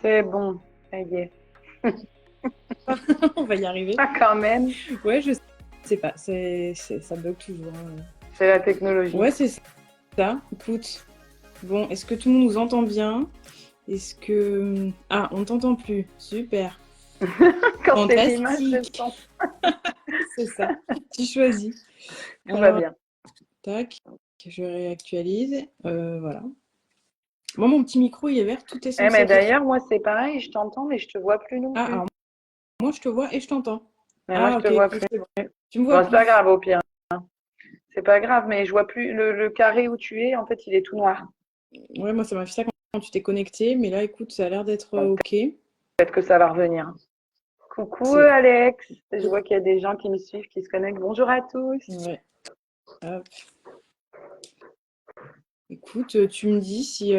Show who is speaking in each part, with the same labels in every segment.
Speaker 1: C'est bon, ça y est.
Speaker 2: On va y arriver.
Speaker 1: Ah, quand même,
Speaker 2: Ouais, je sais pas, ça bug toujours, hein.
Speaker 1: c'est la technologie.
Speaker 2: Ouais, c'est ça. Écoute, bon, est-ce que tout le monde nous entend bien? Est-ce que... Ah, on t'entend plus. Super.
Speaker 1: Quand c'est l'image, c'est le
Speaker 2: Fantastique.
Speaker 1: son.
Speaker 2: C'est ça. Tu choisis.
Speaker 1: Tout va
Speaker 2: Alors,
Speaker 1: bien.
Speaker 2: tac, je réactualise. Voilà. Moi, mon petit micro, il est vert. Tout est
Speaker 1: Eh,
Speaker 2: censé
Speaker 1: mais
Speaker 2: être OK.
Speaker 1: d'ailleurs, moi, c'est pareil, je t'entends, mais je te vois plus non
Speaker 2: Ah,
Speaker 1: plus.
Speaker 2: alors, moi, je te vois et je t'entends.
Speaker 1: Mais moi, je
Speaker 2: Ah,
Speaker 1: te
Speaker 2: OK,
Speaker 1: vois
Speaker 2: cool,
Speaker 1: plus.
Speaker 2: c'est bon. Tu me vois
Speaker 1: Bon, c'est pas
Speaker 2: plus.
Speaker 1: grave, au pire. C'est pas grave, mais je vois plus le carré où tu es. En fait, il est tout noir.
Speaker 2: Ouais, moi, ça m'a fait ça quand tu t'es connecté. Mais là, écoute, ça a l'air d'être
Speaker 1: Bon,
Speaker 2: OK.
Speaker 1: peut-être que ça va revenir. Coucou,
Speaker 2: C'est...
Speaker 1: Alex. Je vois qu'il y a des gens qui me suivent, qui se connectent. Bonjour à tous.
Speaker 2: Ouais. Hop. Écoute, tu me dis si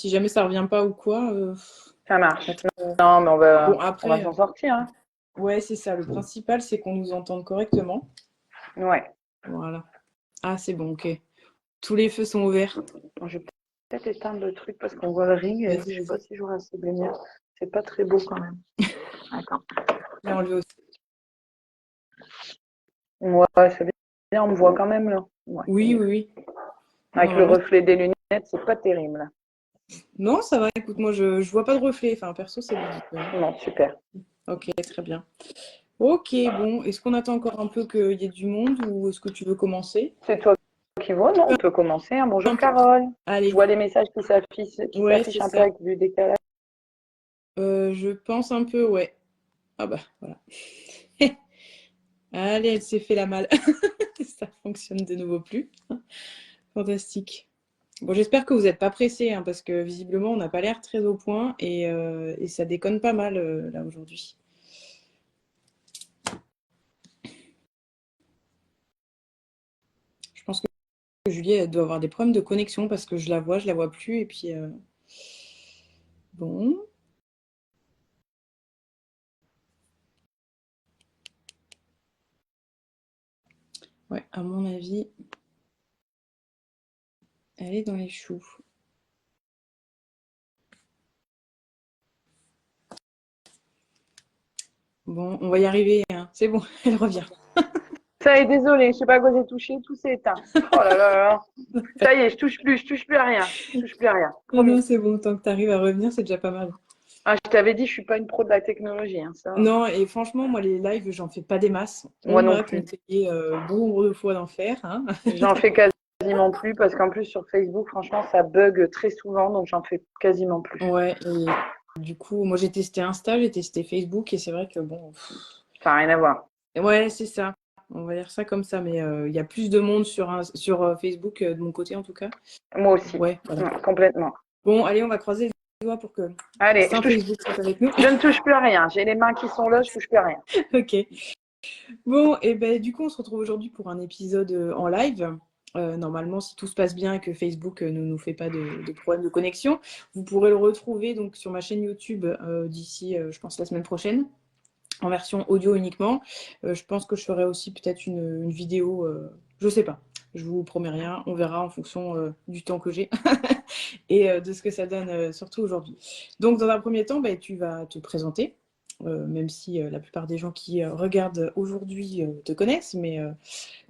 Speaker 2: jamais ça revient pas ou quoi.
Speaker 1: Ça
Speaker 2: Pas
Speaker 1: marche.
Speaker 2: trop-
Speaker 1: Non, mais
Speaker 2: Bon,
Speaker 1: on va
Speaker 2: après,
Speaker 1: s'en sortir, hein.
Speaker 2: ouais, c'est ça. Le principal, c'est qu'on nous entende correctement.
Speaker 1: Ouais.
Speaker 2: Voilà. Ah, c'est bon, ok. Tous les feux sont ouverts.
Speaker 1: Bon, je vais peut-être éteindre le truc parce qu'on voit le ring et
Speaker 2: Vas-y,
Speaker 1: je sais
Speaker 2: vas-y.
Speaker 1: pas si j'aurai assez de lumière. C'est pas très beau quand même. Attends.
Speaker 2: Je l'ai enlevé aussi.
Speaker 1: Ouais, c'est bien, on me voit quand même là. Ouais, c'est
Speaker 2: Oui,
Speaker 1: mieux.
Speaker 2: oui, oui.
Speaker 1: Avec le
Speaker 2: Normalement.
Speaker 1: reflet des lunettes, c'est pas terrible.
Speaker 2: Non, ça va. Écoute, moi, je vois pas de reflet. Enfin, perso, c'est ludique, hein.
Speaker 1: Non, super.
Speaker 2: Ok, très bien. Ok, bon. Est-ce qu'on attend encore un peu qu'il y ait du monde ou est-ce que tu veux commencer?
Speaker 1: C'est toi qui vois, non? On peut commencer, hein.
Speaker 2: Peu
Speaker 1: Bonjour
Speaker 2: importe.
Speaker 1: Carole. Je
Speaker 2: Allez.
Speaker 1: vois les messages qui
Speaker 2: Ouais, c'est
Speaker 1: s'affichent un peu
Speaker 2: ça.
Speaker 1: avec du décalage.
Speaker 2: Je pense un peu, ouais. Ah bah, voilà. Allez, elle s'est fait la malle. Ça fonctionne de nouveau plus. Fantastique. Bon, j'espère que vous n'êtes pas pressés, hein, parce que visiblement, on n'a pas l'air très au point et ça déconne pas mal là aujourd'hui. Je pense que Julie elle doit avoir des problèmes de connexion parce que je la vois plus et puis bon, ouais, à mon avis, elle est dans les choux. Bon, on va y arriver, hein. C'est bon, elle revient.
Speaker 1: Ça y est, désolée, je sais pas à quoi j'ai touché, tout s'est éteint. Oh là là là là. Ça y est, je touche plus à rien. Je touche plus à rien,
Speaker 2: Non, non,
Speaker 1: promis.
Speaker 2: c'est bon, tant que tu arrives à revenir, c'est déjà pas mal.
Speaker 1: Ah, je t'avais dit, je suis pas une pro de la technologie, hein, ça.
Speaker 2: Non, et franchement, moi, les lives, j'en fais pas des masses. On
Speaker 1: Moi non
Speaker 2: m'a
Speaker 1: plus.
Speaker 2: conseillé bon nombre de fois d'en faire, hein.
Speaker 1: J'en fais quasiment plus parce qu'en plus sur Facebook, franchement, ça bug très souvent, donc j'en fais quasiment plus.
Speaker 2: Ouais, et du coup, moi, j'ai testé Insta, j'ai testé Facebook, et c'est vrai que bon,
Speaker 1: Ça n'a rien à voir.
Speaker 2: ouais, c'est ça. On va dire ça comme ça, mais il y a plus de monde sur Facebook, de mon côté en tout cas.
Speaker 1: Moi aussi.
Speaker 2: Ouais, voilà.
Speaker 1: Ouais, complètement.
Speaker 2: Bon, allez, on va croiser les doigts pour que
Speaker 1: Allez,
Speaker 2: Saint Facebook soit avec nous.
Speaker 1: je ne touche plus à rien. J'ai les mains qui sont là, je touche plus à rien.
Speaker 2: Ok. Bon, et ben du coup, on se retrouve aujourd'hui pour un épisode en live. Normalement, si tout se passe bien et que Facebook ne nous fait pas de problème de connexion, vous pourrez le retrouver donc sur ma chaîne YouTube d'ici, je pense, la semaine prochaine, en version audio uniquement. Je pense que je ferai aussi peut-être une vidéo, je sais pas. Je vous promets rien, on verra en fonction du temps que j'ai et de ce que ça donne, surtout aujourd'hui. Donc, dans un premier temps, bah, tu vas te présenter, même si la plupart des gens qui regardent aujourd'hui te connaissent, mais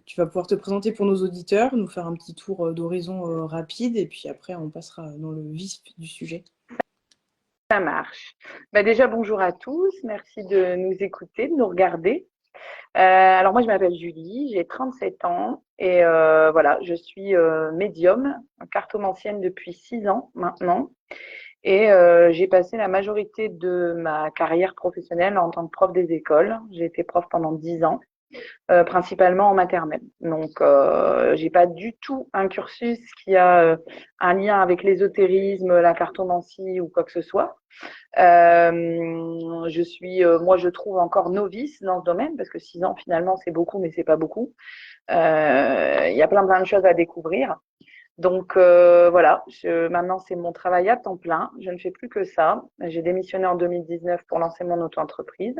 Speaker 2: tu vas pouvoir te présenter pour nos auditeurs, nous faire un petit tour d'horizon rapide, et puis après, on passera dans le vif du sujet.
Speaker 1: Ça marche. Bah déjà, bonjour à tous. Merci de nous écouter, de nous regarder. Alors moi, je m'appelle Julie, j'ai 37 ans et voilà, je suis médium, cartomancienne depuis 6 ans maintenant. Et j'ai passé la majorité de ma carrière professionnelle en tant que prof des écoles. J'ai été prof pendant 10 ans, principalement en maternelle. Donc, j'ai pas du tout un cursus qui a un lien avec l'ésotérisme, la cartomancie ou quoi que ce soit. Moi, je trouve encore novice dans ce domaine parce que 6 ans, finalement, c'est beaucoup, mais c'est pas beaucoup. Il y a plein de choses à découvrir. Donc voilà, maintenant c'est mon travail à temps plein. Je ne fais plus que ça. J'ai démissionné en 2019 pour lancer mon auto-entreprise.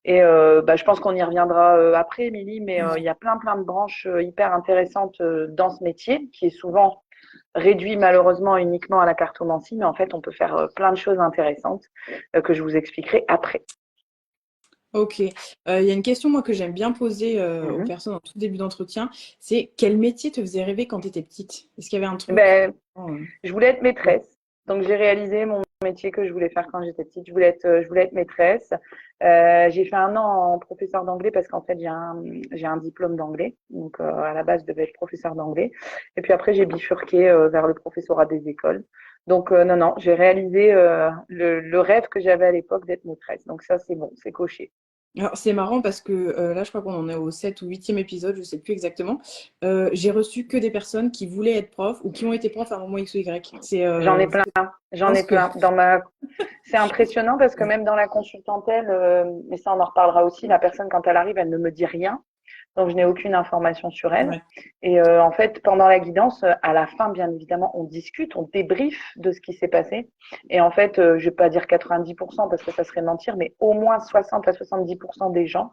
Speaker 1: Et je pense qu'on y reviendra après, Émilie, mais il y a plein de branches hyper intéressantes dans ce métier, qui est souvent réduit malheureusement uniquement à la cartomancie, mais en fait, on peut faire plein de choses intéressantes que je vous expliquerai après.
Speaker 2: Ok. Il y a une question, moi, que j'aime bien poser aux
Speaker 1: Mhm.
Speaker 2: personnes en tout début d'entretien. C'est quel métier te faisait rêver quand tu étais petite? Est-ce qu'il y avait un truc?
Speaker 1: Ben, je voulais être
Speaker 2: Ouais.
Speaker 1: maîtresse. Donc, j'ai réalisé mon métier que je voulais faire quand j'étais petite. Je voulais être maîtresse. J'ai fait un an en professeur d'anglais parce qu'en fait, j'ai un diplôme d'anglais. Donc, à la base, je devais être professeur d'anglais. Et puis après, j'ai bifurqué vers le professorat des écoles. Donc, non, non, j'ai réalisé le rêve que j'avais à l'époque d'être maîtresse. Donc, ça, c'est bon, c'est coché.
Speaker 2: Alors, c'est marrant parce que là, je crois qu'on en est au 7 ou 8e épisode, je sais plus exactement. J'ai reçu que des personnes qui voulaient être profs ou qui ont été profs à un moment X ou Y.
Speaker 1: J'en ai plein.
Speaker 2: Je
Speaker 1: J'en ai
Speaker 2: pense que
Speaker 1: plein. C'est impressionnant parce que même dans la consultantelle, mais ça on en reparlera aussi, la personne quand elle arrive, elle ne me dit rien, donc je n'ai aucune information sur elle.
Speaker 2: ouais.
Speaker 1: Et en fait, pendant la guidance, à la fin, bien évidemment, on discute, on débriefe de ce qui s'est passé. Et en fait, je vais pas dire 90% parce que ça serait mentir, mais au moins 60 à 70% des gens,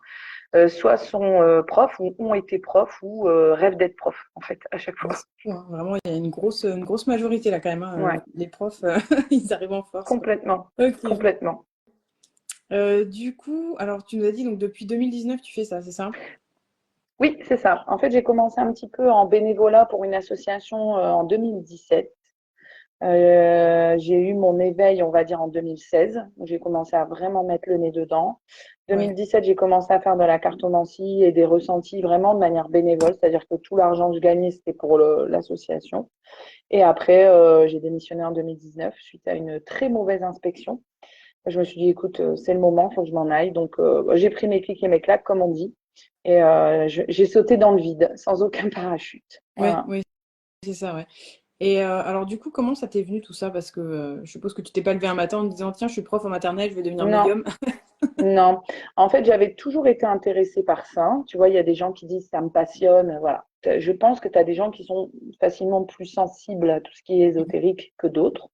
Speaker 1: soit sont profs ou ont été profs ou rêvent d'être profs, en fait, à chaque
Speaker 2: Ouais,
Speaker 1: fois.
Speaker 2: c'est fou, hein. Vraiment, il y a une grosse majorité là quand même, hein.
Speaker 1: Ouais,
Speaker 2: Les profs, ils arrivent en force, quoi.
Speaker 1: complètement,
Speaker 2: Ok.
Speaker 1: complètement.
Speaker 2: Du coup, alors tu nous as dit donc depuis 2019 tu fais ça, c'est ça?
Speaker 1: Oui, c'est ça. En fait, j'ai commencé un petit peu en bénévolat pour une association en 2017. J'ai eu mon éveil, on va dire, en 2016, où j'ai commencé à vraiment mettre le nez dedans.
Speaker 2: Ouais.
Speaker 1: 2017, j'ai commencé à faire de la cartomancie et des ressentis vraiment de manière bénévole, c'est-à-dire que tout l'argent que je gagnais, c'était pour l'association. Et après, j'ai démissionné en 2019 suite à une très mauvaise inspection. Je me suis dit, écoute, c'est le moment, il faut que je m'en aille. Donc, j'ai pris mes clics et mes claques, comme on dit, et j'ai sauté dans le vide, sans aucun parachute.
Speaker 2: Ouais,
Speaker 1: Voilà.
Speaker 2: ouais, c'est ça, ouais. Et alors du coup, comment ça t'est venu tout ça? Parce que je suppose que tu t'es pas levé un matin en te disant, tiens, je suis prof en maternelle, je vais devenir
Speaker 1: Non,
Speaker 2: médium.
Speaker 1: non. En fait, j'avais toujours été intéressée par ça. Tu vois, il y a des gens qui disent, ça me passionne. Voilà. Je pense que tu as des gens qui sont facilement plus sensibles à tout ce qui est ésotérique que d'autres.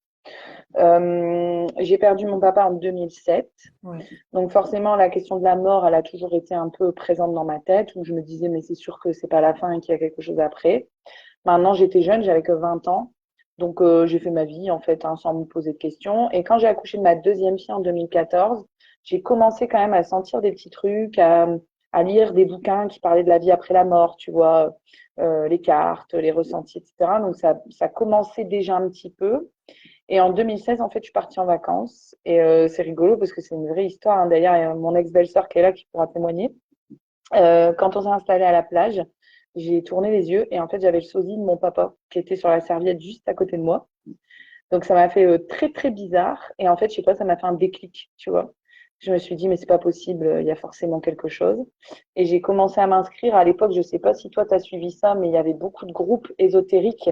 Speaker 1: J'ai perdu mon papa en 2007.
Speaker 2: Ouais.
Speaker 1: Donc forcément, la question de la mort, elle a toujours été un peu présente dans ma tête, où je me disais, mais c'est sûr que c'est pas la fin et qu'il y a quelque chose après. Maintenant, j'étais jeune, j'avais que 20 ans. Donc, j'ai fait ma vie, en fait, hein, sans me poser de questions. Et quand j'ai accouché de ma deuxième fille en 2014, j'ai commencé quand même à sentir des petits trucs, à lire des bouquins qui parlaient de la vie après la mort, tu vois, les cartes, les ressentis, etc. Donc, ça commençait déjà un petit peu. Et en 2016, en fait, je suis partie en vacances. Et c'est rigolo parce que c'est une vraie histoire, hein. D'ailleurs, il y a mon ex-belle-sœur qui est là qui pourra témoigner. Quand on s'est installé à la plage, j'ai tourné les yeux et en fait, j'avais le sosie de mon papa qui était sur la serviette juste à côté de moi. Donc, ça m'a fait très, très bizarre. Et en fait, je sais pas, ça m'a fait un déclic, tu vois. Je me suis dit, mais c'est pas possible, il y a forcément quelque chose. Et j'ai commencé à m'inscrire. À l'époque, je sais pas si toi, tu as suivi ça, mais il y avait beaucoup de groupes ésotériques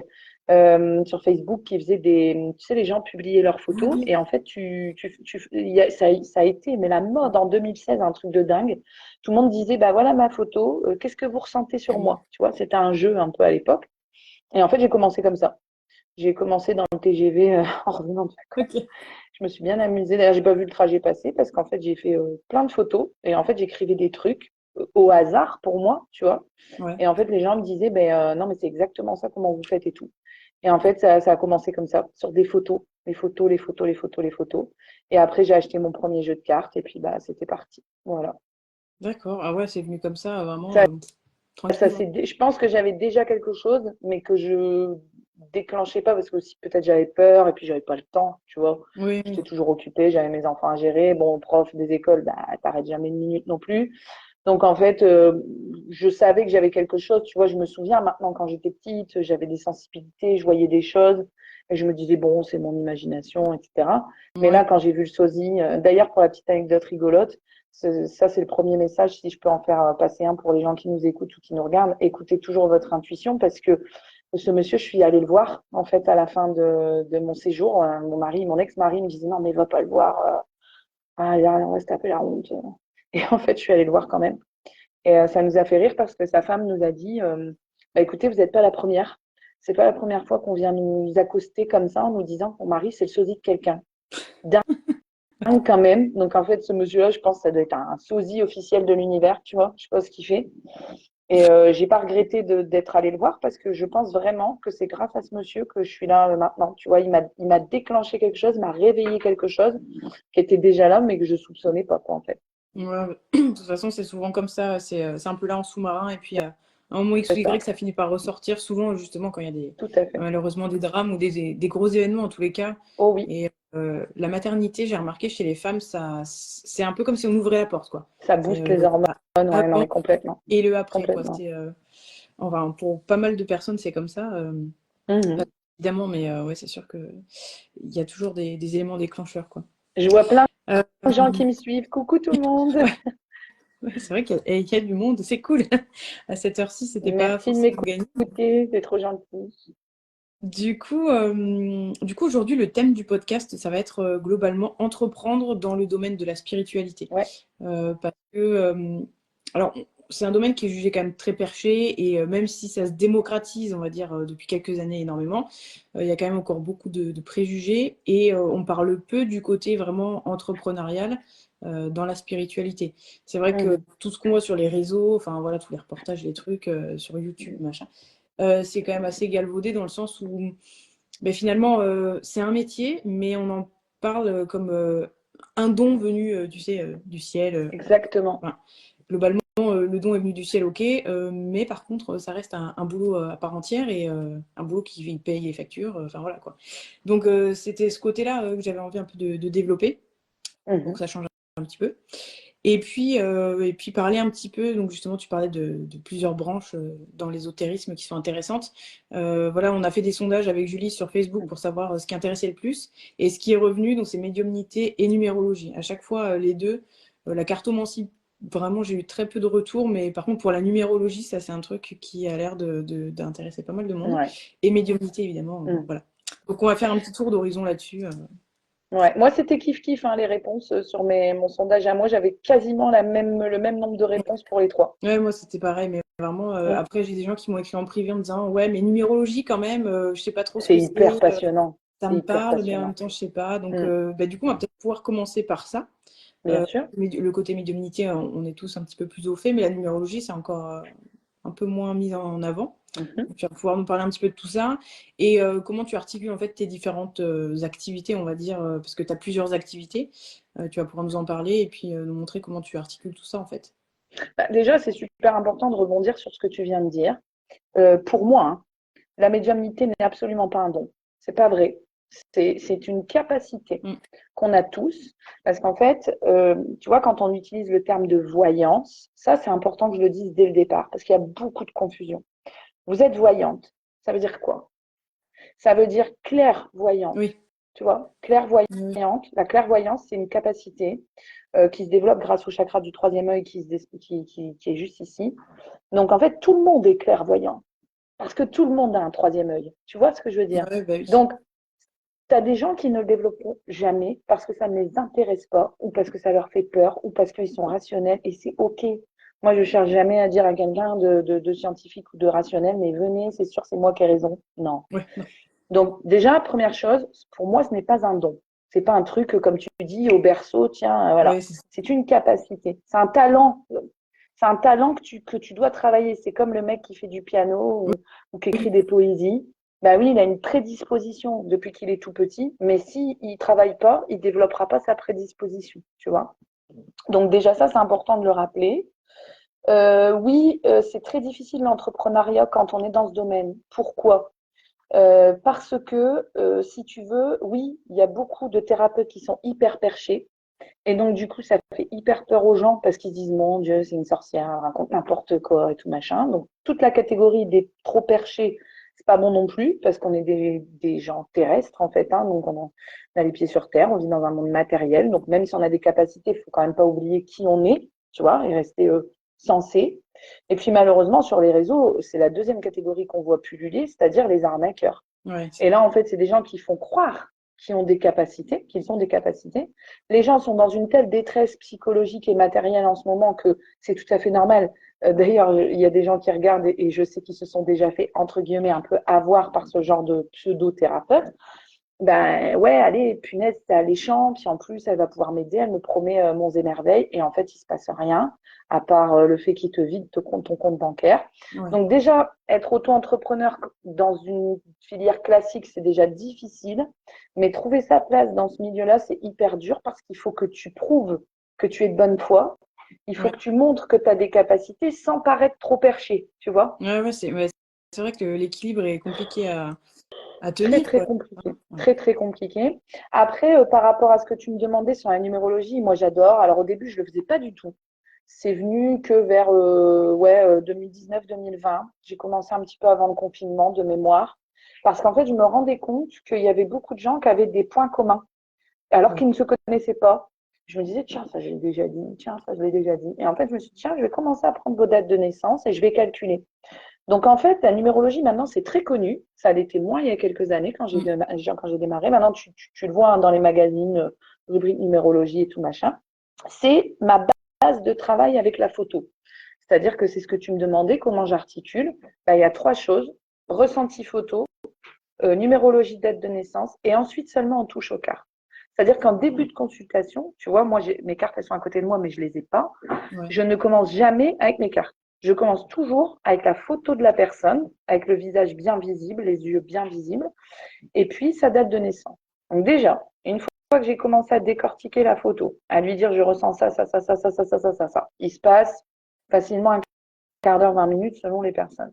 Speaker 1: sur Facebook qui faisaient des. Tu sais, les gens publiaient leurs
Speaker 2: Ah
Speaker 1: photos.
Speaker 2: oui.
Speaker 1: Et en fait, ça a été, mais la mode en 2016, un truc de dingue. Tout le monde disait, bah voilà ma photo, qu'est-ce que vous ressentez sur moi? Tu vois, c'était un jeu un peu à l'époque. Et en fait, j'ai commencé comme ça. J'ai commencé dans le TGV en revenant de vacances.
Speaker 2: Ok.
Speaker 1: Je me suis bien amusée. D'ailleurs, j'ai pas vu le trajet passer parce qu'en fait, j'ai fait plein de photos et en fait, j'écrivais des trucs au hasard pour moi, tu vois.
Speaker 2: Ouais.
Speaker 1: Et en fait, les gens me disaient, ben non, mais c'est exactement ça, comment vous faites et tout. Et en fait, ça a commencé comme ça, sur des photos, les photos, les photos, les photos, les photos. Et après, j'ai acheté mon premier jeu de cartes et puis bah, c'était parti. Voilà.
Speaker 2: D'accord. Ah ouais, c'est venu comme ça, vraiment
Speaker 1: Ça,
Speaker 2: tranquillement.
Speaker 1: je pense que j'avais déjà quelque chose, mais que je déclenchais pas parce que aussi peut-être j'avais peur et puis j'avais pas le temps, tu vois.
Speaker 2: Oui, oui.
Speaker 1: J'étais toujours occupée, j'avais mes enfants à gérer. Bon, prof des écoles, bah, t'arrêtes jamais une minute non plus. Donc en fait, je savais que j'avais quelque chose. Tu vois, je me souviens maintenant quand j'étais petite, j'avais des sensibilités, je voyais des choses et je me disais bon, c'est mon imagination, etc. Mais là,
Speaker 2: Ouais.
Speaker 1: quand j'ai vu le sosie, d'ailleurs pour la petite anecdote rigolote, ça c'est le premier message. Si je peux en faire passer un pour les gens qui nous écoutent ou qui nous regardent, écoutez toujours votre intuition parce que ce monsieur, je suis allée le voir en fait à la fin de mon séjour. Mon mari, mon ex-mari me disait non mais va pas le voir. Ah, on va se taper la honte. Et en fait, je suis allée le voir quand même. Et ça nous a fait rire parce que sa femme nous a dit bah, écoutez, vous n'êtes pas la première. C'est pas la première fois qu'on vient nous accoster comme ça en nous disant que mon mari, c'est le sosie de quelqu'un. Dingue quand même. Donc en fait, ce monsieur-là, je pense que ça doit être un sosie officiel de l'univers, tu vois. Je sais pas ce qu'il fait. Et j'ai pas regretté d'être allée le voir parce que je pense vraiment que c'est grâce à ce monsieur que je suis là maintenant. Tu vois, il m'a déclenché quelque chose, m'a réveillé quelque chose qui était déjà là, mais que je soupçonnais pas, quoi, en fait.
Speaker 2: Ouais, de toute façon, c'est souvent comme ça. C'est un peu là en sous-marin. Et puis, à un moment X ou
Speaker 1: C'est ça,
Speaker 2: Y, ça finit par ressortir. Souvent, justement, quand il y a
Speaker 1: tout à fait.
Speaker 2: malheureusement des drames ou des gros événements, en tous les cas.
Speaker 1: Oh oui,
Speaker 2: Et la maternité, j'ai remarqué chez les femmes, c'est un peu comme si on ouvrait la porte, quoi.
Speaker 1: ça
Speaker 2: C'est
Speaker 1: booste les hormones, ouais, non,
Speaker 2: avant
Speaker 1: mais complètement,
Speaker 2: et le après, quoi.
Speaker 1: complètement.
Speaker 2: Enfin, pour pas mal de personnes, c'est comme ça. Pas
Speaker 1: Mhm.
Speaker 2: évidemment, mais ouais, c'est sûr que il y a toujours des éléments déclencheurs, quoi.
Speaker 1: Je vois plein
Speaker 2: Euh,
Speaker 1: de gens qui me suivent. Coucou tout le monde.
Speaker 2: ouais, ouais, c'est vrai qu'il y a du monde, c'est cool. À cette heure-ci, c'était pas
Speaker 1: Merci de
Speaker 2: forcément gagné.
Speaker 1: m'écouter, c'est trop gentil.
Speaker 2: Du coup, aujourd'hui, le thème du podcast, ça va être globalement entreprendre dans le domaine de la spiritualité.
Speaker 1: Ouais.
Speaker 2: Parce que, alors, c'est un domaine qui est jugé quand même très perché et même si ça se démocratise, on va dire, depuis quelques années énormément, il y a quand même encore beaucoup de préjugés et on parle peu du côté vraiment entrepreneurial dans la spiritualité. C'est vrai que
Speaker 1: Mhm.
Speaker 2: tout ce qu'on voit sur les réseaux, enfin voilà, tous les reportages, les trucs sur YouTube, machin, c'est quand même assez galvaudé dans le sens où ben, finalement, c'est un métier, mais on en parle comme un don venu, tu sais, du ciel.
Speaker 1: Exactement.
Speaker 2: Enfin, globalement, le don est venu du ciel, ok, mais par contre, ça reste un boulot à part entière et un boulot qui paye les factures. Enfin voilà quoi. Donc c'était ce côté-là que j'avais envie un peu de développer pour
Speaker 1: Mhm.
Speaker 2: que ça change un petit peu. Et puis parler un petit peu, donc justement, tu parlais de plusieurs branches dans l'ésotérisme qui sont intéressantes. Voilà, on a fait des sondages avec Julie sur Facebook pour savoir ce qui intéressait le plus. Et ce qui est revenu, donc c'est médiumnité et numérologie. À chaque fois, les deux. La cartomancie, vraiment, j'ai eu très peu de retours, mais par contre, pour la numérologie, ça, c'est un truc qui a l'air d'intéresser pas mal de monde.
Speaker 1: Ouais.
Speaker 2: Et médiumnité, évidemment,
Speaker 1: Mhm.
Speaker 2: voilà. Donc, on va faire un petit tour d'horizon là-dessus.
Speaker 1: Ouais. Moi, c'était kiff-kiff, hein, les réponses sur mon sondage à moi. J'avais quasiment le même nombre de réponses pour les trois.
Speaker 2: Ouais, moi c'était pareil, mais vraiment,
Speaker 1: Mhm.
Speaker 2: après j'ai des gens qui m'ont écrit en privé en me disant ouais, mais numérologie quand même, je sais pas trop ce
Speaker 1: C'est
Speaker 2: que
Speaker 1: hyper
Speaker 2: c'est,
Speaker 1: passionnant.
Speaker 2: ça
Speaker 1: C'est
Speaker 2: me
Speaker 1: hyper
Speaker 2: parle, mais en même
Speaker 1: passionnant.
Speaker 2: temps je sais pas. Donc
Speaker 1: Mhm.
Speaker 2: bah, du coup, on va peut-être pouvoir commencer par ça.
Speaker 1: Bien sûr.
Speaker 2: Mais le côté médiumnité, on est tous un petit peu plus au fait, mais la numérologie c'est encore un peu moins mis en avant.
Speaker 1: Mhm.
Speaker 2: Donc, tu vas pouvoir nous parler un petit peu de tout ça et comment tu articules en fait tes différentes activités, on va dire, parce que tu as plusieurs activités. Tu vas pouvoir nous en parler et puis nous montrer comment tu articules tout ça en fait.
Speaker 1: Bah, déjà, c'est super important de rebondir sur ce que tu viens de dire. Pour moi, hein, la médiumnité n'est absolument pas un don. C'est pas vrai. C'est une capacité
Speaker 2: Mm.
Speaker 1: qu'on a tous. Parce qu'en fait, tu vois, quand on utilise le terme de voyance, ça, c'est important que je le dise dès le départ, parce qu'il y a beaucoup de confusion. Vous êtes voyante. Ça veut dire quoi? Ça veut dire clairvoyante.
Speaker 2: Oui.
Speaker 1: Tu vois,
Speaker 2: Oui, oui.
Speaker 1: clairvoyante. La clairvoyance, c'est une capacité qui se développe grâce au chakra du troisième œil qui est juste ici. Donc, en fait, tout le monde est clairvoyant. Parce que tout le monde a un troisième œil. Tu vois ce que je veux dire?
Speaker 2: Ouais, bah oui.
Speaker 1: Donc, tu as des gens qui ne le développeront jamais parce que ça ne les intéresse pas ou parce que ça leur fait peur ou parce qu'ils sont rationnels et c'est OK. Moi, je ne cherche jamais à dire à quelqu'un de scientifique ou de rationnel, mais venez, c'est sûr, c'est moi qui ai raison. Non.
Speaker 2: Ouais, non.
Speaker 1: Donc, déjà, première chose, pour moi, ce n'est pas un don. C'est pas un truc, comme tu dis, au berceau, tiens, voilà.
Speaker 2: Ouais, c'est ça.
Speaker 1: C'est une capacité. C'est un talent. C'est un talent que tu dois travailler. C'est comme le mec qui fait du piano ou qui écrit
Speaker 2: Oui.
Speaker 1: des poésies. Bah oui, il a une prédisposition depuis qu'il est tout petit, mais s'il ne travaille pas, il ne développera pas sa prédisposition, tu vois. Donc déjà, ça, c'est important de le rappeler. Oui, c'est très difficile l'entrepreneuriat quand on est dans ce domaine. Pourquoi? Parce que, si tu veux, oui, il y a beaucoup de thérapeutes qui sont hyper perchés. Et donc, du coup, ça fait hyper peur aux gens parce qu'ils se disent, mon Dieu, c'est une sorcière, elle raconte n'importe quoi et tout machin. Donc, toute la catégorie des trop perchés, c'est pas bon non plus parce qu'on est des gens terrestres, en fait. Hein, donc, on a les pieds sur terre, on vit dans un monde matériel. Donc, même si on a des capacités, il faut quand même pas oublier qui on est, tu vois, et rester sensé. Et puis, malheureusement, sur les réseaux, c'est la deuxième catégorie qu'on voit pulluler, c'est-à-dire les arnaqueurs.
Speaker 2: Ouais,
Speaker 1: Et là, en fait, c'est des gens qui font croire qu'ils ont des capacités, qu'ils ont des capacités. Les gens sont dans une telle détresse psychologique et matérielle en ce moment que c'est tout à fait normal. D'ailleurs, il y a des gens qui regardent et je sais qu'ils se sont déjà fait, entre guillemets, un peu avoir par ce genre de pseudo-thérapeute. ben ouais, allez, punaise, c'est alléchant, puis en plus, elle va pouvoir m'aider, elle me promet monts et merveilles, et en fait, il se passe rien, à part le fait qu'il te vide ton compte bancaire.
Speaker 2: Ouais.
Speaker 1: Donc déjà, être auto-entrepreneur dans une filière classique, c'est déjà difficile, mais trouver sa place dans ce milieu-là, c'est hyper dur parce qu'il faut que tu prouves que tu es de bonne foi, il faut
Speaker 2: Ouais.
Speaker 1: que tu montres que tu as des capacités sans paraître trop perché, tu vois.
Speaker 2: Ouais, c'est vrai que l'équilibre est compliqué à
Speaker 1: Très,
Speaker 2: tenir,
Speaker 1: très
Speaker 2: quoi.
Speaker 1: compliqué.
Speaker 2: Ouais.
Speaker 1: Très, très compliqué. Après, par rapport à ce que tu me demandais sur la numérologie, moi j'adore. Alors au début, je ne le faisais pas du tout. C'est venu que vers ouais, 2019-2020. J'ai commencé un petit peu avant le confinement de mémoire. Parce qu'en fait, je me rendais compte qu'il y avait beaucoup de gens qui avaient des points communs, alors
Speaker 2: Ouais.
Speaker 1: qu'ils ne se connaissaient pas. Je me disais, tiens, ça je l'ai déjà dit, tiens, ça je l'ai déjà dit. Et en fait, je me suis dit, tiens, je vais commencer à prendre vos dates de naissance et je vais calculer. Donc, en fait, la numérologie, maintenant, c'est très connu. Ça l'était moins il y a quelques années
Speaker 2: Mm.
Speaker 1: quand j'ai démarré. Maintenant, tu le vois hein, dans les magazines, rubrique numérologie et tout machin. C'est ma base de travail avec la photo. C'est-à-dire que c'est ce que tu me demandais, comment j'articule. Bah, il y a trois choses. Ressenti photo, numérologie date de naissance, et ensuite seulement on touche aux cartes. C'est-à-dire qu'en début de consultation, tu vois, moi, mes cartes, elles sont à côté de moi, mais je ne les ai pas.
Speaker 2: Ouais.
Speaker 1: Je ne commence jamais avec mes cartes. Je commence toujours avec la photo de la personne, avec le visage bien visible, les yeux bien visibles, et puis sa date de naissance. Donc déjà, une fois que j'ai commencé à décortiquer la photo, à lui dire je ressens ça, ça, ça, ça, ça, ça, ça, ça, ça, ça, il se passe facilement un quart d'heure, 20 minutes selon les personnes.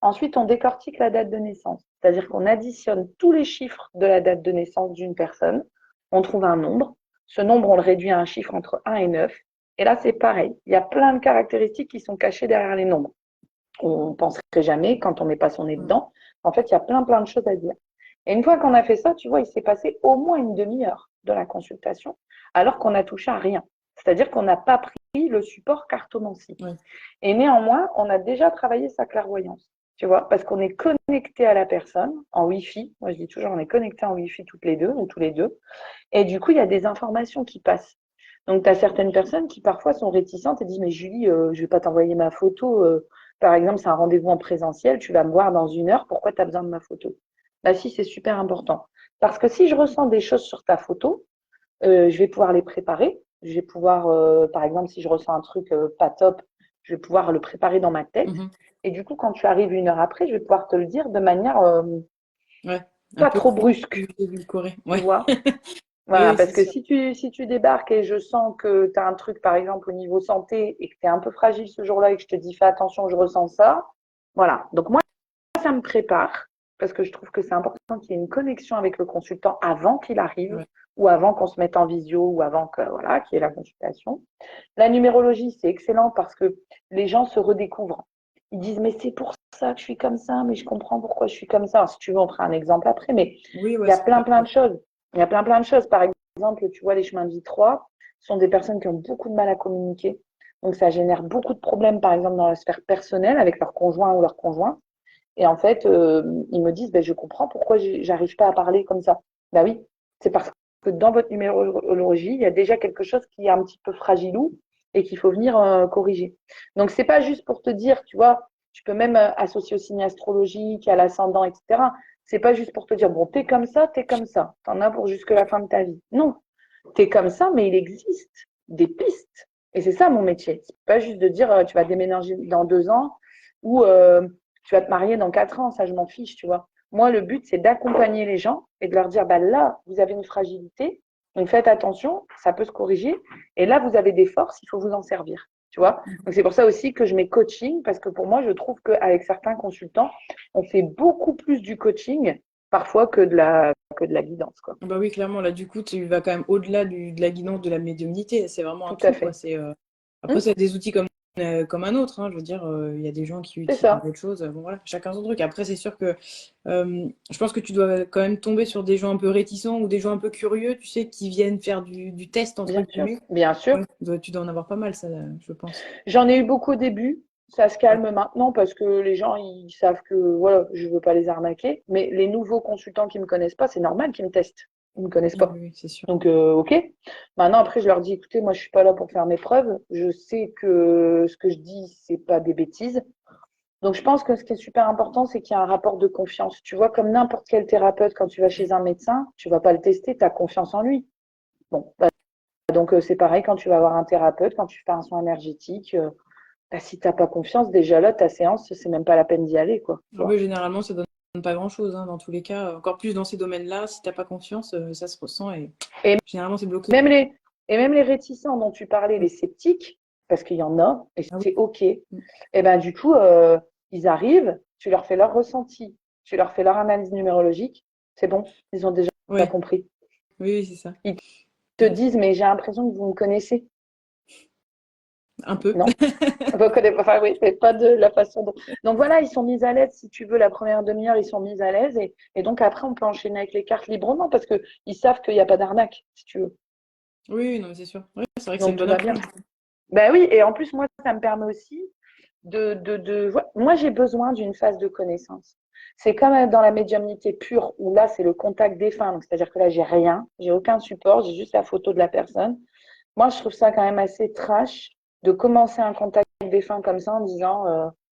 Speaker 1: Ensuite, on décortique la date de naissance, c'est-à-dire qu'on additionne tous les chiffres de la date de naissance d'une personne, on trouve un nombre. Ce nombre, on le réduit à un chiffre entre 1 et 9. Et là, c'est pareil. Il y a plein de caractéristiques qui sont cachées derrière les nombres. On ne penserait jamais quand on met pas son nez
Speaker 2: Mm.
Speaker 1: dedans. En fait, il y a plein de choses à dire. Et une fois qu'on a fait ça, tu vois, il s'est passé au moins une demi-heure de la consultation, alors qu'on a touché à rien. C'est-à-dire qu'on n'a pas pris le support cartomancie.
Speaker 2: Ouais.
Speaker 1: Et néanmoins, on a déjà travaillé sa clairvoyance, tu vois, parce qu'on est connecté à la personne en Wi-Fi. Moi, je dis toujours, on est connecté en Wi-Fi toutes les deux ou tous les deux. Et du coup, il y a des informations qui passent. Donc, tu as certaines personnes qui parfois sont réticentes et disent, mais Julie, je vais pas t'envoyer ma photo. Par exemple, c'est un rendez-vous en présentiel, tu vas me voir dans 1 heure, pourquoi tu as besoin de ma photo? Bah si, c'est super important. Parce que si je ressens des choses sur ta photo, je vais pouvoir les préparer. Je vais pouvoir, par exemple, si je ressens un truc pas top, je vais pouvoir le préparer dans ma tête.
Speaker 2: Mhm.
Speaker 1: Et du coup, quand tu arrives 1 heure après, je vais pouvoir te le dire de manière
Speaker 2: Ouais. Un
Speaker 1: pas
Speaker 2: peu
Speaker 1: trop
Speaker 2: plus
Speaker 1: brusque,
Speaker 2: édulcoré.
Speaker 1: tu
Speaker 2: Ouais.
Speaker 1: vois.
Speaker 2: Oui,
Speaker 1: Voilà,
Speaker 2: oui,
Speaker 1: parce
Speaker 2: c'est
Speaker 1: que
Speaker 2: sûr.
Speaker 1: si tu débarques et je sens que tu as un truc, par exemple, au niveau santé et que tu es un peu fragile ce jour-là et que je te dis fais attention, je ressens ça, voilà. Donc moi, ça me prépare parce que je trouve que c'est important qu'il y ait une connexion avec le consultant avant qu'il arrive
Speaker 2: Ouais.
Speaker 1: ou avant qu'on se mette en visio ou avant que voilà, qu'il y ait la consultation. La numérologie, c'est excellent parce que les gens se redécouvrent. Ils disent mais c'est pour ça que je suis comme ça, mais je comprends pourquoi je suis comme ça. Alors, si tu veux, on fera un exemple après, mais
Speaker 2: Oui,
Speaker 1: il
Speaker 2: ouais,
Speaker 1: y a
Speaker 2: c'est
Speaker 1: plein
Speaker 2: clair.
Speaker 1: plein de choses. Il y a plein de choses. Par exemple, tu vois, les chemins de vie 3 sont des personnes qui ont beaucoup de mal à communiquer. Donc, ça génère beaucoup de problèmes, par exemple, dans la sphère personnelle avec leur conjoint ou leur conjoint. Et en fait, ils me disent, ben, je comprends pourquoi j'arrive pas à parler comme ça. Ben oui, c'est parce que dans votre numérologie, il y a déjà quelque chose qui est un petit peu fragilou et qu'il faut venir corriger. Donc, c'est pas juste pour te dire, tu vois, tu peux même associer au signe astrologique, à l'ascendant, etc. C'est pas juste pour te dire, bon, t'es comme ça, t'en as pour jusque la fin de ta vie. Non, t'es comme ça, mais il existe des pistes. Et c'est ça mon métier. C'est pas juste de dire, tu vas déménager dans 2 ans ou tu vas te marier dans 4 ans. Ça, je m'en fiche, tu vois. Moi, le but, c'est d'accompagner les gens et de leur dire, bah, là, vous avez une fragilité, donc faites attention, ça peut se corriger. Et là, vous avez des forces, il faut vous en servir. Tu vois. Donc, c'est pour ça aussi que je mets coaching, parce que pour moi, je trouve qu'avec certains consultants, on fait beaucoup plus du coaching parfois que de la guidance, quoi.
Speaker 2: Bah oui, clairement, là, du coup, tu vas quand même au-delà de la guidance de la médiumnité. C'est vraiment un
Speaker 1: Tout à
Speaker 2: tout, quoi.
Speaker 1: fait.
Speaker 2: C'est, Après,
Speaker 1: Hum,
Speaker 2: c'est des outils comme un autre, hein. Je veux dire, il y a des gens qui
Speaker 1: c'est
Speaker 2: utilisent
Speaker 1: ça.
Speaker 2: d'autres choses. Bon, voilà, chacun son truc. Après, c'est sûr que je pense que tu dois quand même tomber sur des gens un peu réticents ou des gens un peu curieux, tu sais, qui viennent faire du test, entre
Speaker 1: Bien sûr,
Speaker 2: guillemets.
Speaker 1: bien sûr.
Speaker 2: Ouais, tu dois en avoir pas mal, ça, je pense.
Speaker 1: J'en ai eu beaucoup au début. Ça se
Speaker 2: Ouais.
Speaker 1: calme maintenant parce que les gens, ils savent que voilà, je veux pas les arnaquer. Mais les nouveaux consultants qui me connaissent pas, c'est normal qu'ils me testent. Ils me connaissent
Speaker 2: Oui,
Speaker 1: pas.
Speaker 2: oui, c'est sûr.
Speaker 1: Donc, ok. Maintenant, après, je leur dis, écoutez, moi, je suis pas là pour faire mes preuves. Je sais que ce que je dis, c'est pas des bêtises. Donc, je pense que ce qui est super important, c'est qu'il y a un rapport de confiance. Tu vois, comme n'importe quel thérapeute, quand tu vas chez un médecin, tu vas pas le tester, tu as confiance en lui. Bon, bah, donc c'est pareil quand tu vas voir un thérapeute, quand tu fais un soin énergétique, bah, si tu n'as pas confiance, déjà là, ta séance, c'est même pas la peine d'y aller, quoi. Tu
Speaker 2: Ah
Speaker 1: vois.
Speaker 2: oui, généralement, ça donne pas grand-chose, hein, dans tous les cas. Encore plus dans ces domaines-là, si t'as pas confiance, ça se ressent et
Speaker 1: Et
Speaker 2: généralement, c'est bloqué.
Speaker 1: même les, et même les réticents dont tu parlais, les sceptiques, parce qu'il y en a, et
Speaker 2: Ah oui.
Speaker 1: c'est OK, et ben du coup, ils arrivent, tu leur fais leur ressenti, tu leur fais leur analyse numérologique, c'est bon, ils ont déjà
Speaker 2: Ouais.
Speaker 1: compris.
Speaker 2: Oui, oui, c'est ça.
Speaker 1: Ils te disent, mais j'ai l'impression que vous me connaissez.
Speaker 2: Un peu.
Speaker 1: Non, vous connaissez, enfin oui, c'est pas de la façon dont. Donc voilà, ils sont mis à l'aise, si tu veux, la première demi-heure, ils sont mis à l'aise, et donc après, on peut enchaîner avec les cartes librement, parce qu'ils savent qu'il n'y a pas d'arnaque, si tu veux.
Speaker 2: Oui, non, mais c'est sûr. Ouais, c'est vrai que c'est
Speaker 1: Donc
Speaker 2: une
Speaker 1: tout
Speaker 2: bonne
Speaker 1: va bien.
Speaker 2: approche.
Speaker 1: Ben oui, et en plus, moi, ça me permet aussi moi, j'ai besoin d'une phase de connaissance. C'est comme dans la médiumnité pure, où là, c'est le contact défunt. Donc, c'est-à-dire que là, j'ai rien, j'ai aucun support, j'ai juste la photo de la personne. Moi, je trouve ça quand même assez trash de commencer un contact défunt comme ça en disant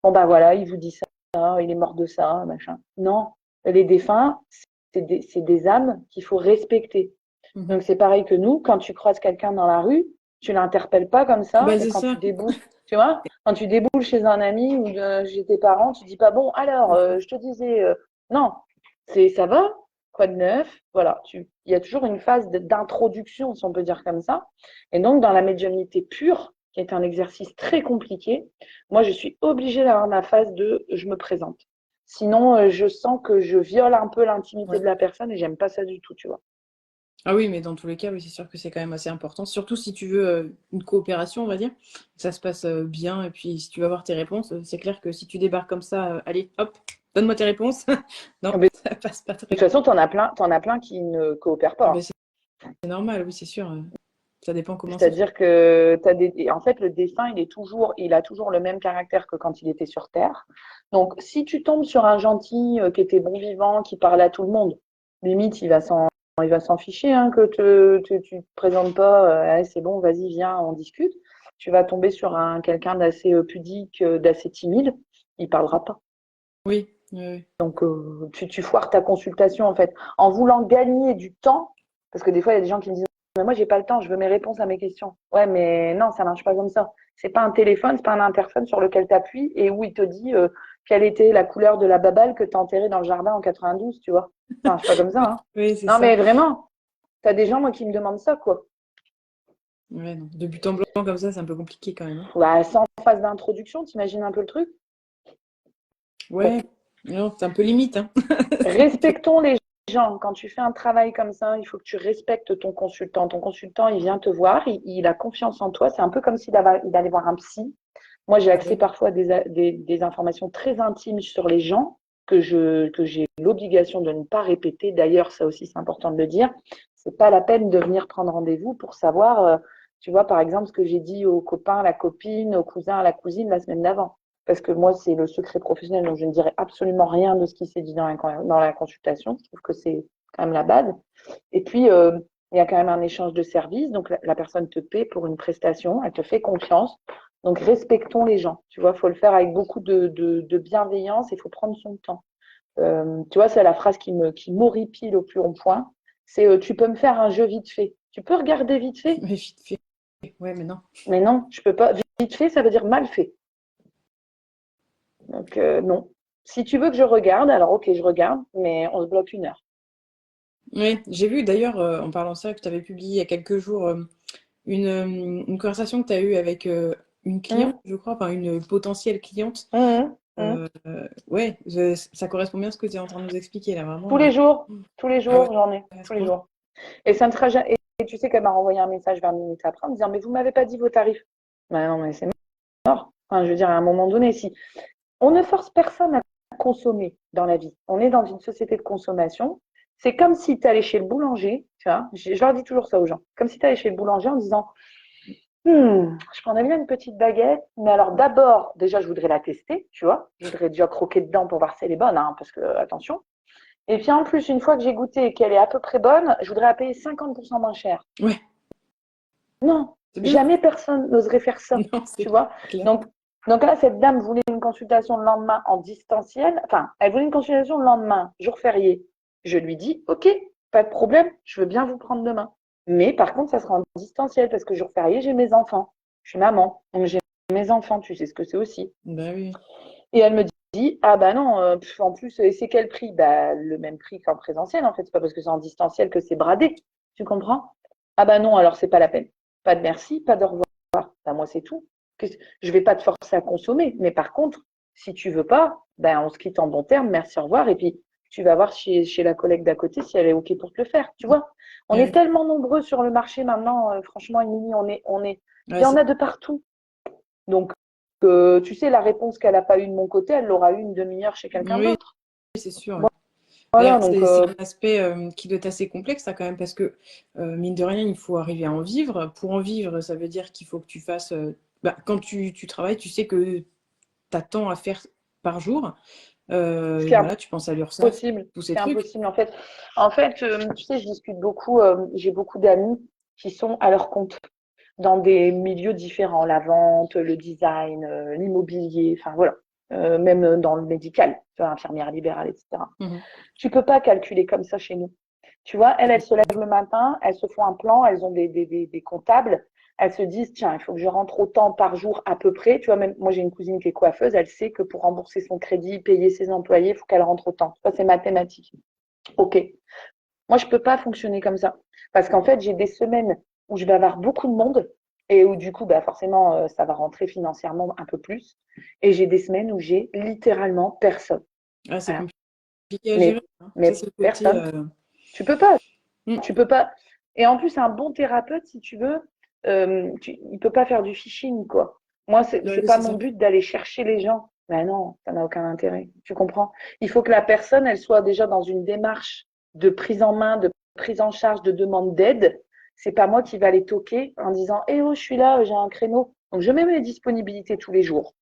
Speaker 1: bon, bah voilà, il vous dit ça, il est mort de ça, machin. Non, les défunts, c'est des âmes qu'il faut respecter.
Speaker 2: Mhm.
Speaker 1: Donc, c'est pareil que nous, quand tu croises quelqu'un dans la rue, tu l'interpelles pas comme ça.
Speaker 2: Bah,
Speaker 1: Et
Speaker 2: c'est
Speaker 1: quand tu
Speaker 2: ça.
Speaker 1: déboules, tu vois, quand tu déboules chez un ami ou chez tes parents, tu dis pas bon, alors, je te disais, non, c'est ça va, quoi de neuf, voilà. Il y a toujours une phase d'introduction, si on peut dire comme ça. Et donc, dans la médiumnité pure, qui est un exercice très compliqué, moi, je suis obligée d'avoir ma phase de je me présente. Sinon, je sens que je viole un peu l'intimité
Speaker 2: Ouais.
Speaker 1: de la personne et j'aime pas ça du tout, tu vois.
Speaker 2: Ah oui, mais dans tous les cas, oui, c'est sûr que c'est quand même assez important. Surtout si tu veux une coopération, on va dire, que ça se passe bien. Et puis, si tu vas avoir tes réponses, c'est clair que si tu débarques comme ça, allez, hop, donne-moi tes réponses. Non,
Speaker 1: Mais
Speaker 2: ça passe pas
Speaker 1: de
Speaker 2: très
Speaker 1: toute
Speaker 2: bien.
Speaker 1: façon, t'en as plein qui ne coopèrent
Speaker 2: Ah ben,
Speaker 1: pas.
Speaker 2: c'est normal, oui, c'est sûr. Ça dépend comment c'est fait.
Speaker 1: C'est-à-dire que en fait, le défunt, il a toujours le même caractère que quand il était sur Terre. Donc, si tu tombes sur un gentil qui était bon vivant, qui parle à tout le monde, limite, il va s'en ficher hein, que tu te présentes pas. Ah, c'est bon, vas-y, viens, on discute. Tu vas tomber sur quelqu'un d'assez pudique, d'assez timide. Il parlera pas.
Speaker 2: Oui, oui, oui.
Speaker 1: Donc, tu foires ta consultation, en fait, en voulant gagner du temps, parce que des fois, il y a des gens qui me disent, mais moi, j'ai pas le temps, je veux mes réponses à mes questions. Ouais, mais non, ça marche pas comme ça. C'est pas un téléphone, c'est pas un interphone sur lequel tu appuies et où il te dit quelle était la couleur de la baballe que tu as enterrée dans le jardin en 92, tu vois. Ça marche pas comme ça, hein.
Speaker 2: Oui, c'est
Speaker 1: Non,
Speaker 2: ça.
Speaker 1: mais vraiment, tu as des gens, moi, qui me demandent ça, quoi.
Speaker 2: Ouais, non. De but en blanc comme ça, c'est un peu compliqué quand même, hein.
Speaker 1: Bah, sans phase d'introduction, t'imagines un peu le truc? Bon,
Speaker 2: Ouais, non, c'est un peu limite, hein.
Speaker 1: respectons les gens. Quand tu fais un travail comme ça, il faut que tu respectes ton consultant. Ton consultant, il vient te voir, il a confiance en toi. C'est un peu comme s'il allait voir un psy. Moi, j'ai
Speaker 2: Ah
Speaker 1: accès
Speaker 2: oui.
Speaker 1: parfois à des informations très intimes sur les gens que j'ai l'obligation de ne pas répéter. D'ailleurs, ça aussi, c'est important de le dire. C'est pas la peine de venir prendre rendez-vous pour savoir, tu vois, par exemple, ce que j'ai dit au copain, à la copine, au cousin, à la cousine la semaine d'avant. Parce que moi, c'est le secret professionnel, donc je ne dirai absolument rien de ce qui s'est dit dans la consultation. Je trouve que c'est quand même la base. Et puis, il y a quand même un échange de services. Donc, la personne te paie pour une prestation, elle te fait confiance. Donc, respectons les gens. Tu vois, il faut le faire avec beaucoup de bienveillance et il faut prendre son temps. Tu vois, c'est la phrase qui m'horripile au plus haut point. C'est tu peux me faire un jeu vite fait. Tu peux regarder vite fait?
Speaker 2: Mais vite fait. Ouais, mais non.
Speaker 1: Mais non, je peux pas. Vite fait, ça veut dire mal fait. Donc, non. Si tu veux que je regarde, alors ok, je regarde, mais on se bloque 1 heure.
Speaker 2: Ouais, j'ai vu d'ailleurs, en parlant de ça, que tu avais publié il y a quelques jours une conversation que tu as eue avec une cliente,
Speaker 1: Hum,
Speaker 2: je crois, enfin une potentielle cliente.
Speaker 1: hum, hum.
Speaker 2: Ouais, ça correspond bien à ce que tu es en train de nous expliquer là,
Speaker 1: Tous
Speaker 2: vraiment.
Speaker 1: les jours,
Speaker 2: Ah ouais,
Speaker 1: j'en ai,
Speaker 2: à ce
Speaker 1: tous les
Speaker 2: point.
Speaker 1: jours. Et ça ne sera jamais. Et tu sais qu'elle m'a renvoyé un message 20 minutes après en me disant, mais vous m'avez pas dit vos tarifs. Ben non, mais c'est mort. Enfin, je veux dire, à un moment donné, si on ne force personne à consommer dans la vie, on est dans une société de consommation. C'est comme si tu allais chez le boulanger, tu vois, je leur dis toujours ça aux gens, comme si tu allais chez le boulanger en disant, je prendrais bien une petite baguette, mais alors d'abord, déjà, je voudrais la tester, tu vois, je voudrais déjà croquer dedans pour voir si elle est bonne, hein, parce que, attention. Et puis en plus, une fois que j'ai goûté et qu'elle est à peu près bonne, je voudrais la payer 50% moins cher.
Speaker 2: Ouais,
Speaker 1: Non,
Speaker 2: c'est bien.
Speaker 1: jamais personne n'oserait faire ça,
Speaker 2: Non,
Speaker 1: tu
Speaker 2: c'est
Speaker 1: vois.
Speaker 2: clair.
Speaker 1: Donc, Donc là, cette dame voulait une consultation le lendemain en distanciel. Enfin, elle voulait une consultation le lendemain, jour férié. Je lui dis, OK, pas de problème, je veux bien vous prendre demain. Mais par contre, ça sera en distanciel parce que jour férié, j'ai mes enfants. Je suis maman, donc j'ai mes enfants, tu sais ce que c'est aussi.
Speaker 2: Bah oui.
Speaker 1: Et elle me dit, ah bah non, en plus, et c'est quel prix? Bah, le même prix qu'en présentiel, en fait. C'est pas parce que c'est en distanciel que c'est bradé. Tu comprends? Ah bah non, alors c'est pas la peine. Pas de merci, pas de revoir. Bah, moi, c'est tout. Je vais pas te forcer à consommer. Mais par contre, si tu veux pas, ben, on se quitte en bon terme, merci, au revoir. Et puis, tu vas voir chez la collègue d'à côté si elle est OK pour te le faire. Tu vois? On est
Speaker 2: Ouais,
Speaker 1: tellement nombreux sur le marché maintenant, franchement, Émilie, il
Speaker 2: ouais,
Speaker 1: y en a de partout. Donc, tu sais, la réponse qu'elle n'a pas eue de mon côté, elle l'aura eu une demi-heure chez quelqu'un
Speaker 2: oui,
Speaker 1: d'autre.
Speaker 2: c'est sûr. Ouais.
Speaker 1: Voilà,
Speaker 2: D'ailleurs,
Speaker 1: donc,
Speaker 2: c'est un aspect qui doit être assez complexe, ça, quand même, parce que, mine de rien, il faut arriver à en vivre. Pour en vivre, ça veut dire qu'il faut que tu fasses... bah, quand tu travailles, tu sais que tu as tant à faire par jour.
Speaker 1: ce qui est
Speaker 2: Voilà, tu penses à l'URSSAF,
Speaker 1: impossible.
Speaker 2: tous
Speaker 1: Ce
Speaker 2: ces
Speaker 1: qui est
Speaker 2: trucs.
Speaker 1: impossible, en fait, tu sais, je discute beaucoup, j'ai beaucoup d'amis qui sont à leur compte dans des milieux différents, la vente, le design, l'immobilier, enfin voilà, même dans le médical, tu vois, infirmière libérale, etc.
Speaker 2: Mhm.
Speaker 1: Tu peux pas calculer comme ça chez nous. Tu vois, elles se lèvent le matin, elles se font un plan, elles ont des comptables, elles se disent, tiens, il faut que je rentre autant par jour à peu près. Tu vois, même moi, j'ai une cousine qui est coiffeuse, elle sait que pour rembourser son crédit, payer ses employés, il faut qu'elle rentre autant. Ça, c'est mathématique. OK. Moi, je peux pas fonctionner comme ça. Parce qu'en fait, j'ai des semaines où je vais avoir beaucoup de monde et où du coup, bah, forcément, ça va rentrer financièrement un peu plus. Et j'ai des semaines où j'ai littéralement personne.
Speaker 2: Ah, c'est
Speaker 1: Voilà.
Speaker 2: compliqué à gérer,
Speaker 1: Mais,
Speaker 2: hein. Ça,
Speaker 1: mais
Speaker 2: c'est le côté...
Speaker 1: personne. Tu peux pas.
Speaker 2: mm.
Speaker 1: Tu peux pas. Et en plus, un bon thérapeute, si tu veux, il peut pas faire du phishing, quoi. Moi, c'est
Speaker 2: Ouais,
Speaker 1: pas
Speaker 2: c'est
Speaker 1: mon
Speaker 2: ça.
Speaker 1: but d'aller chercher les gens. Ben non, ça n'a aucun intérêt. Tu comprends? Il faut que la personne, elle soit déjà dans une démarche de prise en main, de prise en charge, de demande d'aide. C'est pas moi qui va les toquer en disant, eh oh, je suis là, j'ai un créneau. Donc, je mets mes disponibilités tous les jours.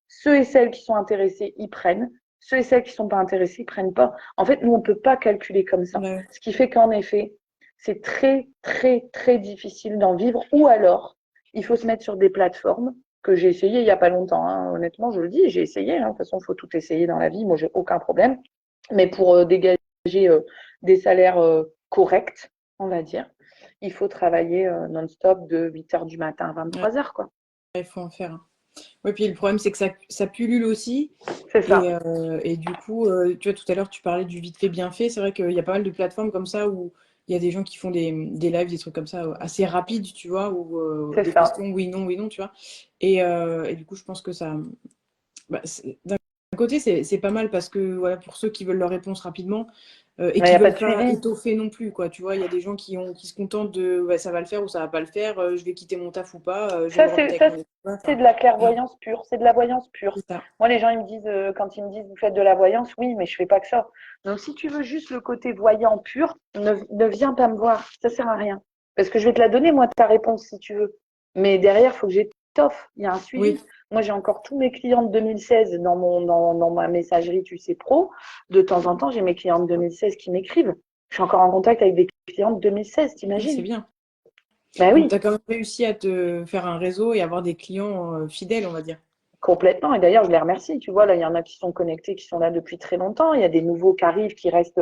Speaker 1: Ceux et celles qui sont intéressés, ils prennent. Ceux et celles qui ne sont pas intéressés, ils prennent pas. En fait, nous, on ne peut pas calculer comme ça.
Speaker 2: Ouais.
Speaker 1: Ce qui fait qu'en effet, c'est très, très, très difficile d'en vivre. Ou alors, il faut se mettre sur des plateformes que j'ai essayé il n'y a pas longtemps, hein. Honnêtement, je le dis, j'ai essayé, hein. De toute façon, il faut tout essayer dans la vie. Moi, j'ai aucun problème. Mais pour dégager des salaires corrects, on va dire, il faut travailler non-stop de 8 heures du matin à
Speaker 2: Ouais,
Speaker 1: 23 heures, quoi.
Speaker 2: il faut en faire, hein. Ouais, puis le problème, c'est que ça pullule aussi.
Speaker 1: C'est ça.
Speaker 2: Et du coup, tu vois, tout à l'heure, tu parlais du vite fait, bien fait. C'est vrai qu'il y a pas mal de plateformes comme ça où il y a des gens qui font des lives, des trucs comme ça, assez rapides, tu vois, ou
Speaker 1: C'est
Speaker 2: des
Speaker 1: ça.
Speaker 2: questions oui, non, tu vois. Et du coup, je pense que ça. Bah, d'un côté, c'est pas mal parce que, voilà, pour ceux qui veulent leur réponse rapidement et
Speaker 1: Mais il
Speaker 2: qui
Speaker 1: n'y a pas
Speaker 2: veulent
Speaker 1: de
Speaker 2: pas
Speaker 1: suivi.
Speaker 2: étoffer non plus, quoi. Tu vois, il y a des gens qui se contentent de ouais, ça va le faire ou ça va pas le faire, je vais quitter mon taf ou pas, je vais
Speaker 1: Ça,
Speaker 2: me remettre
Speaker 1: c'est
Speaker 2: avec
Speaker 1: ça,
Speaker 2: mon époux.
Speaker 1: c'est
Speaker 2: Enfin,
Speaker 1: de la clairvoyance pure. C'est de la voyance pure.
Speaker 2: c'est ça.
Speaker 1: Moi, les gens, ils me disent, quand ils me disent, vous faites de la voyance, oui, mais je fais pas que ça. Donc, si tu veux juste le côté voyant pur, ne viens pas me voir. Ça sert à rien. Parce que je vais te la donner, moi, ta réponse, si tu veux. Mais derrière, il faut que j'étoffe. Il y a un
Speaker 2: Oui,
Speaker 1: suivi. Moi, j'ai encore tous mes clients de 2016 dans ma messagerie, tu sais, pro. De temps en temps, j'ai mes clients de 2016 qui m'écrivent. Je suis encore en contact avec des clients de 2016,
Speaker 2: c'est
Speaker 1: t'imagines?
Speaker 2: bien.
Speaker 1: Ben
Speaker 2: Donc, tu
Speaker 1: oui.
Speaker 2: as quand même réussi à te faire un réseau et avoir des clients fidèles, on va dire.
Speaker 1: Complètement. Et d'ailleurs, je les remercie. Tu vois, là, il y en a qui sont connectés, qui sont là depuis très longtemps. Il y a des nouveaux qui arrivent, qui restent.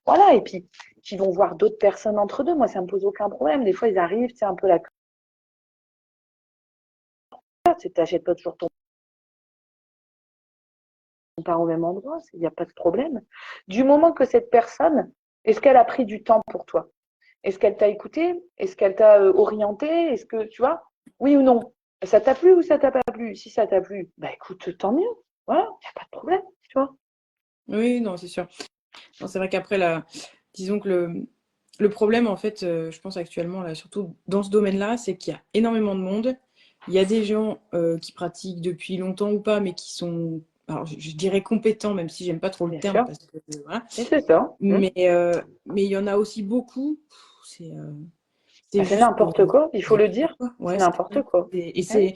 Speaker 1: Voilà. Et puis, qui vont voir d'autres personnes entre deux. Moi, ça me pose aucun problème. Des fois, ils arrivent, c'est un peu la. Tu n'achètes pas toujours ton part au même endroit. Il n'y a pas de problème. Du moment que cette personne, est-ce qu'elle a pris du temps pour toi? Est-ce qu'elle t'a écouté? Est-ce qu'elle t'a orienté? Est-ce que, tu vois, oui ou non? Ça t'a plu ou ça t'a pas plu? Si ça t'a plu, bah écoute, tant mieux. Voilà, il n'y a pas de problème, tu vois.
Speaker 2: Oui, non, c'est sûr. Non, c'est vrai qu'après, disons que le problème, en fait, je pense actuellement, là, surtout dans ce domaine-là, c'est qu'il y a énormément de monde. Il y a des gens qui pratiquent depuis longtemps ou pas, mais qui sont, alors, je dirais compétents, même si j'aime pas trop le
Speaker 1: Bien
Speaker 2: terme,
Speaker 1: sûr.
Speaker 2: parce que voilà.
Speaker 1: Oui, c'est ça.
Speaker 2: Mais il y en a aussi beaucoup. C'est
Speaker 1: Bah,
Speaker 2: c'est
Speaker 1: c'est
Speaker 2: juste
Speaker 1: n'importe quoi, il faut le
Speaker 2: n'importe
Speaker 1: dire.
Speaker 2: quoi.
Speaker 1: C'est
Speaker 2: Ouais, c'est ça.
Speaker 1: n'importe quoi.
Speaker 2: Et
Speaker 1: Ouais.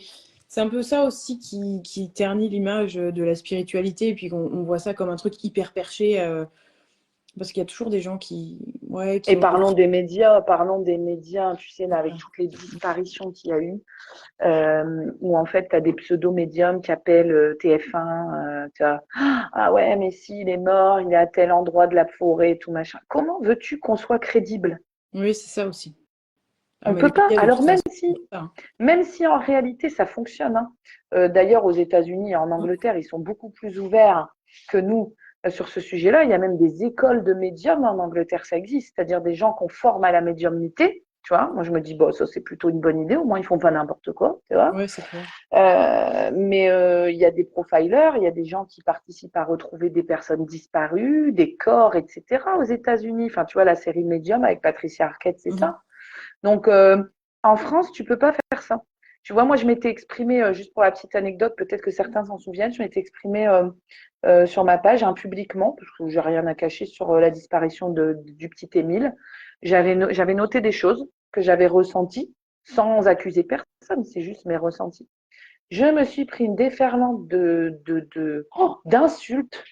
Speaker 2: c'est un peu ça aussi qui ternit l'image de la spiritualité, et puis qu'on on voit ça comme un truc hyper perché. Parce qu'il y a toujours des gens qui, ouais,
Speaker 1: Et
Speaker 2: qui ont des...
Speaker 1: parlons des médias, tu sais, là, avec toutes les disparitions qu'il y a eu, où en fait, tu as des pseudo-médiums qui appellent TF1, tu vois, ah ouais, mais si, il est mort, il est à tel endroit de la forêt et tout machin. Comment veux-tu qu'on soit crédible?
Speaker 2: Oui, c'est ça aussi. Ah,
Speaker 1: On
Speaker 2: mais les
Speaker 1: peut pas.
Speaker 2: médias, de
Speaker 1: Alors
Speaker 2: toute façon, c'est ça, hein.
Speaker 1: même si en réalité ça fonctionne, hein. D'ailleurs, aux États-Unis et en Angleterre, ils sont beaucoup plus ouverts que nous sur ce sujet-là. Il y a même des écoles de médiums en Angleterre, ça existe, c'est-à-dire des gens qu'on forme à la médiumnité. Tu vois, moi je me dis, bon, ça c'est plutôt une bonne idée, au moins ils font pas n'importe quoi, tu vois.
Speaker 2: Ouais, c'est clair.
Speaker 1: Mais il y a des profilers, il y a des gens qui participent à retrouver des personnes disparues, des corps, etc. aux États-Unis. Enfin, tu vois, la série Medium avec Patricia Arquette, c'est
Speaker 2: Mhm.
Speaker 1: ça. Donc, en France, tu peux pas faire ça. Tu vois, moi, je m'étais exprimée, juste pour la petite anecdote, peut-être que certains s'en souviennent, je m'étais exprimée sur ma page, hein, publiquement, parce que j'ai rien à cacher sur la disparition du petit Émile. J'avais noté des choses que j'avais ressenties, sans accuser personne, c'est juste mes ressentis. Je me suis pris une déferlante d'insultes,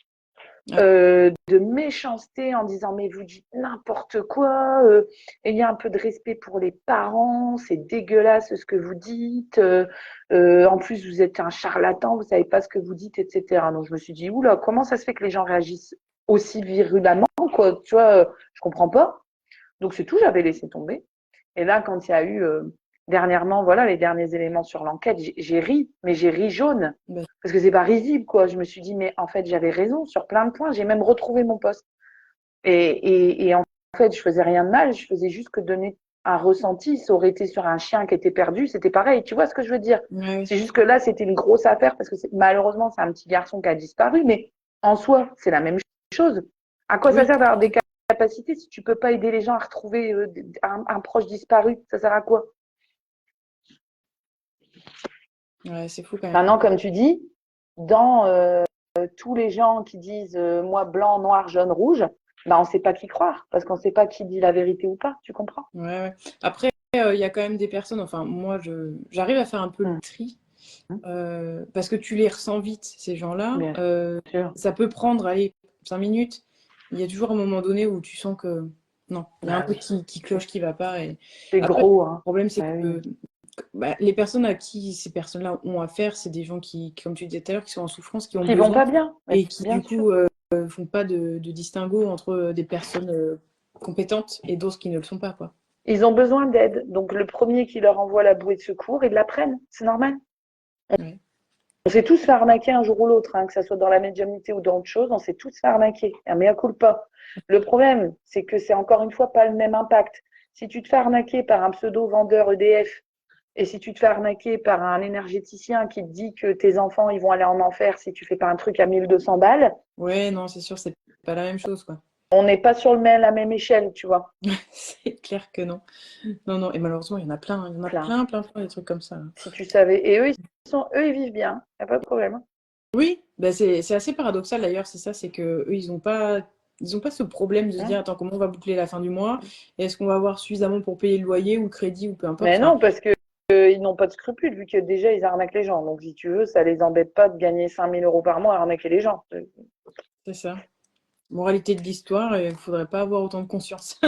Speaker 2: Ah,
Speaker 1: de méchanceté en disant mais vous dites n'importe quoi, il y a un peu de respect pour les parents, c'est dégueulasse ce que vous dites, en plus vous êtes un charlatan, vous savez pas ce que vous dites, etc. Donc je me suis dit oula, comment ça se fait que les gens réagissent aussi virulemment, quoi, tu vois, je comprends pas. Donc c'est tout, j'avais laissé tomber. Et là, quand il y a eu dernièrement, voilà, les derniers éléments sur l'enquête, j'ai ri, mais j'ai ri jaune.
Speaker 2: bah,
Speaker 1: Parce que c'est pas risible, quoi. Je me suis dit, mais en fait, j'avais raison sur plein de points. J'ai même retrouvé mon poste. Et en fait, je faisais rien de mal. Je faisais juste que donner un ressenti. Ça aurait été sur un chien qui était perdu, c'était pareil. Tu vois ce que je veux dire?
Speaker 2: ouais, ouais.
Speaker 1: C'est juste que là, c'était une grosse affaire parce que malheureusement, c'est un petit garçon qui a disparu. Mais en soi, c'est la même chose. À quoi ça
Speaker 2: Oui,
Speaker 1: sert d'avoir des capacités si tu peux pas aider les gens à retrouver un proche disparu? Ça sert à quoi?
Speaker 2: ouais, c'est fou quand même.
Speaker 1: Maintenant, comme tu dis, dans tous les gens qui disent moi blanc, noir, jaune, rouge, ben, on ne sait pas qui croire parce qu'on ne sait pas qui dit la vérité ou pas. Tu comprends?
Speaker 2: Ouais, ouais. Après, il y a quand même des personnes, enfin, moi, j'arrive à faire un peu le
Speaker 1: Mmh.
Speaker 2: tri parce que tu les ressens vite, ces gens-là.
Speaker 1: Bien sûr.
Speaker 2: Ça peut prendre, allez, 5 minutes. Il y a toujours un moment donné où tu sens que non, il y a un
Speaker 1: Bah
Speaker 2: truc
Speaker 1: oui.
Speaker 2: qui cloche, qui va pas. Et
Speaker 1: C'est
Speaker 2: après, le
Speaker 1: gros, hein.
Speaker 2: problème, c'est
Speaker 1: Bah oui.
Speaker 2: que bah, les personnes à qui ces personnes-là ont affaire, c'est des gens qui, comme tu disais tout à l'heure, qui sont en souffrance, qui ont
Speaker 1: Qui vont
Speaker 2: besoin
Speaker 1: pas bien. Mais
Speaker 2: et qui,
Speaker 1: bien
Speaker 2: du
Speaker 1: sûr.
Speaker 2: coup, font pas de distinguo entre des personnes compétentes et d'autres qui ne le sont pas, quoi.
Speaker 1: Ils ont besoin d'aide. Donc le premier qui leur envoie la bouée de secours, ils la prennent. C'est normal.
Speaker 2: Ouais.
Speaker 1: On s'est tous fait arnaquer un jour ou l'autre, hein, que ce soit dans la médiumnité ou dans autre chose, on s'est tous fait arnaquer. Un mea culpa. Le problème, c'est que c'est encore une fois pas le même impact. Si tu te fais arnaquer par un pseudo-vendeur EDF et si tu te fais arnaquer par un énergéticien qui te dit que tes enfants ils vont aller en enfer si tu fais pas un truc à 1200 balles,
Speaker 2: Ouais, non, c'est sûr, c'est pas la même chose, quoi.
Speaker 1: on n'est pas sur la même échelle, tu vois.
Speaker 2: C'est clair que non. Non, non, et malheureusement, il y en a plein, hein. Il y en a
Speaker 1: Plein.
Speaker 2: plein, plein, plein, des trucs comme ça, hein.
Speaker 1: Si tu savais. Et eux, ils vivent bien. Y a pas de problème.
Speaker 2: Oui, bah c'est assez paradoxal d'ailleurs, c'est ça, c'est que eux, ils ont pas ce problème de se dire,
Speaker 1: Hein.
Speaker 2: attends, comment on va boucler la fin du mois? Et est-ce qu'on va avoir suffisamment pour payer le loyer ou le crédit ou peu importe.
Speaker 1: Mais
Speaker 2: Enfin,
Speaker 1: non, parce que ils n'ont pas de scrupules, vu que déjà ils arnaquent les gens. Donc si tu veux, ça les embête pas de gagner 5 000 € par mois à arnaquer les gens.
Speaker 2: c'est ça. Moralité de l'histoire, il faudrait pas avoir autant de conscience.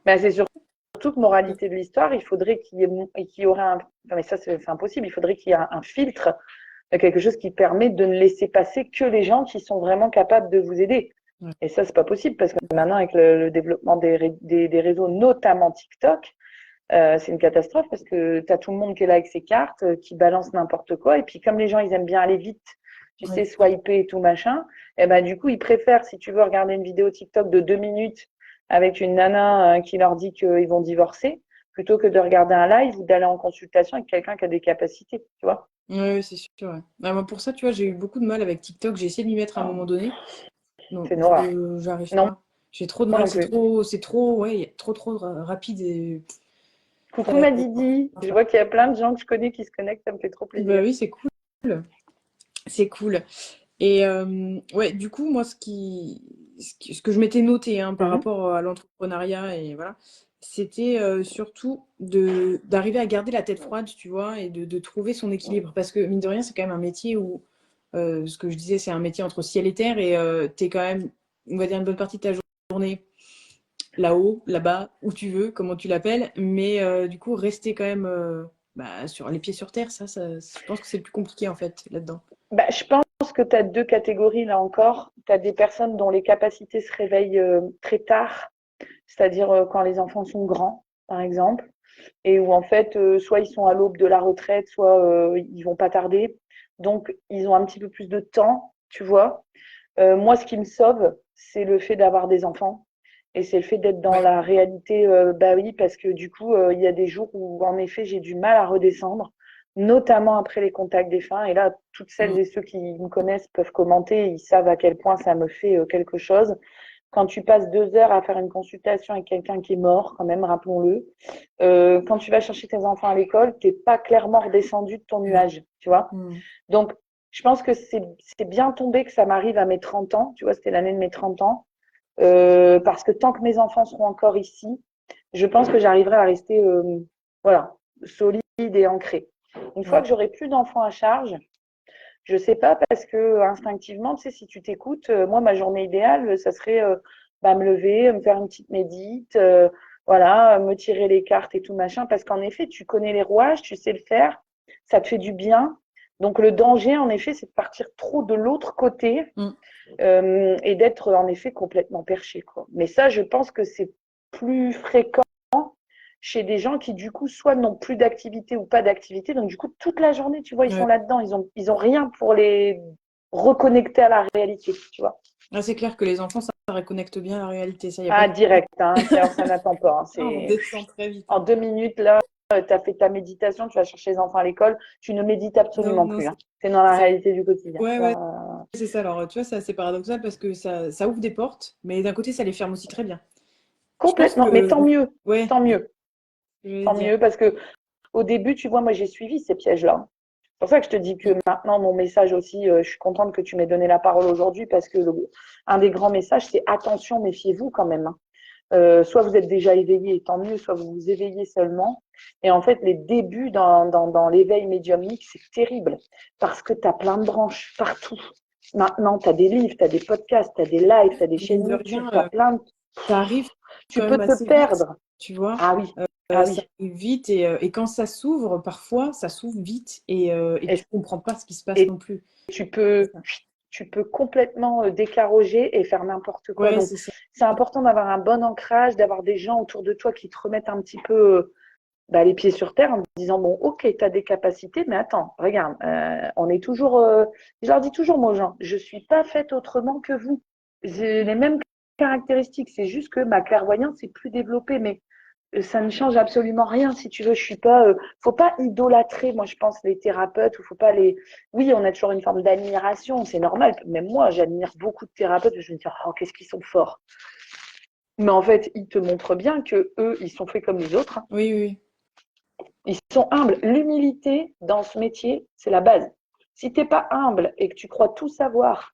Speaker 1: Mais c'est surtout que moralité de l'histoire, il faudrait qu'il y aurait un. Non, mais ça, c'est impossible. Il faudrait qu'il y ait un filtre, quelque chose qui permet de ne laisser passer que les gens qui sont vraiment capables de vous aider.
Speaker 2: Ouais.
Speaker 1: Et ça, c'est pas possible parce que maintenant, avec le développement des réseaux, notamment TikTok, c'est une catastrophe parce que tu as tout le monde qui est là avec ses cartes, qui balance n'importe quoi. Et puis, comme les gens, ils aiment bien aller vite, tu sais,
Speaker 2: Ouais.
Speaker 1: swiper et tout machin, et ben, du coup, ils préfèrent, si tu veux regarder une vidéo TikTok de 2 minutes avec une nana qui leur dit qu'ils vont divorcer, plutôt que de regarder un live ou d'aller en consultation avec quelqu'un qui a des capacités, tu vois.
Speaker 2: Ouais, c'est sûr, ouais. Ah, moi, pour ça, tu vois, j'ai eu beaucoup de mal avec TikTok. J'ai essayé de m'y mettre à un moment
Speaker 1: Oh,
Speaker 2: donné. Non,
Speaker 1: c'est une horreur.
Speaker 2: j'arrive
Speaker 1: Non,
Speaker 2: pas. J'ai trop de
Speaker 1: moi
Speaker 2: mal,
Speaker 1: non plus.
Speaker 2: ouais, il y a trop rapide et
Speaker 1: Coucou
Speaker 2: ça-
Speaker 1: ma Didi, je vois qu'il y a plein de gens que je connais qui se connectent, ça me fait trop
Speaker 2: bah
Speaker 1: plaisir.
Speaker 2: oui, c'est cool. C'est cool. Et ouais, du coup, moi, ce que je m'étais noté hein, par
Speaker 1: Mhm.
Speaker 2: rapport à l'entrepreneuriat et voilà, c'était surtout d'arriver à garder la tête froide, tu vois, et de trouver son équilibre. Parce que mine de rien, c'est quand même un métier où, ce que je disais, c'est un métier entre ciel et terre et tu es quand même, on va dire, une bonne partie de ta journée là-haut, là-bas, où tu veux, comment tu l'appelles, mais du coup, rester quand même sur les pieds sur terre, je pense que c'est le plus compliqué en fait là-dedans.
Speaker 1: Bah, je pense que tu as deux catégories là encore. Tu as des personnes dont les capacités se réveillent très tard, c'est-à-dire quand les enfants sont grands, par exemple, et où en fait, soit ils sont à l'aube de la retraite, soit ils vont pas tarder. Donc, ils ont un petit peu plus de temps, tu vois. Moi, ce qui me sauve, c'est le fait d'avoir des enfants. Et c'est le fait d'être dans
Speaker 2: Ouais.
Speaker 1: la réalité, bah oui, parce que du coup, il y a des jours où, en effet, j'ai du mal à redescendre, notamment après les contacts défunts. Et là, toutes celles
Speaker 2: Mm.
Speaker 1: et ceux qui me connaissent peuvent commenter, ils savent à quel point ça me fait quelque chose. Quand tu passes 2 heures à faire une consultation avec quelqu'un qui est mort, quand même, rappelons-le, quand tu vas chercher tes enfants à l'école, t'es pas clairement redescendu de ton nuage, tu vois.
Speaker 2: Mm.
Speaker 1: Donc, je pense que c'est bien tombé que ça m'arrive à mes 30 ans, tu vois, c'était l'année de mes 30 ans, parce que tant que mes enfants seront encore ici, je pense que j'arriverai à rester voilà, solide et ancré. Une fois
Speaker 2: Ouais.
Speaker 1: que j'aurai plus d'enfants à charge, je sais pas parce que instinctivement, tu sais, si tu t'écoutes, moi, ma journée idéale, ça serait me lever, me faire une petite médite, voilà, me tirer les cartes et tout machin, parce qu'en effet, tu connais les rouages, tu sais le faire, ça te fait du bien. Donc le danger, en effet, c'est de partir trop de l'autre côté
Speaker 2: Mm.
Speaker 1: et d'être en effet complètement perché, quoi. Mais ça, je pense que c'est plus fréquent chez des gens qui, du coup, soit n'ont plus d'activité ou pas d'activité. Donc, du coup, toute la journée, tu vois, ils sont
Speaker 2: Ouais.
Speaker 1: là-dedans. Ils ont rien pour les reconnecter à la réalité, tu vois.
Speaker 2: Ah, c'est clair que les enfants, ça reconnecte bien la réalité, ça, y a pas
Speaker 1: Ah,
Speaker 2: de...
Speaker 1: direct, hein. Alors, ça n'attend pas, hein.
Speaker 2: Ah, on
Speaker 1: C'est
Speaker 2: descend très vite,
Speaker 1: en
Speaker 2: hein.
Speaker 1: 2 minutes, là, tu as fait ta méditation, tu vas chercher les enfants à l'école. Tu ne médites
Speaker 2: Non,
Speaker 1: absolument
Speaker 2: non,
Speaker 1: plus, hein. C'est dans la
Speaker 2: ça-
Speaker 1: réalité du quotidien.
Speaker 2: ouais, ouais,
Speaker 1: Ça...
Speaker 2: c'est ça. Alors, tu vois, c'est assez paradoxal parce que ça ouvre des portes, mais d'un côté, ça les ferme aussi très bien. Je pense
Speaker 1: Complètement. Mais
Speaker 2: que,
Speaker 1: tant mieux.
Speaker 2: ouais,
Speaker 1: Tant mieux.
Speaker 2: je vais
Speaker 1: Tant
Speaker 2: dire.
Speaker 1: mieux parce que au début, tu vois, moi, j'ai suivi ces pièges-là. C'est pour ça que je te dis que maintenant, mon message aussi, je suis contente que tu m'aies donné la parole aujourd'hui parce que un des grands messages, c'est attention, méfiez-vous quand même, hein. Soit vous êtes déjà éveillé, et tant mieux, soit vous vous éveillez seulement. Et en fait, les débuts dans l'éveil médiumnique, c'est terrible parce que tu as plein de branches partout. Maintenant, tu as des livres, tu as des podcasts, tu as des lives, tu as des
Speaker 2: Mine
Speaker 1: chaînes
Speaker 2: de
Speaker 1: YouTube,
Speaker 2: rien,
Speaker 1: tu as plein de...
Speaker 2: ça arrive
Speaker 1: Tu
Speaker 2: quand
Speaker 1: peux
Speaker 2: même
Speaker 1: te
Speaker 2: assez vite,
Speaker 1: perdre.
Speaker 2: tu vois.
Speaker 1: Ah oui, ah
Speaker 2: Ça
Speaker 1: oui.
Speaker 2: arrive vite et quand ça s'ouvre, parfois, ça s'ouvre vite et
Speaker 1: Et,
Speaker 2: tu comprends pas ce qui se passe
Speaker 1: et
Speaker 2: non plus.
Speaker 1: tu
Speaker 2: C'est
Speaker 1: peux,
Speaker 2: ça.
Speaker 1: tu peux complètement décarroger et faire n'importe quoi.
Speaker 2: Ouais,
Speaker 1: Donc,
Speaker 2: c'est ça.
Speaker 1: c'est important d'avoir un bon ancrage, d'avoir des gens autour de toi qui te remettent un petit peu les pieds sur terre en te disant, bon, ok, tu as des capacités, mais attends, regarde, on est toujours, je leur dis toujours, moi, aux gens, je suis pas faite autrement que vous. J'ai les mêmes caractéristiques, c'est juste que ma clairvoyance est plus développée, mais ça ne change absolument rien, si tu veux. Je suis pas, faut pas idolâtrer, moi, je pense, les thérapeutes, ou faut pas les. Oui, on a toujours une forme d'admiration, c'est normal. Même moi, j'admire beaucoup de thérapeutes. Je me dis, oh, qu'est-ce qu'ils sont forts. Mais en fait, ils te montrent bien que eux, ils sont faits comme les autres, hein.
Speaker 2: Oui, oui,
Speaker 1: Ils sont humbles. L'humilité dans ce métier, c'est la base. Si t'es pas humble et que tu crois tout savoir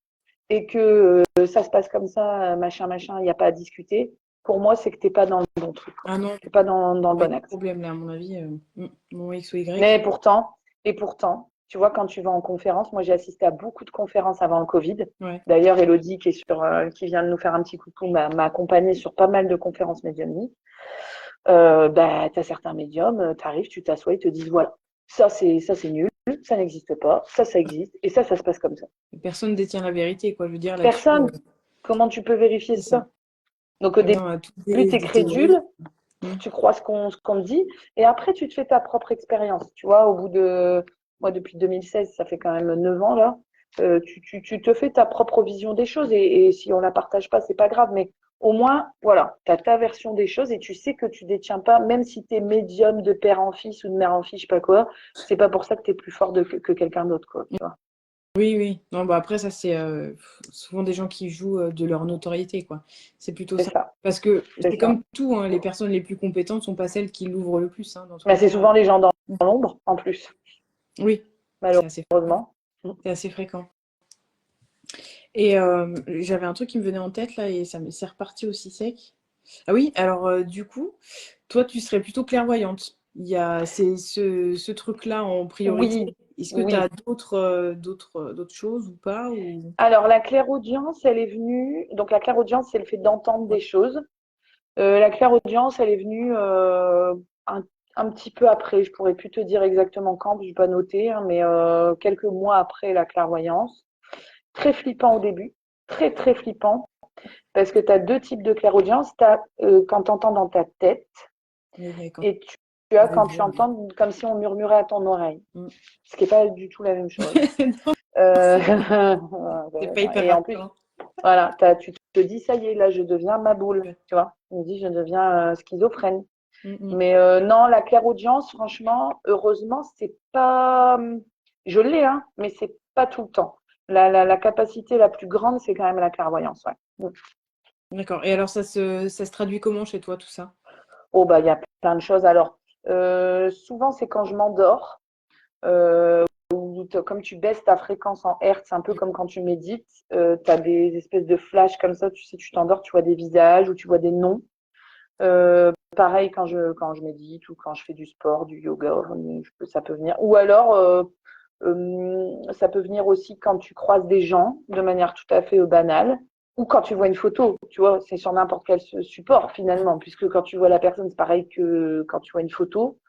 Speaker 1: et que ça se passe comme ça, machin, machin, il n'y a pas à discuter, pour moi, c'est que t'es pas dans le bon truc, quoi.
Speaker 2: ah non,
Speaker 1: T'es pas dans le
Speaker 2: ouais, il y a
Speaker 1: bon
Speaker 2: un
Speaker 1: axe.
Speaker 2: problème là, à mon avis. Mon X ou Y.
Speaker 1: Mais pourtant, tu vois, quand tu vas en conférence, moi j'ai assisté à beaucoup de conférences avant le Covid.
Speaker 2: Ouais.
Speaker 1: D'ailleurs, Elodie, qui vient de nous faire un petit coucou, m'a accompagnée sur pas mal de conférences médiumniques. Tu as certains médiums, tu arrives, tu t'assois, ils te disent voilà, ça c'est nul, ça n'existe pas, ça existe, et ça se passe comme ça.
Speaker 2: Personne détient la vérité, quoi. Je veux dire, là-dessus,
Speaker 1: Personne, comment tu peux vérifier
Speaker 2: c'est ça.
Speaker 1: ça? Donc au
Speaker 2: Non, on a tous
Speaker 1: début, tu es
Speaker 2: des théories.
Speaker 1: crédule, tu crois ce qu'on te dit, et après, tu te fais ta propre expérience. Tu vois, au bout de, moi, depuis 2016, ça fait quand même 9 ans là, tu te fais ta propre vision des choses, et si on la partage pas, c'est pas grave, mais au moins, voilà, tu as ta version des choses et tu sais que tu détiens pas, même si tu es médium de père en fils ou de mère en fille, je sais pas quoi, c'est pas pour ça que tu es plus fort que quelqu'un d'autre, quoi, tu vois.
Speaker 2: Oui, oui. Non, bah après, ça, c'est souvent des gens qui jouent de leur notoriété, quoi. C'est plutôt
Speaker 1: C'est
Speaker 2: ça.
Speaker 1: ça,
Speaker 2: Parce que
Speaker 1: c'est
Speaker 2: c'est
Speaker 1: ça.
Speaker 2: comme tout, hein, les personnes les plus compétentes sont pas celles qui l'ouvrent le plus, hein, dans tous
Speaker 1: Mais
Speaker 2: les
Speaker 1: c'est
Speaker 2: cas.
Speaker 1: souvent les gens dans l'ombre, en plus,
Speaker 2: Oui, c'est assez,
Speaker 1: malheureusement.
Speaker 2: c'est assez fréquent. Et j'avais un truc qui me venait en tête là et c'est reparti aussi sec. Ah oui, alors du coup, toi tu serais plutôt clairvoyante. Il y a ce truc-là en priorité.
Speaker 1: Oui,
Speaker 2: Est-ce que tu as
Speaker 1: oui.
Speaker 2: d'autres choses ou pas ou...
Speaker 1: Alors, la clairaudience, elle est venue. Donc, la clairaudience, c'est le fait d'entendre des choses. La clairaudience, elle est venue un, un petit peu après. Je pourrais plus te dire exactement quand, je vais pas noter, hein, mais quelques mois après la clairvoyance. Très flippant au début, très très flippant, parce que tu as deux types de clairaudience. Tu as quand tu entends dans ta tête
Speaker 2: Oui, quand
Speaker 1: et tu as
Speaker 2: des
Speaker 1: quand tu
Speaker 2: voix.
Speaker 1: entends comme si on murmurait à ton oreille,
Speaker 2: Mm.
Speaker 1: ce qui n'est pas du tout la même chose.
Speaker 2: Non,
Speaker 1: Euh,
Speaker 2: c'est pas hyper
Speaker 1: et en plus,
Speaker 2: rassurant.
Speaker 1: voilà, tu te dis, ça y est, là, je deviens ma boule,
Speaker 2: Ouais.
Speaker 1: tu vois. On me dit, je deviens schizophrène.
Speaker 2: Mm, mm.
Speaker 1: Mais non, la clairaudience, franchement, heureusement, c'est pas. Je l'ai, hein, mais c'est pas tout le temps. La capacité la plus grande, c'est quand même la clairvoyance, ouais.
Speaker 2: D'accord. Et alors, ça se traduit comment chez toi, tout ça?
Speaker 1: Oh, bah, il y a plein de choses. Alors, souvent, c'est quand je m'endors, comme tu baisses ta fréquence en hertz, un peu comme quand tu médites, tu as des espèces de flashs comme ça, tu sais, tu t'endors, tu vois des visages ou tu vois des noms. Pareil quand je médite ou quand je fais du sport, du yoga, ça peut venir. Ou alors, ça peut venir aussi quand tu croises des gens de manière tout à fait banale ou quand tu vois une photo, tu vois, c'est sur n'importe quel support finalement, puisque quand tu vois la personne, c'est pareil que quand tu vois une photo,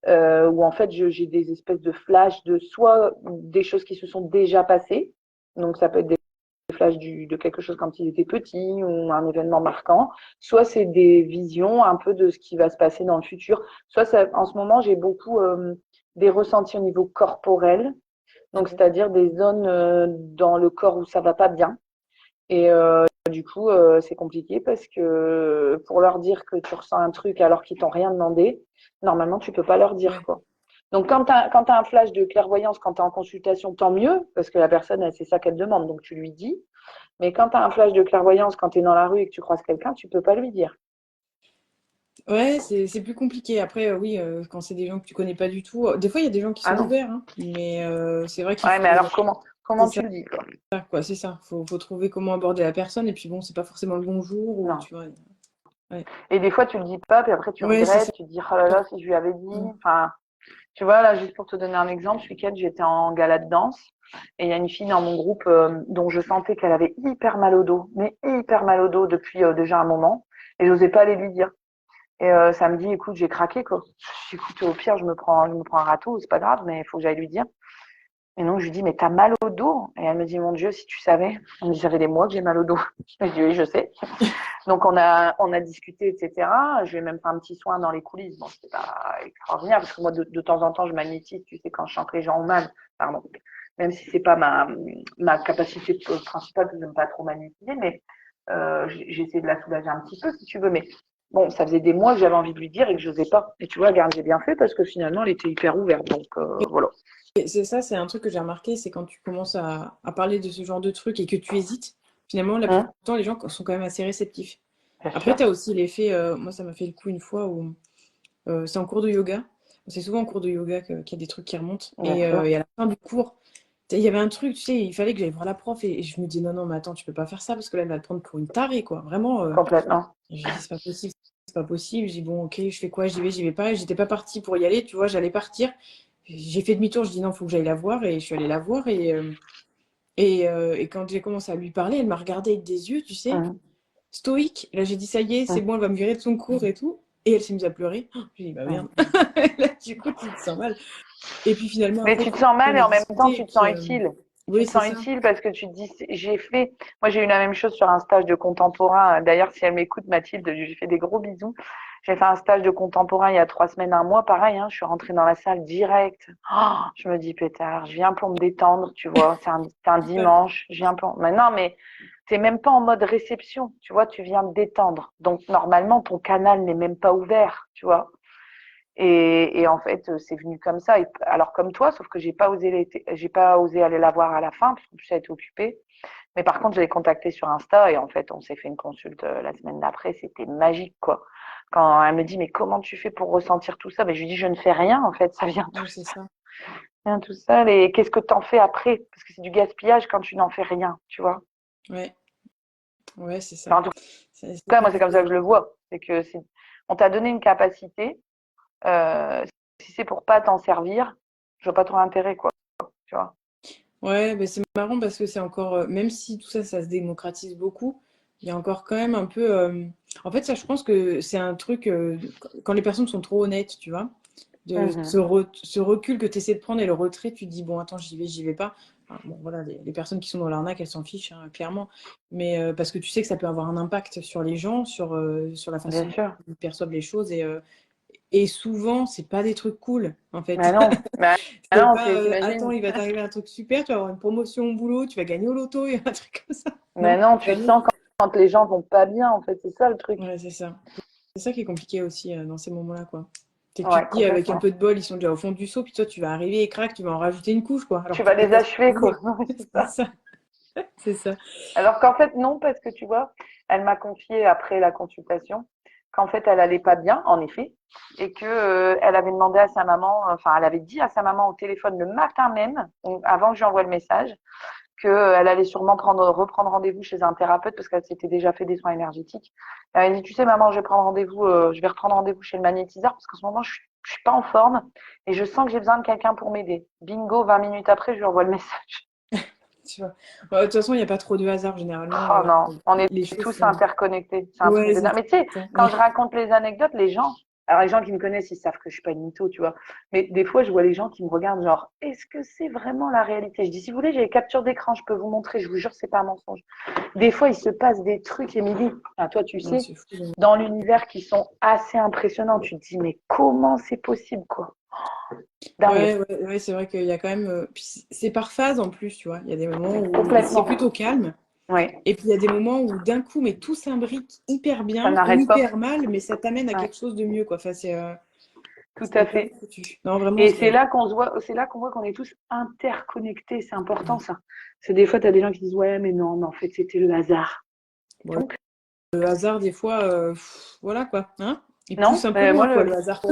Speaker 1: où en fait j'ai des espèces de flashs de soit des choses qui se sont déjà passées, donc ça peut être des flash de quelque chose quand il était petit ou un événement marquant, soit c'est des visions un peu de ce qui va se passer dans le futur, soit en ce moment j'ai beaucoup des ressentis au niveau corporel, donc
Speaker 2: D'accord.
Speaker 1: c'est-à-dire des zones dans le corps où ça va pas bien. Et du coup, c'est compliqué parce que pour leur dire que tu ressens un truc alors qu'ils t'ont rien demandé, normalement, tu peux pas leur dire,
Speaker 2: Ouais.
Speaker 1: quoi. Donc, quand tu as un flash de clairvoyance, quand tu es en consultation, tant mieux, parce que la personne, c'est ça qu'elle demande, donc tu lui dis. Mais quand tu as un flash de clairvoyance, quand tu es dans la rue et que tu croises quelqu'un, tu peux pas lui dire.
Speaker 2: Ouais, c'est plus compliqué. Après, oui, quand c'est des gens que tu connais pas du tout, des fois, il y a des gens qui
Speaker 1: Ah
Speaker 2: sont
Speaker 1: non.
Speaker 2: ouverts, hein, mais c'est vrai qu'il
Speaker 1: Ouais, mais
Speaker 2: faut.
Speaker 1: alors comment
Speaker 2: C'est
Speaker 1: tu
Speaker 2: ça,
Speaker 1: le dis, quoi?
Speaker 2: quoi, c'est ça. Faut trouver comment aborder la personne, et puis bon, c'est pas forcément le bonjour, ou
Speaker 1: Non.
Speaker 2: tu vois. Ouais,
Speaker 1: Et des fois, tu le dis pas, puis après, tu
Speaker 2: ouais, c'est ça.
Speaker 1: regrettes, tu te dis, oh là là, si je lui avais dit.
Speaker 2: Mm.
Speaker 1: Enfin, tu vois, là, juste pour te donner un exemple, ce week-end, j'étais en gala de danse et il y a une fille dans mon groupe dont je sentais qu'elle avait hyper mal au dos, mais hyper mal au dos depuis déjà un moment et j'osais pas aller lui dire. Et ça me dit, écoute, j'ai craqué, quoi. Écoute, au pire, je me prends un râteau, c'est pas grave, mais il faut que j'aille lui dire. Et donc, je lui dis, mais t'as mal au dos? Et elle me dit, mon Dieu, si tu savais. Elle me dit, ça fait des mois que j'ai mal au dos. Je dis, oui, je sais. Donc, on a discuté, etc. Je lui ai même fait un petit soin dans les coulisses. Bon, c'était pas extraordinaire, parce que moi, de temps en temps, je magnétise, tu sais, quand je sens que les gens ont mal. Pardon. Même si c'est pas ma capacité principale, que je n'aime pas trop magnétiser, mais j'ai essayé de la soulager un petit peu, si tu veux. Mais bon, ça faisait des mois que j'avais envie de lui dire et que je n'osais pas. Et tu vois, regarde, j'ai bien fait parce que finalement, elle était hyper ouverte. Donc, voilà.
Speaker 2: Et c'est ça, c'est un truc que j'ai remarqué, c'est quand tu commences à parler de ce genre de truc et que tu hésites, finalement, la plupart
Speaker 1: Hein,
Speaker 2: du temps, les gens sont quand même assez réceptifs.
Speaker 1: bien
Speaker 2: Après,
Speaker 1: sûr.
Speaker 2: tu as aussi l'effet, moi, ça m'a fait le coup une fois où c'est en cours de yoga. C'est souvent en cours de yoga qu'il y a des trucs qui remontent.
Speaker 1: Bien sûr.
Speaker 2: Et à la fin du cours, il y avait un truc, tu sais, il fallait que j'aille voir la prof et je me dis non, non, mais attends, tu peux pas faire ça parce que là, elle va te prendre pour une tarée, quoi. Vraiment,
Speaker 1: Complètement.
Speaker 2: j'ai dit c'est pas possible, c'est pas possible. J'ai dit bon, ok, je fais quoi? J'y vais pas. Et j'étais pas partie pour y aller, tu vois, j'allais partir. J'ai fait demi-tour, je dis non, faut que j'aille la voir et je suis allée la voir et quand j'ai commencé à lui parler, elle m'a regardé avec des yeux, tu sais,
Speaker 1: Hein,
Speaker 2: stoïque. Là, j'ai dit ça y est, c'est
Speaker 1: hein.
Speaker 2: bon, elle va me virer de son cours et tout. Et elle s'est mise à pleurer. Oh, j'ai dit bah merde.
Speaker 1: Mmh.
Speaker 2: Là, du coup, tu te sens mal. Et puis finalement,
Speaker 1: Mais
Speaker 2: après,
Speaker 1: tu te sens
Speaker 2: on
Speaker 1: mal et
Speaker 2: a
Speaker 1: en même temps,
Speaker 2: discuté. Et
Speaker 1: tu te sens
Speaker 2: puis,
Speaker 1: utile. Tu
Speaker 2: oui,
Speaker 1: te
Speaker 2: c'est
Speaker 1: sens
Speaker 2: ça.
Speaker 1: utile parce que tu te dis, moi j'ai eu la même chose sur un stage de contemporain. D'ailleurs, si elle m'écoute, Mathilde, j'ai fait des gros bisous. J'ai fait un stage de contemporain il y a 3 semaines, un mois, pareil, hein, je suis rentrée dans la salle direct. Oh, je me dis, pétard, je viens pour me détendre, tu vois, c'est un
Speaker 2: Super.
Speaker 1: dimanche, je viens pour. Mais non, mais t'es même pas en mode réception, tu vois, tu viens te détendre. Donc normalement, ton canal n'est même pas ouvert, tu vois. Et en fait, c'est venu comme ça. Alors comme toi, sauf que j'ai pas osé aller la voir à la fin parce qu'en plus elle était occupée. Mais par contre, je l'ai contactée sur Insta et en fait, on s'est fait une consulte la semaine d'après. C'était magique, quoi. Quand elle me dit, mais comment tu fais pour ressentir tout ça? Ben, je lui dis, je ne fais rien, en fait, ça vient tout
Speaker 2: Ouais, c'est
Speaker 1: seul.
Speaker 2: ça.
Speaker 1: Ça vient tout seul. Et qu'est-ce que tu en fais après? Parce que c'est du gaspillage quand tu n'en fais rien, tu vois.
Speaker 2: Ouais, ouais, c'est ça.
Speaker 1: Enfin, en tout
Speaker 2: C'est
Speaker 1: cas, moi, c'est comme ça
Speaker 2: compliqué.
Speaker 1: que je le vois. C'est que on t'a donné une capacité. Euh, Si c'est pour pas t'en servir, je vois pas trop l'intérêt, quoi. Tu vois.
Speaker 2: Ouais, mais c'est marrant parce que c'est encore, même si tout ça, ça se démocratise beaucoup, il y a encore quand même un peu. En fait, ça, je pense que c'est un truc quand les personnes sont trop honnêtes, tu vois, de
Speaker 1: Mhm.
Speaker 2: ce recul que tu essaies de prendre et le retrait, tu te dis, bon, attends, j'y vais pas. Enfin, bon, voilà, les personnes qui sont dans l'arnaque, elles s'en fichent, hein, clairement. Mais parce que tu sais que ça peut avoir un impact sur les gens, sur la
Speaker 1: Bien
Speaker 2: façon dont
Speaker 1: sûr.
Speaker 2: ils perçoivent les choses. Et souvent, c'est pas des trucs cool, en fait.
Speaker 1: Mais non, mais
Speaker 2: C'est
Speaker 1: non,
Speaker 2: pas, attends,
Speaker 1: t'imagines.
Speaker 2: il va t'arriver un truc super, tu vas avoir une promotion au boulot, tu vas gagner au loto, il y a un truc comme ça.
Speaker 1: Mais
Speaker 2: Non?
Speaker 1: non, tu
Speaker 2: Bah non.
Speaker 1: sens quand les gens vont pas bien, en fait, c'est ça le truc.
Speaker 2: Ouais, c'est ça. C'est ça qui est compliqué aussi dans ces moments-là, quoi. C'est que tu
Speaker 1: Ouais,
Speaker 2: te dis, avec un
Speaker 1: complètement.
Speaker 2: peu de bol, ils sont déjà au fond du seau, puis toi, tu vas arriver et crac, tu vas en rajouter une couche, quoi. Alors
Speaker 1: Tu
Speaker 2: que tu
Speaker 1: vas
Speaker 2: peux
Speaker 1: les
Speaker 2: pas
Speaker 1: achever, quoi.
Speaker 2: t'imaginer.
Speaker 1: Ouais, c'est
Speaker 2: C'est
Speaker 1: ça.
Speaker 2: ça, c'est ça.
Speaker 1: Alors qu'en fait, non, parce que tu vois, elle m'a confié après la consultation qu'en fait, elle allait pas bien, en effet, et que elle avait demandé à sa maman, enfin, elle avait dit à sa maman au téléphone le matin même, donc, avant que je lui envoie le message, qu'elle allait sûrement reprendre rendez-vous chez un thérapeute parce qu'elle s'était déjà fait des soins énergétiques. Elle m'a dit, tu sais, maman, je vais reprendre rendez-vous chez le magnétiseur parce qu'en ce moment, je suis pas en forme et je sens que j'ai besoin de quelqu'un pour m'aider. Bingo, 20 minutes après, je lui envoie le message.
Speaker 2: Tu vois. Ouais, de toute façon, il n'y a pas trop de hasard, généralement.
Speaker 1: Oh non, on est
Speaker 2: Les choses
Speaker 1: tous
Speaker 2: sont.
Speaker 1: interconnectés. C'est un truc
Speaker 2: Ouais,
Speaker 1: de dingue.
Speaker 2: c'est
Speaker 1: Mais tu sais,
Speaker 2: ça.
Speaker 1: quand
Speaker 2: Ouais.
Speaker 1: je raconte les anecdotes, les gens, alors les gens qui me connaissent, ils savent que je suis pas une mytho, tu vois. Mais des fois, je vois les gens qui me regardent genre, est-ce que c'est vraiment la réalité? Je dis, si vous voulez, j'ai les captures d'écran, je peux vous montrer, je vous jure, c'est pas un mensonge. Des fois, il se passe des trucs, Émilie. Ah, toi, tu
Speaker 2: Non,
Speaker 1: sais,
Speaker 2: c'est fou.
Speaker 1: dans l'univers qui sont assez impressionnants. Tu te dis, mais comment c'est possible, quoi? Dingue.
Speaker 2: Ouais, c'est vrai qu'il y a quand même. Puis c'est par phase en plus, tu vois. Il y a des moments où c'est
Speaker 1: Complètement.
Speaker 2: plutôt calme.
Speaker 1: Oui,
Speaker 2: Et puis il y a des moments où d'un coup, mais tout s'imbrique hyper
Speaker 1: ça
Speaker 2: bien ou
Speaker 1: n'arrête pas.
Speaker 2: hyper mal, mais ça t'amène à
Speaker 1: Ouais,
Speaker 2: quelque chose de mieux, quoi. Enfin,
Speaker 1: tout à
Speaker 2: c'est pas
Speaker 1: fait.
Speaker 2: foutu. Non, vraiment,
Speaker 1: Et c'est là qu'on voit qu'on est tous interconnectés. C'est important, ça. C'est des fois, tu as des gens qui disent, ouais, mais non, mais en fait, c'était le hasard.
Speaker 2: bon,
Speaker 1: Donc,
Speaker 2: le hasard, des fois, voilà, quoi. Hein? Il pousse
Speaker 1: non,
Speaker 2: un peu loin,
Speaker 1: moi,
Speaker 2: quoi, le hasard.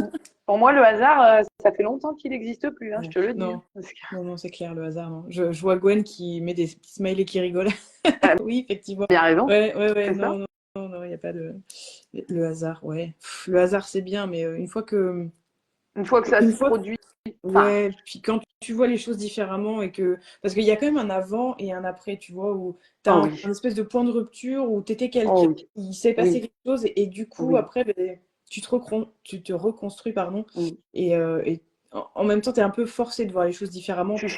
Speaker 1: pour moi, le hasard, ça fait longtemps qu'il n'existe plus, hein, je
Speaker 2: Ouais.
Speaker 1: te le dis.
Speaker 2: Non, non, c'est clair, le hasard, non. Je vois Gwen qui met des petits smileys qui rigolent.
Speaker 1: Elle a
Speaker 2: Oui, effectivement.
Speaker 1: bien raison,
Speaker 2: Ouais,
Speaker 1: c'est ça.
Speaker 2: non, il n'y a pas de. Le hasard, ouais. Le hasard, c'est bien, mais une fois que.
Speaker 1: Une fois que ça
Speaker 2: Une
Speaker 1: se
Speaker 2: fois
Speaker 1: produit, enfin,
Speaker 2: Ouais, puis quand tu vois les choses différemment et que. Parce qu'il y a quand même un avant et un après, tu vois, où tu as
Speaker 1: oh oui,
Speaker 2: un espèce de point de rupture, où tu étais
Speaker 1: oh
Speaker 2: quelqu'un,
Speaker 1: oui,
Speaker 2: il s'est passé
Speaker 1: oui,
Speaker 2: quelque chose et du coup,
Speaker 1: oui,
Speaker 2: après, ben, tu te reconstruis, pardon.
Speaker 1: oui.
Speaker 2: Et en même temps, tu es un peu forcé de voir les choses différemment parce que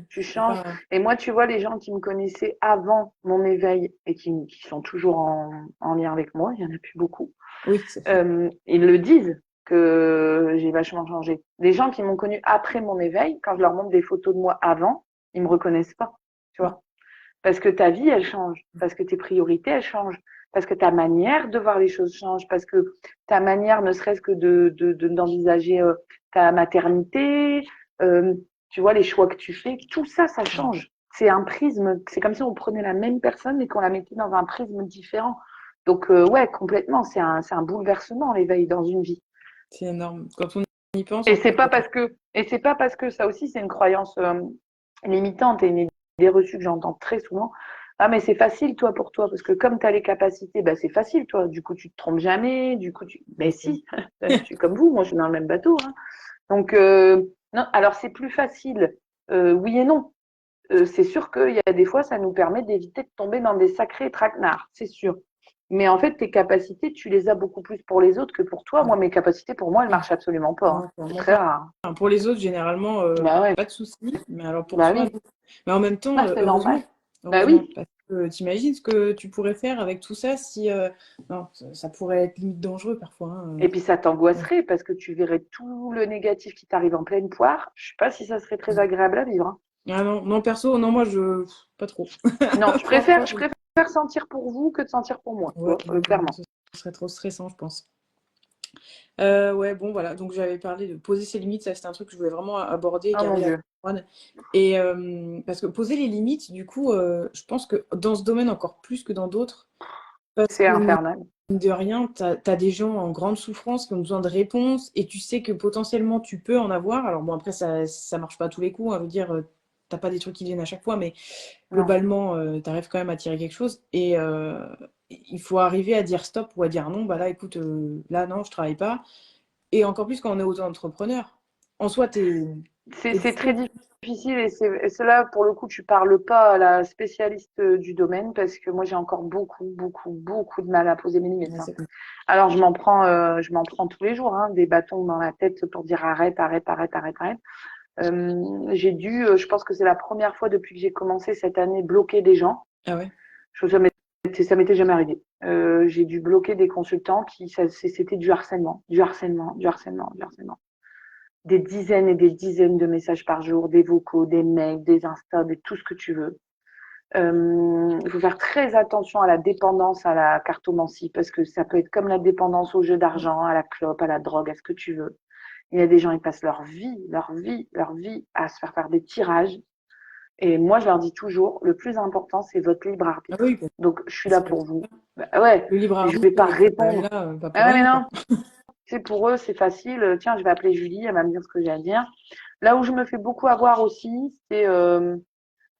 Speaker 1: Tu
Speaker 2: c'est
Speaker 1: changes.
Speaker 2: pas.
Speaker 1: Et moi, tu vois, les gens qui me connaissaient avant mon éveil et qui sont toujours en lien avec moi, il y en a plus beaucoup.
Speaker 2: Oui, c'est sûr.
Speaker 1: Ils le disent que j'ai vachement changé. Les gens qui m'ont connu après mon éveil, quand je leur montre des photos de moi avant, ils me reconnaissent pas, tu
Speaker 2: Non.
Speaker 1: vois. Parce que ta vie, elle change, parce que tes priorités, elles changent, parce que ta manière de voir les choses change, parce que ta manière, ne serait-ce que d'envisager ta maternité, euh, tu vois, les choix que tu fais, tout ça, ça change. C'est un prisme, c'est comme si on prenait la même personne et qu'on la mettait dans un prisme différent. Donc, ouais, complètement, c'est un bouleversement, l'éveil dans une vie.
Speaker 2: C'est énorme. Quand on y pense,
Speaker 1: Et
Speaker 2: en
Speaker 1: c'est
Speaker 2: plus.
Speaker 1: pas parce que, et c'est pas parce que ça aussi, c'est une croyance limitante et une idée reçue que j'entends très souvent. Ah, mais c'est facile, toi, pour toi, parce que comme tu as les capacités, bah, c'est facile, toi. Du coup, tu te trompes jamais. Du coup, tu. Ben si, je suis comme vous, moi, je suis dans le même bateau. Hein. Donc, non, alors c'est plus facile, oui et non. C'est sûr qu'il y a des fois, ça nous permet d'éviter de tomber dans des sacrés traquenards, c'est sûr. Mais en fait, tes capacités, tu les as beaucoup plus pour les autres que pour toi. Moi, mes capacités, pour moi, elles marchent absolument pas. Hein.
Speaker 2: Non,
Speaker 1: C'est
Speaker 2: clairement
Speaker 1: très
Speaker 2: pas.
Speaker 1: rare.
Speaker 2: Enfin, pour les autres, généralement,
Speaker 1: Bah ouais,
Speaker 2: pas de soucis. Mais alors pour
Speaker 1: bah
Speaker 2: soi,
Speaker 1: oui,
Speaker 2: non. Mais en même temps,
Speaker 1: ah, c'est normal.
Speaker 2: heureusement.
Speaker 1: Bah
Speaker 2: Heureusement.
Speaker 1: oui.
Speaker 2: Parce que t'imagines ce que tu pourrais faire avec tout ça si. Non, ça pourrait être limite dangereux parfois. Hein.
Speaker 1: Et puis ça t'angoisserait parce que tu verrais tout le négatif qui t'arrive en pleine poire. Je sais pas si ça serait très agréable à vivre. Hein.
Speaker 2: Ah non, non, perso, non, moi, je. Pas trop.
Speaker 1: Non,
Speaker 2: Franchement,
Speaker 1: je préfère sentir pour vous que de sentir pour moi, tu
Speaker 2: ouais,
Speaker 1: vois,
Speaker 2: exactement.
Speaker 1: clairement.
Speaker 2: Ce serait trop stressant, je pense. Ouais, bon, voilà. Donc, j'avais parlé de poser ses limites. Ça, c'était un truc que je voulais vraiment aborder et
Speaker 1: Oh mon
Speaker 2: garder la
Speaker 1: Dieu,
Speaker 2: couronne. Et parce que poser les limites, du coup, je pense que dans ce domaine encore plus que dans d'autres, parce
Speaker 1: c'est
Speaker 2: que
Speaker 1: infernal.
Speaker 2: mine de rien, tu as des gens en grande souffrance qui ont besoin de réponses et tu sais que potentiellement tu peux en avoir. Alors bon, après, ça marche pas à tous les coups. Hein, je veux dire, t'as pas des trucs qui viennent à chaque fois, mais
Speaker 1: Non.
Speaker 2: globalement, tu arrives quand même à tirer quelque chose. Et il faut arriver à dire stop ou à dire non. Bah là, écoute, là, non, je travaille pas. Et encore plus quand on est auto-entrepreneur. En soi, Et du
Speaker 1: C'est très
Speaker 2: coup,
Speaker 1: difficile et c'est là, pour le coup, tu parles pas à la spécialiste du domaine parce que moi, j'ai encore beaucoup de mal à poser mes limites,
Speaker 2: ouais,
Speaker 1: hein.
Speaker 2: c'est
Speaker 1: Alors, je m'en prends tous les jours, hein, des bâtons dans la tête pour dire arrête, arrête, arrête, arrête, arrête. Je pense que c'est la première fois depuis que j'ai commencé cette année, bloquer des gens.
Speaker 2: ah ouais,
Speaker 1: Ça m'était jamais arrivé. J'ai dû bloquer des consultants c'était du harcèlement, du harcèlement, du harcèlement, du harcèlement. Des dizaines et des dizaines de messages par jour, des vocaux, des mails, des Insta, tout ce que tu veux. Il faut faire très attention à la dépendance à la cartomancie parce que ça peut être comme la dépendance au jeu d'argent, à la clope, à la drogue, à ce que tu veux. Il y a des gens, ils passent leur vie à se faire des tirages. Et moi, je leur dis toujours, le plus important, c'est votre libre
Speaker 2: ah
Speaker 1: arbitre.
Speaker 2: oui,
Speaker 1: Donc, je suis là
Speaker 2: c'est comme
Speaker 1: pour
Speaker 2: ça.
Speaker 1: vous. Bah, ouais,
Speaker 2: Le libre
Speaker 1: je
Speaker 2: arbitre,
Speaker 1: vais pas
Speaker 2: il est quand même
Speaker 1: répondre.
Speaker 2: là, pas pour
Speaker 1: Ah ouais, mais
Speaker 2: rien, quoi.
Speaker 1: non, c'est pour eux, c'est facile. Tiens, je vais appeler Julie, elle va me dire ce que j'ai à dire. Là où je me fais beaucoup avoir aussi, c'est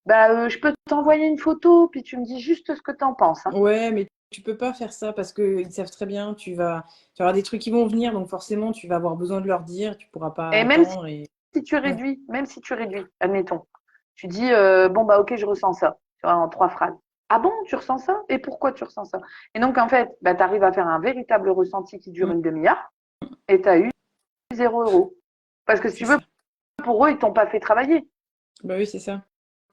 Speaker 1: je peux t'envoyer une photo, puis tu me dis juste ce que tu en penses, hein.
Speaker 2: Ouais, mais tu peux pas faire ça parce qu'ils savent très bien, tu vas avoir des trucs qui vont venir, donc forcément, tu vas avoir besoin de leur dire, tu pourras pas
Speaker 1: Et
Speaker 2: attendre et ouais.
Speaker 1: même si tu réduis, admettons, tu dis bon bah ok, je ressens ça, tu vois, en 3 phrases. Ah bon, tu ressens ça? Et pourquoi tu ressens ça? Et donc en fait, bah, tu arrives à faire un véritable ressenti qui dure
Speaker 2: Mm,
Speaker 1: une demi-heure et tu as eu 0 euros. Parce que si
Speaker 2: c'est
Speaker 1: tu veux,
Speaker 2: ça.
Speaker 1: pour eux, ils t'ont pas fait travailler.
Speaker 2: Bah oui, c'est ça.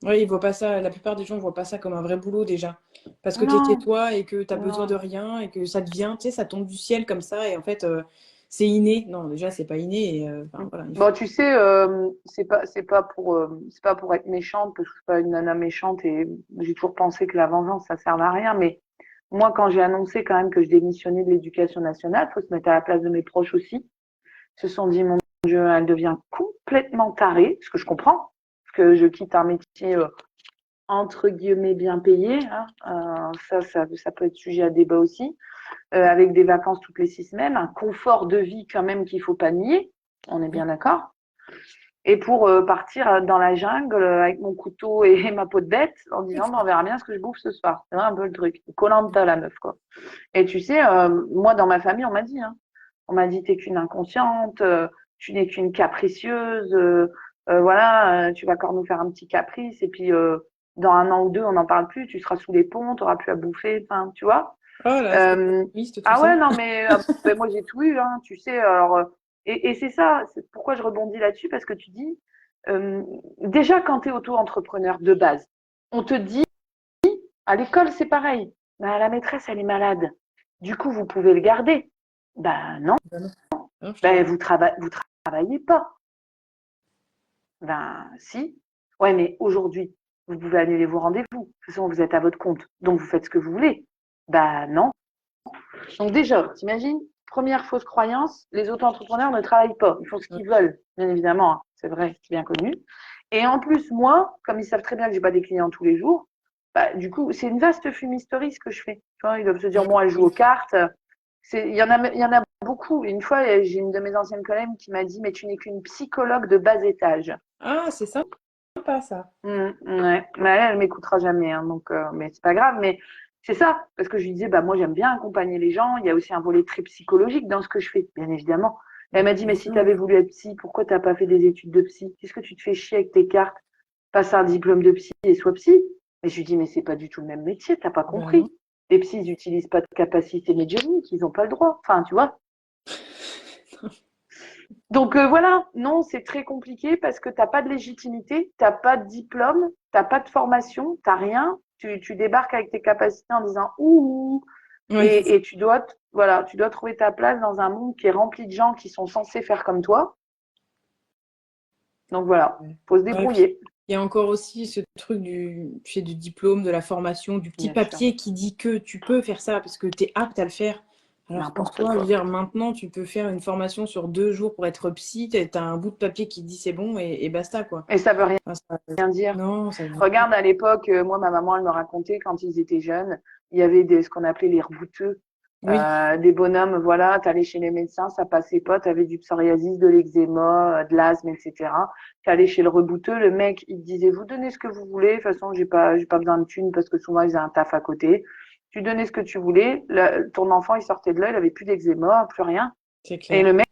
Speaker 2: Oui, ils voient pas ça, la plupart des gens voient pas ça comme un vrai boulot déjà. Parce que tu es chez
Speaker 1: Non,
Speaker 2: toi et que tu as besoin de
Speaker 1: non.
Speaker 2: rien et que ça te vient, tu sais, ça tombe du ciel comme ça et en fait, c'est inné. Non, déjà, c'est pas inné et enfin, voilà, il faut.
Speaker 1: Bon, tu sais, c'est pas pour être méchante, parce que je suis pas une nana méchante et j'ai toujours pensé que la vengeance, ça sert à rien. Mais moi, quand j'ai annoncé quand même que je démissionnais de l'éducation nationale, faut se mettre à la place de mes proches aussi. Ils se sont dit, mon Dieu, elle devient complètement tarée, ce que je comprends, parce que je quitte un métier entre guillemets bien payé, hein. Ça peut être sujet à débat aussi, avec des vacances toutes les 6 semaines, un confort de vie quand même qu'il faut pas nier, on est bien d'accord. Et pour partir dans la jungle avec mon couteau et ma peau de bête en disant bah, on verra bien ce que je bouffe ce soir. C'est vrai un peu le truc. Koh-Lanta la meuf quoi. Et tu sais, moi dans ma famille on m'a dit, hein, on m'a dit t'es qu'une inconsciente, tu n'es qu'une capricieuse, voilà, tu vas encore nous faire un petit caprice et puis dans 1 an ou 2 on n'en parle plus, tu seras sous les ponts, tu n'auras plus à bouffer, enfin tu vois.
Speaker 2: Oh là, c'est
Speaker 1: Euh,
Speaker 2: optimiste tout
Speaker 1: ah ouais
Speaker 2: ça.
Speaker 1: non mais ben, moi j'ai tout eu, hein, tu sais. Alors et c'est ça, c'est pourquoi je rebondis là-dessus parce que tu dis euh, déjà quand tu es auto-entrepreneur de base, on te dit à l'école c'est pareil, ben, la maîtresse elle est malade, du coup vous pouvez le garder. Ben non,
Speaker 2: Bah non, non, je
Speaker 1: ben
Speaker 2: travaille.
Speaker 1: vous travaillez pas. Ben si. Ouais, mais aujourd'hui, vous pouvez annuler vos rendez-vous. De toute façon, vous êtes à votre compte. Donc vous faites ce que vous voulez. Ben non. Donc déjà, t'imagines, première fausse croyance, les auto-entrepreneurs ne travaillent pas. Ils font ce
Speaker 2: Ouais.
Speaker 1: qu'ils veulent, bien évidemment, hein. C'est vrai, c'est bien connu. Et en plus, moi, comme ils savent très bien que j'ai pas des clients tous les jours, bah, du coup, c'est une vaste fumisterie ce que je fais. Tu vois, ils doivent se dire, moi, elle joue aux cartes. Il y en a beaucoup. Une fois, j'ai une de mes anciennes collègues qui m'a dit, mais tu n'es qu'une psychologue de bas étage.
Speaker 2: Ah, c'est sympa ça.
Speaker 1: Ouais. Mais elle m'écoutera jamais, hein, donc, mais c'est pas grave. Mais c'est ça, parce que je lui disais, bah moi j'aime bien accompagner les gens. Il y a aussi un volet très psychologique dans ce que je fais, bien évidemment. Elle m'a dit, mais
Speaker 2: Bien
Speaker 1: si
Speaker 2: sûr,
Speaker 1: tu
Speaker 2: ouais.
Speaker 1: avais voulu être psy, pourquoi t'as pas fait des études de psy? Qu'est-ce que tu te fais chier avec tes cartes? Passe un diplôme de psy et sois psy. Et je lui dis, mais c'est pas du tout le même métier, t'as pas
Speaker 2: Bah non.
Speaker 1: compris. Les psys, ils n'utilisent pas de capacité médiumnique, ils n'ont pas le droit. Enfin, tu vois. Donc voilà, non, c'est très compliqué parce que tu n'as pas de légitimité, tu n'as pas de diplôme, tu n'as pas de formation, tu n'as rien. Tu débarques avec tes capacités en disant ouh,
Speaker 2: Ouais, c'est ça.
Speaker 1: et voilà, tu dois trouver ta place dans un monde qui est rempli de gens qui sont censés faire comme toi. Donc voilà,
Speaker 2: Ouais.
Speaker 1: faut se
Speaker 2: Ouais, puis
Speaker 1: débrouiller,
Speaker 2: il y a encore aussi ce truc tu sais, du diplôme, de la formation, du petit
Speaker 1: bien sûr.
Speaker 2: papier qui dit que tu peux faire ça parce que tu es apte à le faire. Alors qu'en
Speaker 1: N'importe
Speaker 2: soi, je veux
Speaker 1: quoi.
Speaker 2: dire, maintenant, tu peux faire une formation sur 2 jours pour être psy, tu as un bout de papier qui dit c'est bon et basta, quoi.
Speaker 1: Et ça veut
Speaker 2: Enfin,
Speaker 1: rien dire.
Speaker 2: non, ça veut rien dire.
Speaker 1: Regarde, à l'époque, moi, ma maman, elle me racontait quand ils étaient jeunes, il y avait ce qu'on appelait les rebouteux.
Speaker 2: Oui,
Speaker 1: Des bonhommes, voilà, t'allais chez les médecins, ça passait pas, t'avais du psoriasis, de l'eczéma, de l'asthme, etc. T'allais chez le rebouteux, le mec, il te disait, vous donnez ce que vous voulez, de toute façon, j'ai pas besoin de thunes parce que souvent, ils ont un taf à côté. Tu donnais ce que tu voulais, ton enfant, il sortait de là, il avait plus d'eczéma, plus rien.
Speaker 2: c'est
Speaker 1: Et
Speaker 2: clair.
Speaker 1: le mec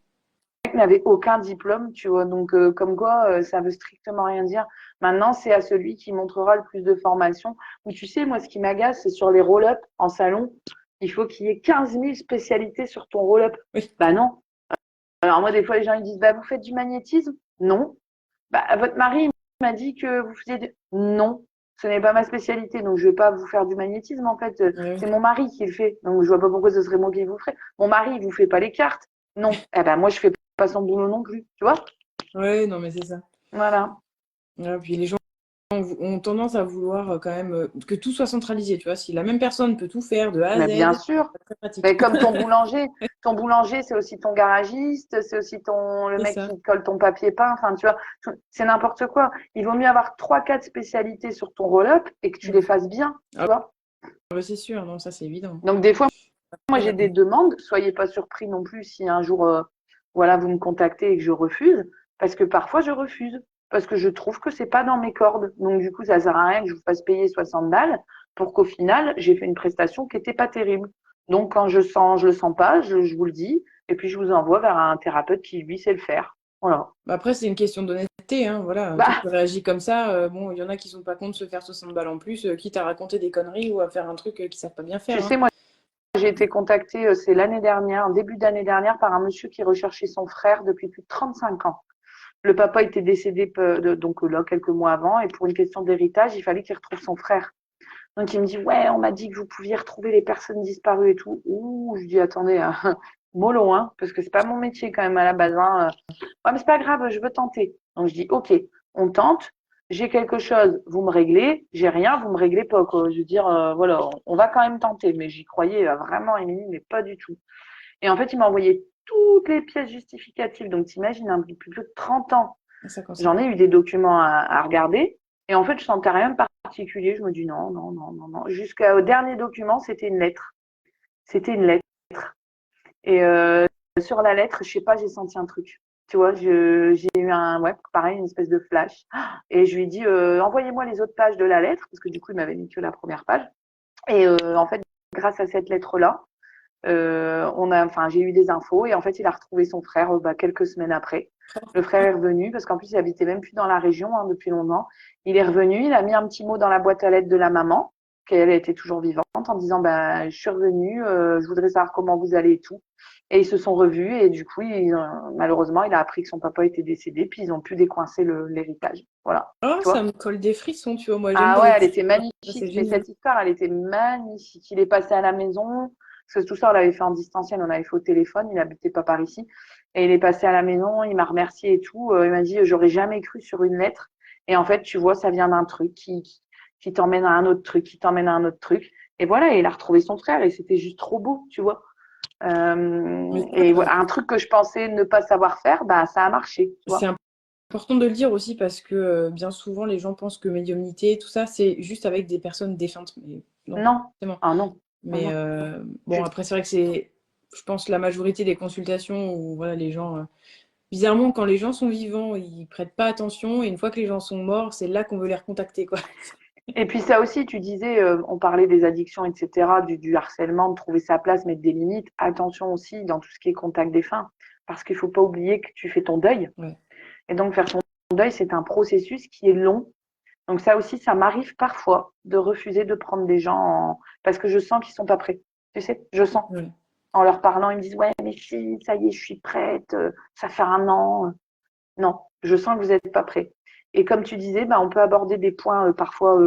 Speaker 1: n'avait aucun diplôme, tu vois. Donc, comme quoi, ça veut strictement rien dire. Maintenant, c'est à celui qui montrera le plus de formation. Ou tu sais, moi, ce qui m'agace, c'est sur les roll-up en salon. Il faut qu'il y ait 15 000 spécialités sur ton roll-up.
Speaker 2: Oui.
Speaker 1: Bah non. Alors moi, des fois, les gens ils disent, bah vous faites du magnétisme? Non. Bah votre mari m'a dit que vous faisiez Non, ce n'est pas ma spécialité, donc je vais pas vous faire du magnétisme en fait.
Speaker 2: Ouais.
Speaker 1: C'est mon mari qui le fait, donc je vois pas pourquoi ce serait moi qui vous ferais. Mon mari, il vous fait pas les cartes? Non. Eh ben moi, je fais pas son boulot non plus, tu vois?
Speaker 2: Ouais, non, mais c'est ça.
Speaker 1: Voilà.
Speaker 2: Ouais, puis les gens ont tendance à vouloir quand même que tout soit centralisé, tu vois. Si la même personne peut tout faire de A à
Speaker 1: Mais bien
Speaker 2: Z,
Speaker 1: sûr.
Speaker 2: c'est très pratique.
Speaker 1: Mais comme ton boulanger, c'est aussi ton garagiste, c'est aussi le
Speaker 2: C'est
Speaker 1: mec
Speaker 2: ça.
Speaker 1: qui colle ton papier peint. Enfin, tu vois, c'est n'importe quoi. Il vaut mieux avoir 3, 4 spécialités sur ton roll-up et que tu les fasses bien, tu
Speaker 2: Ah,
Speaker 1: vois.
Speaker 2: bah, c'est sûr, non, ça c'est évident.
Speaker 1: Donc, des fois, moi,
Speaker 2: Après,
Speaker 1: j'ai des demandes. Soyez pas surpris non plus si un jour, voilà, vous me contactez et que je refuse. Parce que parfois, je refuse. Parce que je trouve que c'est pas dans mes cordes. Donc, du coup, ça sert à rien que je vous fasse payer 60 balles pour qu'au final, j'ai fait une prestation qui était pas terrible. Donc, quand je le sens pas, je vous le dis. Et puis, je vous envoie vers un thérapeute qui, lui, sait le faire. Voilà.
Speaker 2: après, c'est une question d'honnêteté, hein, voilà. Toi,
Speaker 1: Bah,
Speaker 2: tu réagis comme ça. Bon, il y en a qui sont pas contre de se faire 60 balles en plus, quitte à raconter des conneries ou à faire un truc qu'ils savent pas bien
Speaker 1: tu
Speaker 2: faire, hein.
Speaker 1: sais, moi, j'ai été contactée, c'est l'année dernière, en début d'année dernière, par un monsieur qui recherchait son frère depuis plus de 35 ans. Le papa était décédé donc là quelques mois avant et pour une question d'héritage, il fallait qu'il retrouve son frère. Donc il me dit ouais, on m'a dit que vous pouviez retrouver les personnes disparues et tout. Ouh, je dis attendez, mollo hein, parce que c'est pas mon métier quand même à la base. Hein. Ouais, mais c'est pas grave, je veux tenter. Donc je dis ok, on tente. J'ai quelque chose, vous me réglez. J'ai rien, vous me réglez pas quoi. Je veux dire voilà, on va quand même tenter. Mais j'y croyais vraiment, Émilie, mais pas du tout. Et en fait, il m'a envoyé toutes les pièces justificatives. Donc t'imagines, un peu plus de 30 ans.
Speaker 2: Ça, quand ça.
Speaker 1: J'en ai eu des documents à regarder. Et en fait, je sentais rien de particulier. Je me dis non, non, non, non, non. Jusqu'au dernier document, c'était une lettre. C'était une lettre. Et sur la lettre, je sais pas, j'ai senti un truc. Tu vois, j'ai eu ouais, pareil, une espèce de flash. Et je lui ai dit, envoyez-moi les autres pages de la lettre, parce que du coup, il m'avait mis que la première page. Et en fait, grâce à cette lettre-là, j'ai eu des infos et en fait, il a retrouvé son frère quelques semaines après. Le frère est revenu parce qu'en plus, il habitait même plus dans la région hein, depuis longtemps. Il est revenu, il a mis un petit mot dans la boîte à lettres de la maman, qu'elle était toujours vivante, en disant je suis revenu, je voudrais savoir comment vous allez et tout. Et ils se sont revus et du coup, malheureusement, il a appris que son papa était décédé, puis ils ont pu décoincer l'héritage. Voilà.
Speaker 2: Oh,
Speaker 1: Tu
Speaker 2: ça
Speaker 1: vois?
Speaker 2: me colle des frissons, tu vois. Moi, j'aime
Speaker 1: Ah
Speaker 2: les
Speaker 1: ouais, elle
Speaker 2: histoires.
Speaker 1: était
Speaker 2: Ça, c'est
Speaker 1: magnifique. Mais
Speaker 2: génial.
Speaker 1: cette histoire, elle était magnifique. Il est passé à la maison, parce que tout ça, on l'avait fait en distanciel, on avait fait au téléphone, il habitait pas par ici. Et il est passé à la maison, il m'a remercié et tout. Il m'a dit, j'aurais jamais cru sur une lettre. Et en fait, tu vois, ça vient d'un truc qui t'emmène à un autre truc, qui t'emmène à un autre truc. Et voilà, et il a retrouvé son frère et c'était juste trop beau, tu vois.
Speaker 2: Mais
Speaker 1: Et voilà, un truc que je pensais ne pas savoir faire, bah, ça a marché, tu
Speaker 2: c'est
Speaker 1: vois.
Speaker 2: important de le dire aussi parce que bien souvent, les gens pensent que médiumnité, tout ça, c'est juste avec des personnes défuntes. Mais non,
Speaker 1: Non.
Speaker 2: forcément.
Speaker 1: Ah non. Ah
Speaker 2: Mais
Speaker 1: non.
Speaker 2: bon, après, c'est vrai que c'est, je pense, la majorité des consultations où voilà, les gens, bizarrement, quand les gens sont vivants, ils prêtent pas attention. Et une fois que les gens sont morts, c'est là qu'on veut les recontacter, quoi.
Speaker 1: Et puis ça aussi, tu disais, on parlait des addictions, etc., du harcèlement, de trouver sa place, mettre des limites. Attention aussi dans tout ce qui est contact défunt, parce qu'il faut pas oublier que tu fais ton deuil.
Speaker 2: Ouais.
Speaker 1: Et donc faire son deuil, c'est un processus qui est long. Donc ça aussi, ça m'arrive parfois de refuser de prendre des gens parce que je sens qu'ils sont pas prêts. Tu sais, je sens.
Speaker 2: Ouais.
Speaker 1: En leur parlant, ils me disent, ouais, mais si, ça y est, je suis prête, ça fait un an. Non, je sens que vous n'êtes pas prêts. Et comme tu disais, on peut aborder des points parfois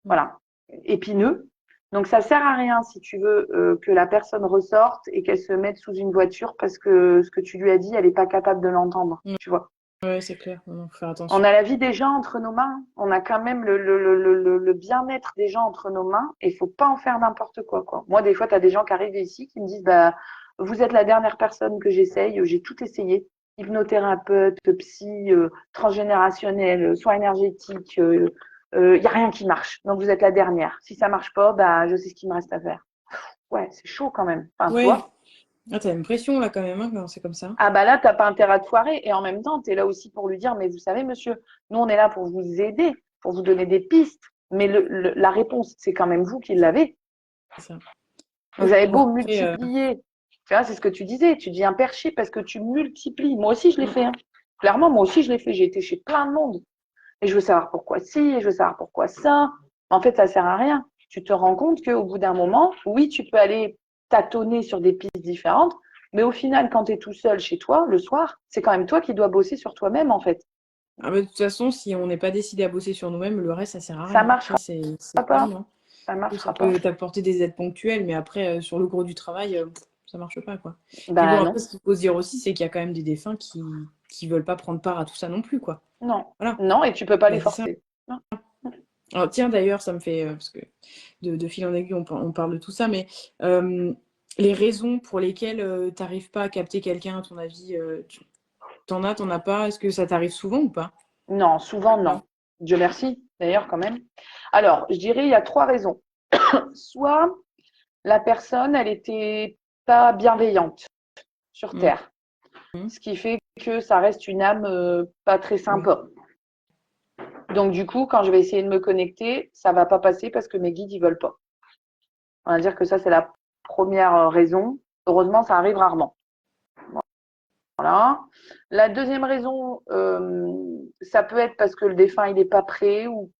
Speaker 1: voilà, épineux. Donc ça sert à rien si tu veux que la personne ressorte et qu'elle se mette sous une voiture parce que ce que tu lui as dit, elle n'est pas capable de l'entendre, tu vois.
Speaker 2: Ouais, c'est clair. Non, faut faire
Speaker 1: On
Speaker 2: attention.
Speaker 1: a la vie des gens entre nos mains, on a quand même le bien-être des gens entre nos mains et il faut pas en faire n'importe quoi, quoi. Moi, des fois, tu as des gens qui arrivent ici qui me disent vous êtes la dernière personne que j'essaye, j'ai tout essayé, hypnothérapeute, psy, transgénérationnel, soins énergétiques, y a rien qui marche. Donc vous êtes la dernière. Si ça marche pas, je sais ce qu'il me reste à faire. Ouais, c'est chaud quand même. Enfin, tu
Speaker 2: Ouais.
Speaker 1: vois.
Speaker 2: Ah, t'as une pression là quand même, hein, quand c'est comme ça.
Speaker 1: Ah bah là, t'as pas intérêt à te foirer. Et en même temps, tu es là aussi pour lui dire, mais vous savez, monsieur, nous, on est là pour vous aider, pour vous donner des pistes. Mais la réponse, c'est quand même vous qui l'avez.
Speaker 2: C'est ça.
Speaker 1: Vous
Speaker 2: Ok.
Speaker 1: avez
Speaker 2: Bon,
Speaker 1: beau
Speaker 2: après,
Speaker 1: multiplier. Tu vois, c'est ce que tu disais. Tu dis un perché parce que tu multiplies. Moi aussi, je l'ai fait. Hein. Clairement, moi aussi, je l'ai fait. J'ai été chez plein de monde. Et je veux savoir pourquoi ci, et je veux savoir pourquoi ça. En fait, ça sert à rien. Tu te rends compte qu'au bout d'un moment, oui, tu peux aller tâtonner sur des pistes différentes, mais au final, quand tu es tout seul chez toi, le soir, c'est quand même toi qui dois bosser sur toi-même, en fait.
Speaker 2: Ah bah, de toute façon, si on n'est pas décidé à bosser sur nous-mêmes, le reste, ça sert à
Speaker 1: Ça
Speaker 2: rien.
Speaker 1: marchera
Speaker 2: Ça, c'est
Speaker 1: pas.
Speaker 2: évident.
Speaker 1: Ça
Speaker 2: Oui, ça
Speaker 1: marchera pas.
Speaker 2: peut t'apporter des aides ponctuelles, mais après, sur le gros du travail, ça marche pas, quoi. Puis bon,
Speaker 1: Ben
Speaker 2: après,
Speaker 1: non,
Speaker 2: ce qu'il faut se dire aussi, c'est qu'il y a quand même des défunts qui veulent pas prendre part à tout ça non plus, quoi.
Speaker 1: non,
Speaker 2: Voilà,
Speaker 1: non, et tu peux pas les
Speaker 2: bah, c'est ça.
Speaker 1: forcer. Non.
Speaker 2: Alors, tiens, d'ailleurs, ça me fait, parce que de fil en aiguille, on parle de tout ça, mais les raisons pour lesquelles tu n'arrives pas à capter quelqu'un, à ton avis, t'en as pas? Est-ce que ça t'arrive souvent ou pas?
Speaker 1: Non, souvent non.
Speaker 2: Non.
Speaker 1: Dieu merci, d'ailleurs, quand même. Alors, je dirais il y a trois raisons. Soit la personne, elle était pas bienveillante sur
Speaker 2: Mhm.
Speaker 1: Terre, ce qui fait que ça reste une âme pas très
Speaker 2: Oui.
Speaker 1: sympa. Donc du coup, quand je vais essayer de me connecter, ça va pas passer parce que mes guides ils veulent pas. On va dire que ça c'est la première raison. Heureusement, ça arrive rarement. Voilà. La deuxième raison, ça peut être parce que le défunt il n'est pas prêt ou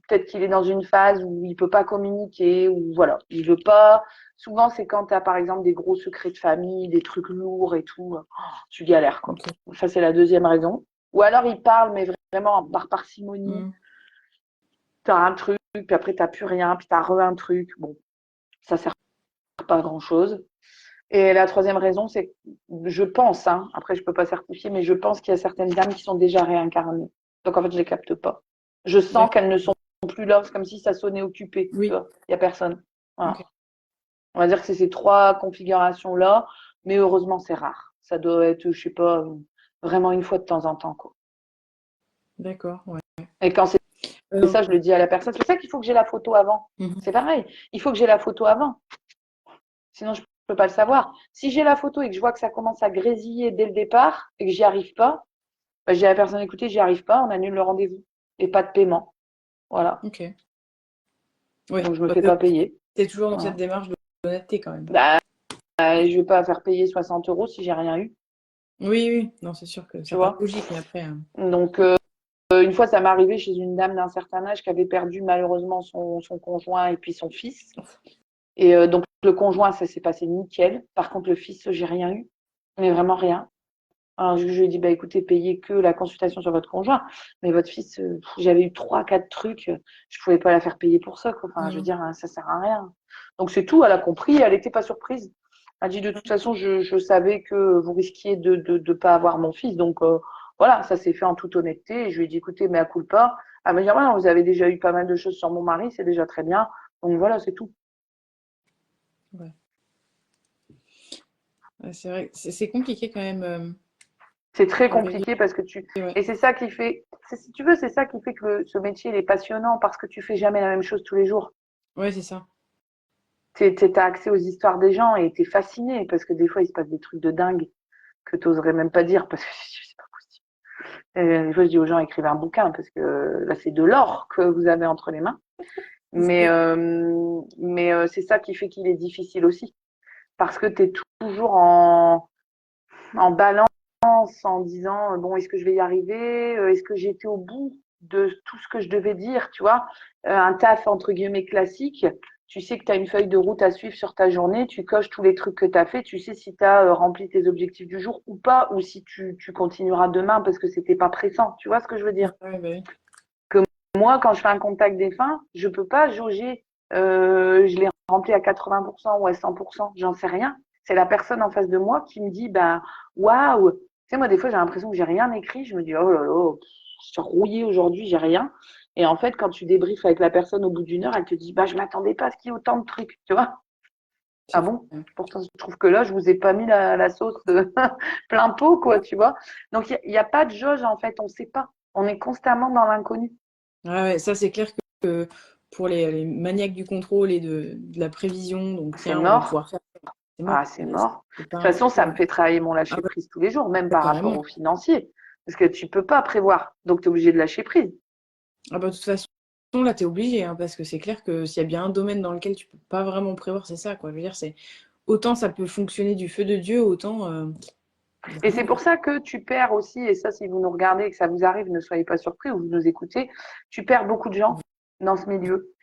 Speaker 1: peut-être qu'il est dans une phase où il peut pas communiquer ou voilà, il veut pas. Souvent c'est quand tu as par exemple des gros secrets de famille, des trucs lourds et tout, tu galères quoi.
Speaker 2: Ok.
Speaker 1: Ça c'est la deuxième raison. Ou alors il parle mais vraiment par parcimonie.
Speaker 2: Mhm.
Speaker 1: Tu as un truc, puis après tu n'as plus rien, puis tu as un truc. Bon, ça sert pas à grand chose. Et la troisième raison, c'est que je pense, hein, après je peux pas certifier, mais je pense qu'il y a certaines âmes qui sont déjà réincarnées. Donc en fait, je les capte pas. Je sens
Speaker 2: D'accord.
Speaker 1: qu'elles ne sont plus là, c'est comme si ça sonnait occupé. Tu
Speaker 2: Oui.
Speaker 1: vois, il y a personne. Voilà.
Speaker 2: Ok.
Speaker 1: On va dire que c'est ces trois configurations-là, mais heureusement, c'est rare. Ça doit être, je sais pas, vraiment une fois de temps en temps, quoi.
Speaker 2: D'accord. Ouais.
Speaker 1: Et quand c'est
Speaker 2: Non.
Speaker 1: ça, je le dis à la personne. C'est pour ça qu'il faut que j'ai la photo avant.
Speaker 2: Mhm.
Speaker 1: C'est pareil. Il faut que j'ai la photo avant. Sinon, je ne peux pas le savoir. Si j'ai la photo et que je vois que ça commence à grésiller dès le départ et que j'y arrive pas, bah, je dis à la personne, écoutez, j'y arrive pas, on annule le rendez-vous et pas de paiement. Voilà.
Speaker 2: Ok. Oui.
Speaker 1: Donc, je me
Speaker 2: Bah,
Speaker 1: fais pas payer.
Speaker 2: t'es toujours dans cette
Speaker 1: Voilà.
Speaker 2: démarche d'honnêteté quand même.
Speaker 1: Bah, je vais pas faire payer 60 euros si j'ai rien eu,
Speaker 2: Oui, oui. Non, c'est sûr que
Speaker 1: tu
Speaker 2: ça paraît
Speaker 1: vois.
Speaker 2: logique, mais après.
Speaker 1: Donc, une fois, ça m'est arrivé chez une dame d'un certain âge qui avait perdu malheureusement son conjoint et puis son fils. Et donc, le conjoint, ça s'est passé nickel. Par contre, le fils, j'ai rien eu, mais vraiment rien. Alors, je lui ai dit, bah, écoutez, payez que la consultation sur votre conjoint. Mais votre fils, j'avais eu trois, quatre trucs. Je pouvais pas la faire payer pour ça, quoi. Enfin, je veux
Speaker 2: Mhm.
Speaker 1: dire, ça sert à rien. Donc, c'est tout. Elle a compris. Elle n'était pas surprise. Elle a dit, de toute façon, je savais que vous risquiez de pas avoir mon fils. Donc, voilà, ça s'est fait en toute honnêteté. Et je lui ai dit, écoutez, mais à culpa. Elle m'a dit, voilà, vous avez déjà eu pas mal de choses sur mon mari. C'est déjà très bien. Donc, voilà, c'est tout.
Speaker 2: Ouais. Ouais, c'est vrai. C'est compliqué quand même
Speaker 1: C'est très
Speaker 2: d'arriver.
Speaker 1: compliqué parce que tu.
Speaker 2: Ouais.
Speaker 1: Et c'est ça qui fait. Si tu veux, c'est ça qui fait que ce métier il est passionnant parce que tu fais jamais la même chose tous les jours.
Speaker 2: Ouais, c'est ça.
Speaker 1: T'as accès aux histoires des gens et t'es fasciné parce que des fois il se passe des trucs de dingue que t'oserais même pas dire parce que c'est pas possible. Et des fois je dis aux gens écrivez un bouquin parce que là c'est de l'or que vous avez entre les mains. Mais c'est ça qui fait qu'il est difficile aussi parce que t'es toujours en balance en disant bon, est-ce que je vais y arriver? Est-ce que j'ai été au bout de tout ce que je devais dire? Tu vois, un taf entre guillemets classique. Tu sais que tu as une feuille de route à suivre sur ta journée, tu coches tous les trucs que tu as fait, tu sais si tu as rempli tes objectifs du jour ou pas, ou si tu continueras demain parce que c'était pas pressant. Tu vois ce que je veux dire?
Speaker 2: Ouais, bah oui.
Speaker 1: Que moi, quand je fais un contact défunt, je peux pas jauger, je l'ai rempli à 80% ou à 100%, j'en sais rien. C'est la personne en face de moi qui me dit, bah, waouh. Tu sais, moi, des fois, j'ai l'impression que j'ai rien écrit. Je me dis, oh là là, je suis rouillée aujourd'hui, j'ai rien. Et en fait, quand tu débriefes avec la personne au bout d'une heure, elle te dit, bah, je m'attendais pas à ce qu'il y ait autant de trucs, tu vois. Ah
Speaker 2: C'est fou.
Speaker 1: bon? Pourtant, je trouve que là, je vous ai pas mis la sauce plein pot, quoi, tu vois. Donc, il y a pas de jauge, en fait, on sait pas. On est constamment dans l'inconnu.
Speaker 2: Ah ouais, ça c'est clair que pour les maniaques du contrôle et de la prévision, donc
Speaker 1: C'est
Speaker 2: tiens, on va
Speaker 1: mort.
Speaker 2: pouvoir faire ça. C'est
Speaker 1: Ah,
Speaker 2: mort.
Speaker 1: c'est mort.
Speaker 2: C'est
Speaker 1: De
Speaker 2: pas
Speaker 1: toute
Speaker 2: un
Speaker 1: façon,
Speaker 2: truc.
Speaker 1: ça me fait travailler mon
Speaker 2: Ah
Speaker 1: lâcher
Speaker 2: bah,
Speaker 1: prise tous les jours, même
Speaker 2: bah,
Speaker 1: par rapport
Speaker 2: carrément.
Speaker 1: au financier. Parce que tu peux pas prévoir. Donc, tu es obligé de lâcher prise.
Speaker 2: Ah bah, de toute façon, là, t'es obligé, hein, parce que c'est clair que s'il y a bien un domaine dans lequel tu peux pas vraiment prévoir, c'est ça, quoi. Je veux dire, c'est autant ça peut fonctionner du feu de Dieu, autant.
Speaker 1: Et c'est pour ça que tu perds aussi, et ça, si vous nous regardez et que ça vous arrive, ne soyez pas surpris ou vous nous écoutez, tu perds beaucoup de gens dans ce milieu.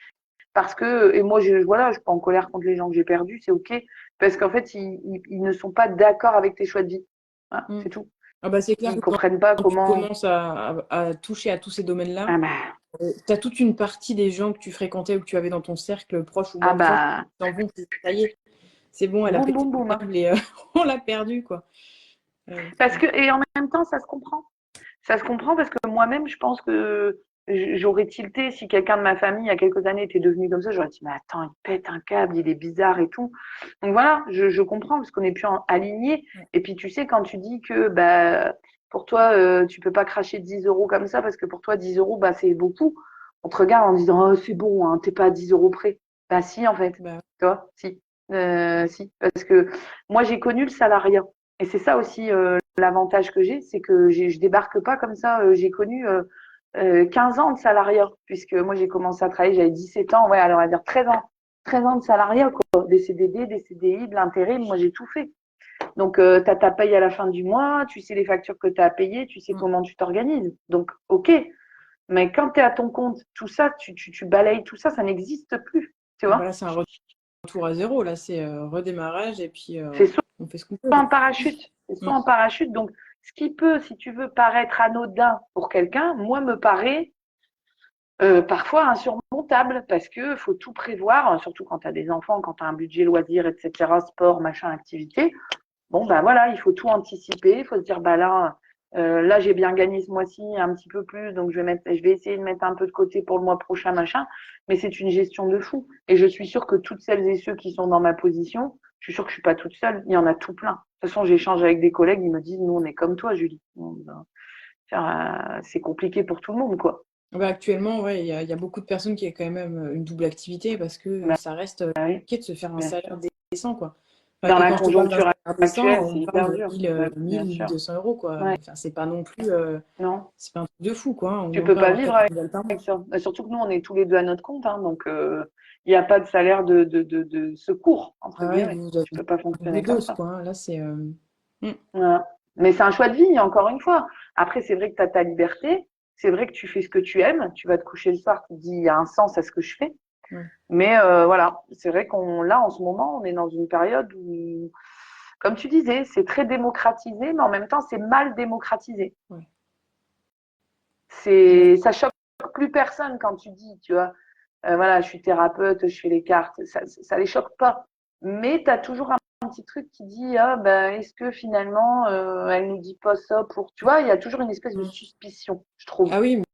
Speaker 1: Parce que, et moi, voilà, je suis pas en colère contre les gens que j'ai perdus, c'est OK. Parce qu'en fait, ils ne sont pas d'accord avec tes choix de vie. Hein, c'est tout.
Speaker 2: Ah bah, c'est clair
Speaker 1: Ils
Speaker 2: que quand
Speaker 1: comprennent pas
Speaker 2: tu
Speaker 1: comment.
Speaker 2: commences à toucher à tous ces domaines-là,
Speaker 1: Ah bah,
Speaker 2: tu as toute une partie des gens que tu fréquentais ou que tu avais dans ton cercle proche ou
Speaker 1: ah
Speaker 2: moins proche
Speaker 1: bah,
Speaker 2: qui s'en vont. Ça y est, c'est bon, elle a
Speaker 1: boum,
Speaker 2: pété
Speaker 1: boum,
Speaker 2: le
Speaker 1: boum. Hein.
Speaker 2: câble et on l'a perdu, quoi.
Speaker 1: Parce que, et en même temps, ça se comprend. Ça se comprend parce que moi-même, je pense que j'aurais tilté si quelqu'un de ma famille, il y a quelques années, était devenu comme ça. J'aurais dit, mais attends, il pète un câble, il est bizarre et tout. Donc voilà, je comprends parce qu'on est plus aligné. Et puis, tu sais, quand tu dis que bah, pour toi, tu peux pas cracher 10 euros comme ça parce que pour toi, 10 euros, bah, c'est beaucoup. On te regarde en disant, oh, c'est bon, hein, t'es pas à 10 euros près. Bah, si, en fait.
Speaker 2: Bah,
Speaker 1: Tu vois, si. Si. Parce que moi, j'ai connu le salariat. Et c'est ça aussi l'avantage que j'ai, c'est que je débarque pas comme ça. J'ai connu 15 ans de salariat, puisque moi j'ai commencé à travailler, j'avais 17 ans, ouais, alors on va dire 13 ans. 13 ans de salariat, quoi. Des CDD, des CDI, de l'intérim, moi j'ai tout fait. Donc tu as ta paye à la fin du mois, tu sais les factures que tu as à payer, tu sais comment tu t'organises. Donc ok, mais quand tu es à ton compte, tout ça, tu balayes tout ça, ça n'existe plus. Tu
Speaker 2: bah
Speaker 1: vois.
Speaker 2: là, c'est un retour à zéro. Là, c'est redémarrage et puis
Speaker 1: C'est soit
Speaker 2: on fait ce qu'on peut,
Speaker 1: en
Speaker 2: quoi.
Speaker 1: parachute. C'est soit en parachute. Donc ce qui peut, si tu veux, paraître anodin pour quelqu'un, moi me paraît parfois insurmontable parce que faut tout prévoir, surtout quand tu as des enfants, quand tu as un budget loisir, etc., sport, machin, activité. Bon, bah voilà, il faut tout anticiper. Il faut se dire, bah là j'ai bien gagné ce mois-ci, un petit peu plus, donc je vais essayer de mettre un peu de côté pour le mois prochain, machin. Mais c'est une gestion de fou. Et je suis sûre que toutes celles et ceux qui sont dans ma position, je suis sûre que je suis pas toute seule. Il y en a tout plein. De toute façon, j'échange avec des collègues, ils me disent, nous, on est comme toi, Julie. C'est compliqué pour tout le monde, quoi.
Speaker 2: Bah, actuellement, ouais, il y a beaucoup de personnes qui ont quand même une double activité parce que
Speaker 1: Bah
Speaker 2: ça reste
Speaker 1: oui,
Speaker 2: compliqué de se faire un
Speaker 1: bien
Speaker 2: salaire
Speaker 1: sûr.
Speaker 2: décent, quoi. Enfin,
Speaker 1: Dans
Speaker 2: et
Speaker 1: la
Speaker 2: quand je te parle d'un
Speaker 1: conjoncture
Speaker 2: salaire décent,
Speaker 1: actuelle, c'est
Speaker 2: on parle
Speaker 1: hyper
Speaker 2: de
Speaker 1: dur.
Speaker 2: 1000,
Speaker 1: Ouais,
Speaker 2: 1000
Speaker 1: bien
Speaker 2: ou
Speaker 1: sûr.
Speaker 2: 1200 euros, quoi.
Speaker 1: Ouais,
Speaker 2: Enfin, c'est pas non plus,
Speaker 1: non.
Speaker 2: c'est pas un truc de fou, quoi, hein. On
Speaker 1: Tu
Speaker 2: demande
Speaker 1: peux
Speaker 2: pas à
Speaker 1: pas
Speaker 2: avoir
Speaker 1: vivre
Speaker 2: 4000 balles par mois.
Speaker 1: avec ça. Bah, surtout que nous, on est tous les deux à notre compte, hein, donc il n'y a pas de salaire de secours, entre
Speaker 2: Ah ouais,
Speaker 1: guillemets.
Speaker 2: vous
Speaker 1: Tu
Speaker 2: avez
Speaker 1: peux pas
Speaker 2: une
Speaker 1: fonctionner
Speaker 2: double
Speaker 1: comme
Speaker 2: dose,
Speaker 1: ça.
Speaker 2: quoi, hein. Là, c'est.
Speaker 1: Voilà. Mais c'est un choix de vie, encore une fois. Après, c'est vrai que tu as ta liberté. C'est vrai que tu fais ce que tu aimes. Tu vas te coucher le soir, tu te dis, il y a un sens à ce que je fais.
Speaker 2: Ouais.
Speaker 1: Mais voilà, c'est vrai là, en ce moment, on est dans une période où, comme tu disais, c'est très démocratisé, mais en même temps, c'est mal démocratisé.
Speaker 2: Ouais.
Speaker 1: Ça choque plus personne quand tu dis, tu vois, voilà, je suis thérapeute, je fais les cartes, ça les choque pas. Mais tu as toujours un petit truc qui dit, ah ben, est-ce que finalement, elle nous dit pas ça pour, tu vois, il y a toujours une espèce de suspicion, je trouve.
Speaker 2: Ah oui, mais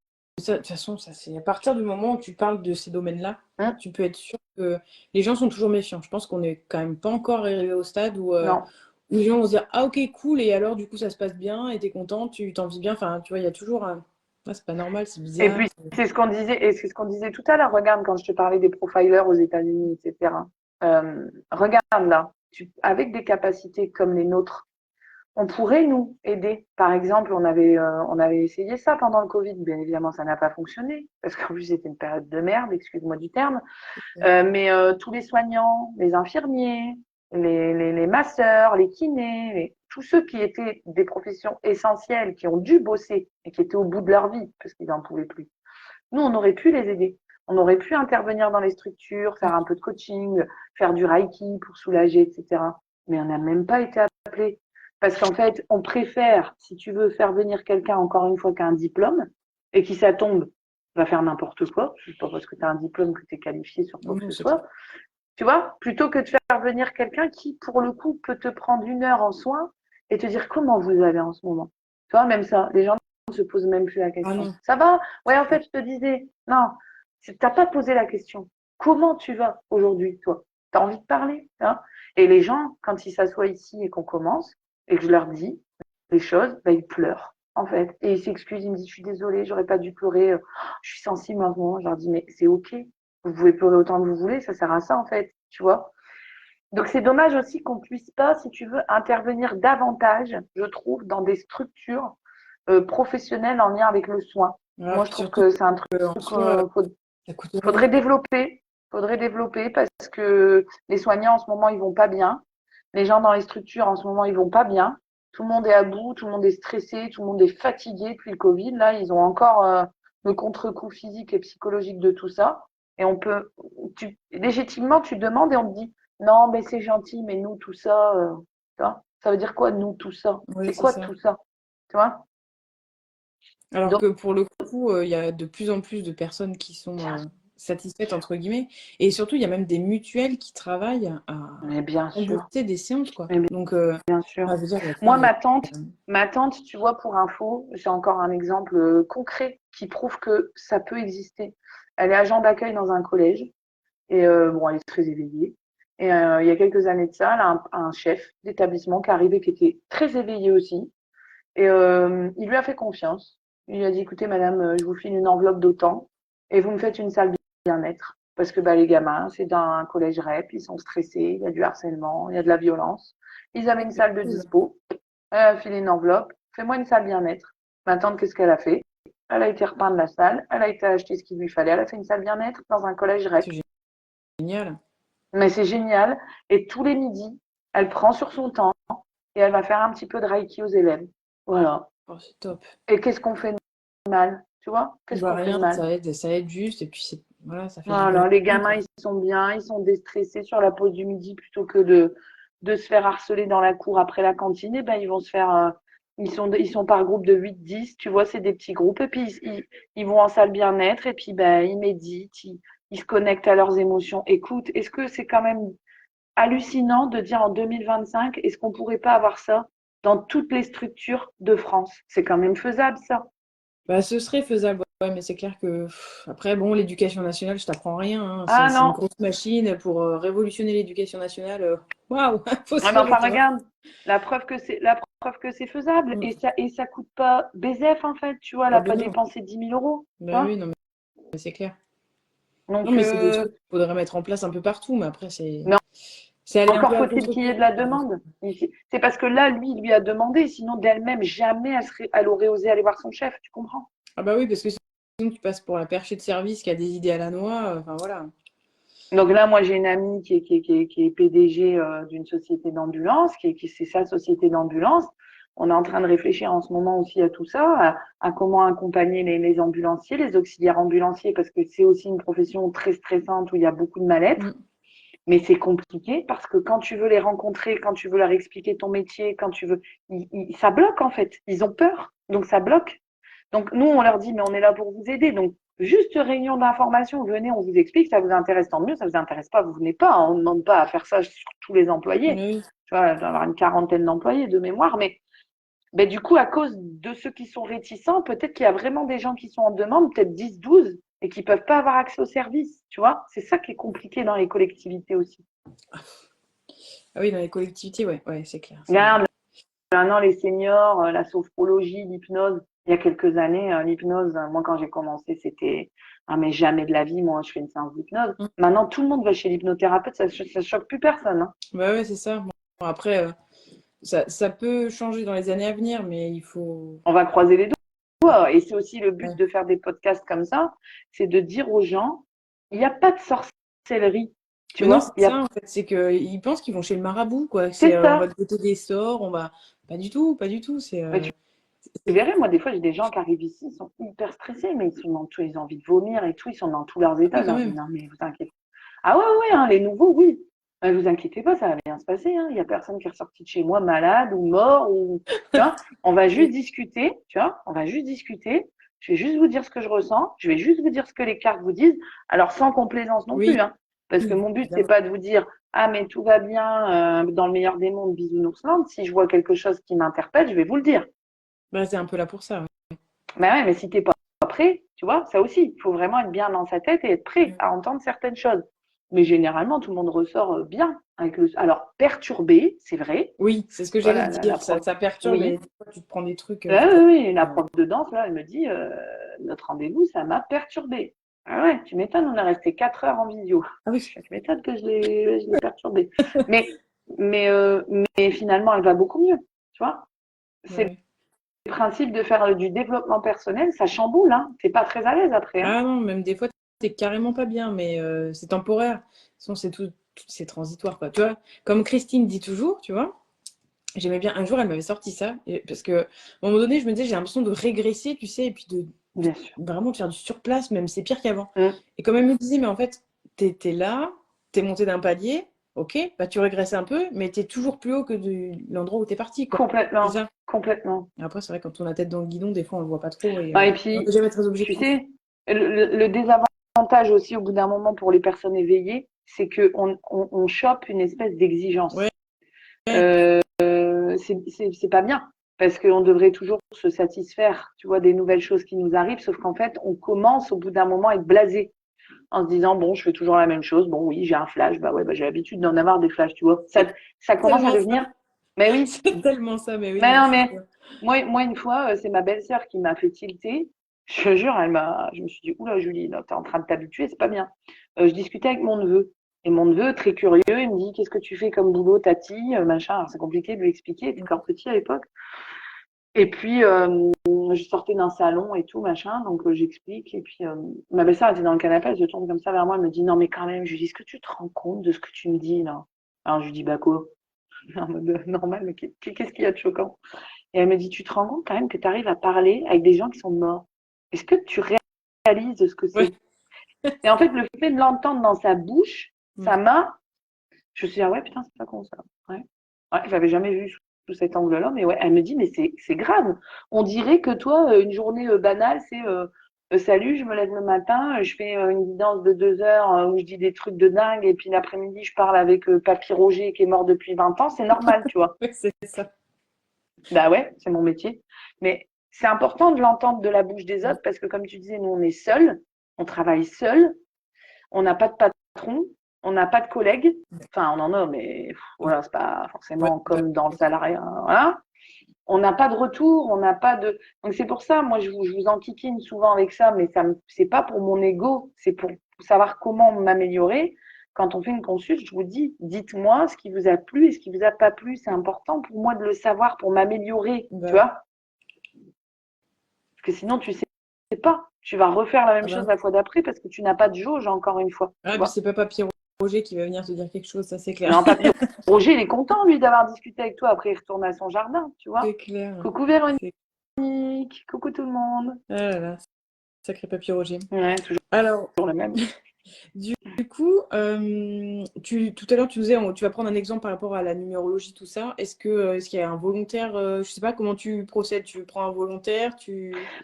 Speaker 2: ça, de toute façon, ça, c'est à partir du moment où tu parles de ces domaines-là,
Speaker 1: Hein.
Speaker 2: tu peux être sûr que les gens sont toujours méfiants. Je pense qu'on n'est quand même pas encore arrivé au stade
Speaker 1: Non.
Speaker 2: où les gens vont se dire ah ok cool et alors du coup ça se passe bien et t'es content, tu t'en vis bien. Enfin tu vois il y a toujours un ah, c'est pas normal, c'est
Speaker 1: Et
Speaker 2: bizarre.
Speaker 1: puis, c'est ce qu'on disait, et c'est ce qu'on disait tout à l'heure. Regarde, quand je te parlais des profilers aux États-Unis, etc. Regarde là, avec des capacités comme les nôtres, on pourrait nous aider. Par exemple, on avait essayé ça pendant le Covid. Bien évidemment, ça n'a pas fonctionné parce qu'en plus c'était une période de merde, excuse-moi du terme. Mais tous les soignants, les infirmiers, les masseurs, les kinés, tous ceux qui étaient des professions essentielles, qui ont dû bosser et qui étaient au bout de leur vie parce qu'ils n'en pouvaient plus. Nous, on aurait pu les aider. On aurait pu intervenir dans les structures, faire un peu de coaching, faire du reiki pour soulager, etc. Mais on n'a même pas été appelé. Parce qu'en fait, on préfère, si tu veux, faire venir quelqu'un, encore une fois, qui a un diplôme, et qui, ça tombe, va faire n'importe quoi. C'est pas parce que tu as un diplôme que tu es qualifié sur quoi que
Speaker 2: Non,
Speaker 1: ce
Speaker 2: c'est clair.
Speaker 1: soit. Tu vois, plutôt que de faire venir quelqu'un qui, pour le coup, peut te prendre 1 heure en soins et te dire comment vous allez en ce moment. Tu vois, même ça, les gens ne se posent même plus la
Speaker 2: Ah
Speaker 1: question.
Speaker 2: non.
Speaker 1: Ça va? Ouais, en fait, je te disais, non, tu n'as pas posé la question. Comment tu vas aujourd'hui, toi? Tu as envie de parler, hein? Et les gens, quand ils s'assoient ici et qu'on commence, et que je leur dis les choses, ben, ils pleurent, en fait. Et ils s'excusent, ils me disent, je suis désolée, j'aurais pas dû pleurer, je suis sensible en ce moment. Je leur dis, mais c'est OK. Vous pouvez pleurer autant que vous voulez, ça sert à ça, en fait, tu vois. Donc, c'est dommage aussi qu'on puisse pas, si tu veux, intervenir davantage, je trouve, dans des structures professionnelles en lien avec le soin.
Speaker 2: Ah,
Speaker 1: Moi, je
Speaker 2: puis
Speaker 1: trouve
Speaker 2: surtout
Speaker 1: que c'est un truc
Speaker 2: en soi ça coûte rien.
Speaker 1: faudrait développer. Faudrait développer parce que les soignants, en ce moment, ils vont pas bien. Les gens dans les structures, en ce moment, ils vont pas bien. Tout le monde est à bout, tout le monde est stressé, tout le monde est fatigué depuis le Covid. Là, ils ont encore le contre-coup physique et psychologique de tout ça. Et on peut, légitimement, tu demandes et on te dit, non, mais c'est gentil, mais nous, tout ça, tu vois, ça veut dire quoi, nous, tout ça?
Speaker 2: Oui,
Speaker 1: C'est
Speaker 2: c'est
Speaker 1: quoi
Speaker 2: ça.
Speaker 1: tout ça? Tu vois?
Speaker 2: Alors
Speaker 1: Donc,
Speaker 2: que pour le coup, il y a de plus en plus de personnes qui sont satisfaites, entre guillemets. Et surtout, il y a même des mutuelles qui travaillent à
Speaker 1: mais bien sûr,
Speaker 2: rembourser des séances, quoi.
Speaker 1: mais
Speaker 2: Donc,
Speaker 1: bien sûr.
Speaker 2: je veux dire, il y a
Speaker 1: Moi,
Speaker 2: plein de...
Speaker 1: ma tante, tu vois, pour info, j'ai encore un exemple concret qui prouve que ça peut exister. Elle est agent d'accueil dans un collège et bon, elle est très éveillée. Et il y a quelques années de ça, elle a un chef d'établissement qui est arrivé qui était très éveillé aussi. Et il lui a fait confiance. Il lui a dit, écoutez, madame, je vous file une enveloppe d'autant et vous me faites une salle bien-être. Parce que bah, les gamins, c'est dans un collège REP, ils sont stressés, il y a du harcèlement, il y a de la violence. Ils avaient une salle de
Speaker 2: Cool.
Speaker 1: dispo. Elle a filé une enveloppe. Fais-moi une salle bien-être. Maintenant, qu'est-ce qu'elle a fait? Elle a été repeindre la salle. Elle a été acheter ce qu'il lui fallait. Elle a fait une salle bien-être dans un collège REP.
Speaker 2: C'est génial.
Speaker 1: Mais c'est génial. Et tous les midis, elle prend sur son temps et elle va faire un petit peu de Reiki aux élèves. Voilà.
Speaker 2: Oh, c'est top.
Speaker 1: Et qu'est-ce qu'on fait de mal? Tu vois? Qu'est-ce
Speaker 2: Bah,
Speaker 1: qu'on fait de
Speaker 2: rien,
Speaker 1: mal?
Speaker 2: ça aide juste. Et puis, voilà, ça fait du
Speaker 1: Voilà. Les
Speaker 2: bien,
Speaker 1: gamins,
Speaker 2: quoi.
Speaker 1: ils sont bien. Ils sont déstressés sur la pause du midi plutôt que de se faire harceler dans la cour après la cantine. Et ben, ils vont se faire, ils sont par groupe de 8 10 tu vois, c'est des petits groupes. Et puis, ils vont en salle bien-être. Et puis, ben, ils méditent. Ils se connectent à leurs émotions. Écoute, est-ce que c'est quand même hallucinant de dire en 2025, est-ce qu'on pourrait pas avoir ça dans toutes les structures de France? C'est quand même faisable, ça.
Speaker 2: Bah, ce serait faisable, ouais, mais c'est clair que après, bon, l'éducation nationale, je t'apprends rien, hein.
Speaker 1: Ah
Speaker 2: C'est une
Speaker 1: non.
Speaker 2: grosse machine pour révolutionner l'éducation nationale. Waouh, faut
Speaker 1: Ah,
Speaker 2: se
Speaker 1: mais
Speaker 2: lever
Speaker 1: enfin,
Speaker 2: tôt.
Speaker 1: regarde, la preuve que c'est faisable
Speaker 2: Mm.
Speaker 1: et ça coûte pas BZF en fait, tu vois, elle
Speaker 2: Ah
Speaker 1: a
Speaker 2: ben
Speaker 1: pas
Speaker 2: non,
Speaker 1: dépensé 10 000 euros, tu
Speaker 2: ben
Speaker 1: vois.
Speaker 2: oui, non, mais c'est clair. Non,
Speaker 1: Donc,
Speaker 2: mais c'est des trucs qu'il faudrait mettre en place un peu partout, mais après,
Speaker 1: mais
Speaker 2: c'est aller un
Speaker 1: encore
Speaker 2: peu à
Speaker 1: faut-il qu'il y ait de
Speaker 2: contre-courant,
Speaker 1: la
Speaker 2: quoi.
Speaker 1: demande. C'est parce que là, lui, il lui a demandé, sinon d'elle-même, jamais elle aurait osé aller voir son chef, tu comprends?
Speaker 2: Ah bah oui, parce que sinon tu passes pour la perchée de service qui a des idées à la noix. Enfin voilà.
Speaker 1: Donc là, moi, j'ai une amie qui est PDG d'une société d'ambulance, c'est sa société d'ambulance. On est en train de réfléchir en ce moment aussi à tout ça, à comment accompagner les ambulanciers, les auxiliaires ambulanciers, parce que c'est aussi une profession très stressante où il y a beaucoup de mal-être.
Speaker 2: Mm.
Speaker 1: Mais c'est compliqué parce que quand tu veux les rencontrer, quand tu veux leur expliquer ton métier, quand tu veux, ça bloque en fait. Ils ont peur, donc ça bloque. Donc nous, on leur dit, mais on est là pour vous aider. Donc juste réunion d'information, venez, on vous explique, ça vous intéresse, tant mieux, ça vous intéresse pas, vous venez pas. On ne demande pas à faire ça sur tous les employés.
Speaker 2: Oui.
Speaker 1: Tu vois, il doit y avoir une quarantaine d'employés de mémoire, mais ben, du coup, à cause de ceux qui sont réticents, peut-être qu'il y a vraiment des gens qui sont en demande, peut-être 10 12 et qui peuvent pas avoir accès au service. Tu vois, c'est ça qui est compliqué dans les collectivités aussi.
Speaker 2: Ah oui, dans les collectivités, ouais, ouais, c'est clair.
Speaker 1: Regarde, maintenant, les seniors, la sophrologie, l'hypnose, il y a quelques années, l'hypnose, moi, quand j'ai commencé, c'était, ah, mais jamais de la vie, moi, je fais une séance d'hypnose.
Speaker 2: Mm.
Speaker 1: Maintenant, tout le monde va chez l'hypnothérapeute, ça choque plus personne, hein.
Speaker 2: Bah ouais, c'est ça. Bon, après, ça peut changer dans les années à venir, mais il faut.
Speaker 1: On va croiser les doigts. Et c'est aussi le but
Speaker 2: Ouais.
Speaker 1: de faire des podcasts comme ça, c'est de dire aux gens, il n'y a pas de sorcellerie, tu
Speaker 2: Mais non,
Speaker 1: vois,
Speaker 2: c'est ça en fait, c'est qu'ils pensent qu'ils vont chez le marabout, quoi. C'est
Speaker 1: c'est
Speaker 2: on va
Speaker 1: ça.
Speaker 2: te jeter des sorts, on va. Pas du tout, pas du tout. C'est.
Speaker 1: Mais tu verrais, moi, des fois, j'ai des gens qui arrivent ici, ils sont hyper stressés, mais ils sont dans tout, ils ont envie de vomir et tout, ils sont dans tous leurs
Speaker 2: Ah
Speaker 1: états.
Speaker 2: oui,
Speaker 1: Je
Speaker 2: quand
Speaker 1: leur dis,
Speaker 2: même.
Speaker 1: non, mais vous inquiétez. Ah ouais, ouais, hein, les nouveaux, oui. Ne vous inquiétez pas, ça va bien se passer, hein. Il n'y a personne qui est ressorti de chez moi malade ou mort ou, tu vois. On va juste
Speaker 2: Oui,
Speaker 1: discuter, tu vois. On va juste discuter. Je vais juste vous dire ce que je ressens. Je vais juste vous dire ce que les cartes vous disent. Alors, sans complaisance non plus,
Speaker 2: oui,
Speaker 1: hein. Parce que mon but, c'est
Speaker 2: évidemment.
Speaker 1: pas de vous dire, ah, mais tout va bien, dans le meilleur des mondes, bisounoursland. Si je vois quelque chose qui m'interpelle, je vais vous le dire.
Speaker 2: Bah, c'est un peu là pour ça.
Speaker 1: Mais ouais, mais si t'es pas prêt, tu vois, ça aussi, il faut vraiment être bien dans sa tête et être prêt
Speaker 2: Ouais.
Speaker 1: à entendre certaines choses. Mais généralement, tout le monde ressort bien avec le. Alors, perturbé, c'est vrai.
Speaker 2: Oui, c'est ce que j'allais
Speaker 1: Voilà,
Speaker 2: te
Speaker 1: la
Speaker 2: dire. Ça,
Speaker 1: prof.
Speaker 2: ça perturbe et
Speaker 1: Oui.
Speaker 2: des fois, tu te prends des trucs, tu
Speaker 1: Ah
Speaker 2: peux.
Speaker 1: oui, oui, la
Speaker 2: euh,
Speaker 1: prof de danse, là, elle me dit notre rendez-vous, ça m'a perturbé. Ah ouais, tu m'étonnes, on est resté 4 heures en visio.
Speaker 2: Ah oui.
Speaker 1: Tu m'étonnes que je l'ai perturbé. Mais, mais, mais finalement, elle va beaucoup mieux. Tu vois, c'est
Speaker 2: Ouais.
Speaker 1: le principe de faire du développement personnel, ça chamboule, hein. T'es pas très à l'aise après, hein.
Speaker 2: Ah non, même des fois, t'es carrément pas bien, mais c'est temporaire. Sinon, c'est tout. c'est transitoire, quoi. Tu vois, comme Christine dit toujours, tu vois, j'aimais bien, un jour, elle m'avait sorti ça, parce que, à un moment donné, je me disais, j'ai l'impression de régresser, tu sais, et puis
Speaker 1: Bien sûr.
Speaker 2: vraiment de faire du surplace, même c'est pire qu'avant.
Speaker 1: Mm.
Speaker 2: Et quand elle me disait, mais en fait, t'es là, t'es monté d'un palier, ok, bah tu régresses un peu, mais t'es toujours plus haut que l'endroit où t'es parti, quoi. C'est
Speaker 1: Complètement,
Speaker 2: ça.
Speaker 1: complètement.
Speaker 2: Et après, c'est vrai, quand on a la tête dans le guidon, des fois, on le voit pas trop et
Speaker 1: Ah, et
Speaker 2: on n'est
Speaker 1: puis,
Speaker 2: jamais très
Speaker 1: tu
Speaker 2: objectif.
Speaker 1: sais, le désavantage aussi au bout d'un moment pour les personnes éveillées, c'est qu'on chope une espèce d'exigence.
Speaker 2: Ouais, ouais,
Speaker 1: C'est pas bien parce qu'on devrait toujours se satisfaire, tu vois, des nouvelles choses qui nous arrivent, sauf qu'en fait, on commence au bout d'un moment à être blasé en se disant, bon, je fais toujours la même chose, bon, oui, j'ai un flash, bah ouais, bah, j'ai l'habitude d'en avoir des flashs, tu vois. Ça commence à
Speaker 2: tellement ça.
Speaker 1: devenir, mais oui,
Speaker 2: C'est tellement ça, mais oui,
Speaker 1: mais
Speaker 2: non,
Speaker 1: non,
Speaker 2: c'est
Speaker 1: mais
Speaker 2: sûr.
Speaker 1: moi une fois, c'est ma belle-sœur qui m'a fait tilter. Je te jure, je me suis dit, oula, Julie, là, t'es en train de t'habituer, c'est pas bien. Je discutais avec mon neveu. Et mon neveu, très curieux, il me dit, qu'est-ce que tu fais comme boulot, tati, machin. Alors, c'est compliqué de lui expliquer, il était encore petit à l'époque. Et puis, je sortais d'un salon et tout, machin, donc j'explique. Et puis, ma belle-sœur était dans le canapé, elle se tourne comme ça vers moi, elle me dit, non, mais quand même, je lui dis, est-ce que tu te rends compte de ce que tu me dis, là? Alors, je lui dis, bah quoi? En mode normal, mais qu'est-ce qu'il y a de choquant? Et elle me dit, tu te rends compte quand même que tu arrives à parler avec des gens qui sont morts. Est-ce que tu réalises ce que
Speaker 2: Ouais.
Speaker 1: c'est? Et en fait, le fait de l'entendre dans sa bouche,
Speaker 2: Mm.
Speaker 1: ça m'a. Je me suis dit, ah ouais, putain, c'est pas con ça. Ouais. Ouais, je l'avais jamais vu sous cet angle-là, mais ouais, elle me dit, mais c'est grave. On dirait que toi, une journée banale, c'est salut, je me lève le matin, je fais une guidance de 2 heures où je dis des trucs de dingue, et puis l'après-midi, je parle avec Papy Roger qui est mort depuis 20 ans, c'est normal, tu vois.
Speaker 2: Ouais, c'est ça.
Speaker 1: Bah ouais, c'est mon métier. Mais c'est important de l'entendre de la bouche des
Speaker 2: Mm.
Speaker 1: autres parce que, comme tu disais, nous, on est seuls, on travaille seul, on n'a pas de patron, on n'a pas de collègues. Enfin, on en a, mais voilà, c'est pas
Speaker 2: Ouais,
Speaker 1: forcément
Speaker 2: bah,
Speaker 1: comme dans le salariat. Voilà. On n'a pas de retour, on n'a pas de. Donc, c'est pour ça, moi, je vous enquiquine souvent avec ça, mais c'est pas pour mon ego, c'est pour savoir comment m'améliorer. Quand on fait une consulte, je vous dis, dites-moi ce qui vous a plu et ce qui vous a pas plu. C'est important pour moi de le savoir pour m'améliorer, tu
Speaker 2: bah,
Speaker 1: vois. Parce que sinon, tu sais pas. Tu vas refaire la même
Speaker 2: ah
Speaker 1: chose
Speaker 2: bah.
Speaker 1: la fois d'après parce que tu n'as pas de jauge, encore une fois. Tu
Speaker 2: Ah, puis
Speaker 1: vois.
Speaker 2: c'est pas Papy Roger qui va venir te dire quelque chose, ça c'est clair.
Speaker 1: Non, Papillon. Roger, il est content, lui, d'avoir discuté avec toi. Après, il retourne à son jardin, tu vois.
Speaker 2: C'est clair.
Speaker 1: Coucou Véronique.
Speaker 2: C'est...
Speaker 1: Coucou tout le monde.
Speaker 2: Ah là là, sacré Papy Roger.
Speaker 1: Ouais, toujours
Speaker 2: Alors,
Speaker 1: le même.
Speaker 2: du coup, tout à l'heure, tu disais, tu vas prendre un exemple par rapport à la numérologie, tout ça. Est-ce qu'il y a un volontaire, je sais pas comment tu procèdes, tu prends un volontaire,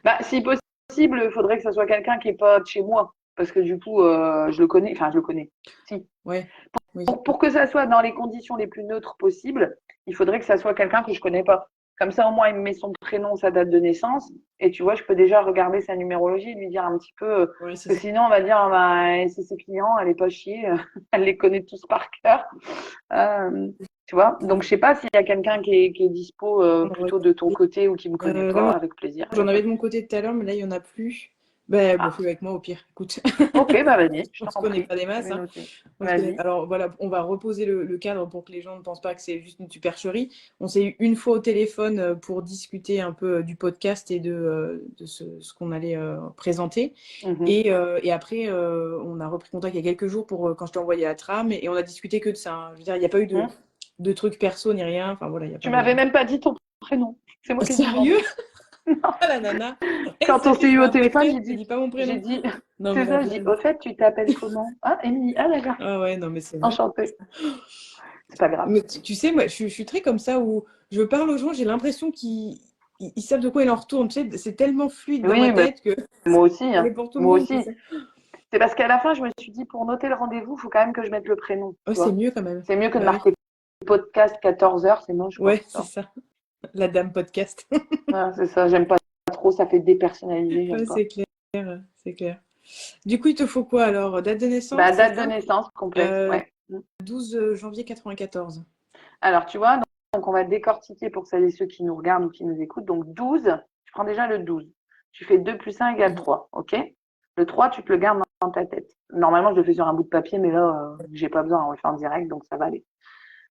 Speaker 1: Bah, si possible, il faudrait que ce soit quelqu'un qui n'est pas de chez moi. Parce que du coup, je le connais. Enfin, je le connais. Si.
Speaker 2: Ouais, oui.
Speaker 1: Pour que ça soit dans les conditions les plus neutres possibles, il faudrait que ça soit quelqu'un que je connais pas. Comme ça, au moins, il me met son prénom, sa date de naissance, et tu vois, je peux déjà regarder sa numérologie et lui dire un petit peu,
Speaker 2: Ouais,
Speaker 1: parce
Speaker 2: c'est
Speaker 1: que
Speaker 2: ça.
Speaker 1: sinon, on va dire, ah bah, c'est ses clients, elle est pas chier, elle les connaît tous par cœur. Tu vois, donc je sais pas s'il y a quelqu'un qui est dispo
Speaker 2: On va
Speaker 1: plutôt de ton côté ou qui me connaît
Speaker 2: Là,
Speaker 1: pas, avec plaisir. Y a
Speaker 2: j'en
Speaker 1: pas
Speaker 2: avais
Speaker 1: de...
Speaker 2: de mon côté tout à l'heure, mais là, il y en a plus. Ben, bon,
Speaker 1: Ah,
Speaker 2: fais avec moi au pire. Écoute,
Speaker 1: ok, bah vas-y, je
Speaker 2: on se
Speaker 1: t'en
Speaker 2: connaît
Speaker 1: prie,
Speaker 2: pas des
Speaker 1: je
Speaker 2: masses,
Speaker 1: vais
Speaker 2: hein.
Speaker 1: noter.
Speaker 2: On se connaît.
Speaker 1: Vas-y.
Speaker 2: Alors voilà, on va reposer le cadre pour que les gens ne pensent pas que c'est juste une supercherie. On s'est eu une fois au téléphone pour discuter un peu du podcast et de ce qu'on allait présenter.
Speaker 1: Mhm.
Speaker 2: Et après, on a repris contact il y a quelques jours pour quand je t'ai envoyé la trame et on a discuté que de ça, hein. Je veux dire, il n'y a pas eu de trucs perso ni rien. Enfin voilà, il n'y a
Speaker 1: Tu
Speaker 2: pas de.
Speaker 1: m'avais même pas dit ton prénom. C'est moi qui ai dû
Speaker 2: Sérieux?
Speaker 1: demander. Non.
Speaker 2: Ah la nana! Eh,
Speaker 1: Quand on
Speaker 2: sérieux,
Speaker 1: s'est
Speaker 2: je
Speaker 1: eu
Speaker 2: vais
Speaker 1: au
Speaker 2: infecter,
Speaker 1: téléphone,
Speaker 2: je te dis pas mon
Speaker 1: j'ai
Speaker 2: prénom.
Speaker 1: dit,
Speaker 2: Non mais
Speaker 1: c'est
Speaker 2: la
Speaker 1: ça, je dis,
Speaker 2: blague.
Speaker 1: au fait, tu t'appelles comment? Ah, Émilie, ah d'accord,
Speaker 2: Ah ouais, non mais c'est vrai.
Speaker 1: enchantée. C'est pas grave.
Speaker 2: Mais tu sais, moi, je suis très comme ça où je parle aux gens, j'ai l'impression qu'ils savent de quoi ils en retournent. Tu sais, c'est tellement fluide dans ma
Speaker 1: Oui, mais
Speaker 2: tête que
Speaker 1: moi aussi,
Speaker 2: ça
Speaker 1: hein.
Speaker 2: allait pour tout le
Speaker 1: Moi
Speaker 2: monde, tu
Speaker 1: aussi.
Speaker 2: sais.
Speaker 1: C'est parce qu'à la fin, je me suis dit, pour noter le rendez-vous, il faut quand même que je mette le prénom,
Speaker 2: Oh,
Speaker 1: tu
Speaker 2: c'est
Speaker 1: vois.
Speaker 2: mieux quand même.
Speaker 1: C'est mieux que de
Speaker 2: Bah oui.
Speaker 1: marquer podcast 14 heures, c'est moche, quoi.
Speaker 2: Ouais, c'est ça. La dame podcast.
Speaker 1: Ouais, c'est ça, j'aime pas trop, ça fait dépersonnalisé, j'aime
Speaker 2: Ouais,
Speaker 1: pas.
Speaker 2: c'est clair, c'est clair. Du coup, il te faut quoi alors? Date de naissance,
Speaker 1: Bah,
Speaker 2: c'est
Speaker 1: date de
Speaker 2: ça?
Speaker 1: naissance complète,
Speaker 2: Euh,
Speaker 1: ouais.
Speaker 2: 12 janvier 94.
Speaker 1: Alors, tu vois, donc on va décortiquer pour celles et ceux qui nous regardent ou qui nous écoutent. Donc, 12, tu prends déjà le 12. Tu fais 2 plus 1 égale
Speaker 2: Mhm.
Speaker 1: 3, ok? Le 3, tu te le gardes dans ta tête. Normalement, je le fais sur un bout de papier, mais là, j'ai pas besoin, on le fait en direct, donc ça va aller.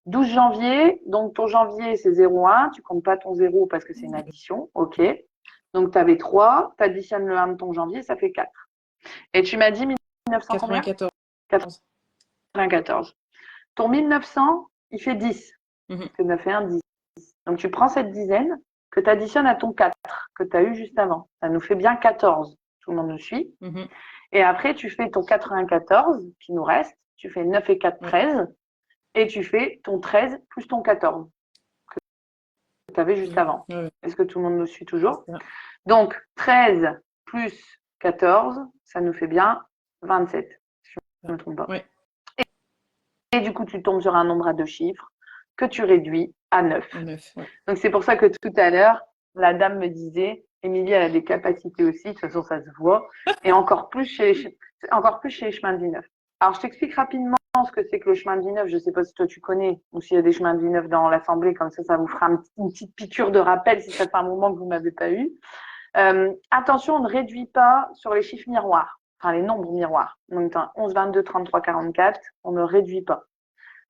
Speaker 1: 12 janvier, donc ton janvier, c'est 0,1. Tu comptes pas ton 0 parce que c'est une addition, ok? Donc, tu avais 3, tu additionnes le 1 de ton janvier, ça fait 4. Et tu m'as dit 1900 combien?
Speaker 2: 94.
Speaker 1: 94. ton 1900, il fait 10.
Speaker 2: Mhm.
Speaker 1: Que 9 et 1, 10. Donc, tu prends cette dizaine que tu additionnes à ton 4 que tu as eu juste avant. Ça nous fait bien 14. Tout le monde nous suit.
Speaker 2: Mhm.
Speaker 1: Et après, tu fais ton 94 qui nous reste. Tu fais 9 et 4,
Speaker 2: Ouais.
Speaker 1: 13. Et tu fais ton 13 plus ton 14 que tu avais juste avant.
Speaker 2: Ouais.
Speaker 1: Est-ce que tout le monde nous suit toujours?
Speaker 2: C'est ça.
Speaker 1: Donc, 13 plus 14, ça nous fait bien 27. Si je ne me trompe pas.
Speaker 2: Ouais.
Speaker 1: Et du coup, tu tombes sur un nombre à 2 chiffres que tu réduis à 9.
Speaker 2: À 9, ouais.
Speaker 1: Donc, c'est pour ça que tout à l'heure, la dame me disait, Émilie, elle a des capacités aussi, de toute façon, ça se voit, et encore plus chez les chemins de vie neuf. Alors, je t'explique rapidement ce que c'est que le chemin de vie neuf. Je ne sais pas si toi tu connais, ou s'il y a des chemins de vie neuf dans l'assemblée, comme ça vous fera une petite piqûre de rappel si ça fait un moment que vous ne m'avez pas eu. Attention, on ne réduit pas sur les chiffres miroirs, enfin les nombres miroirs. Donc, 11, 22, 33, 44, on ne réduit pas.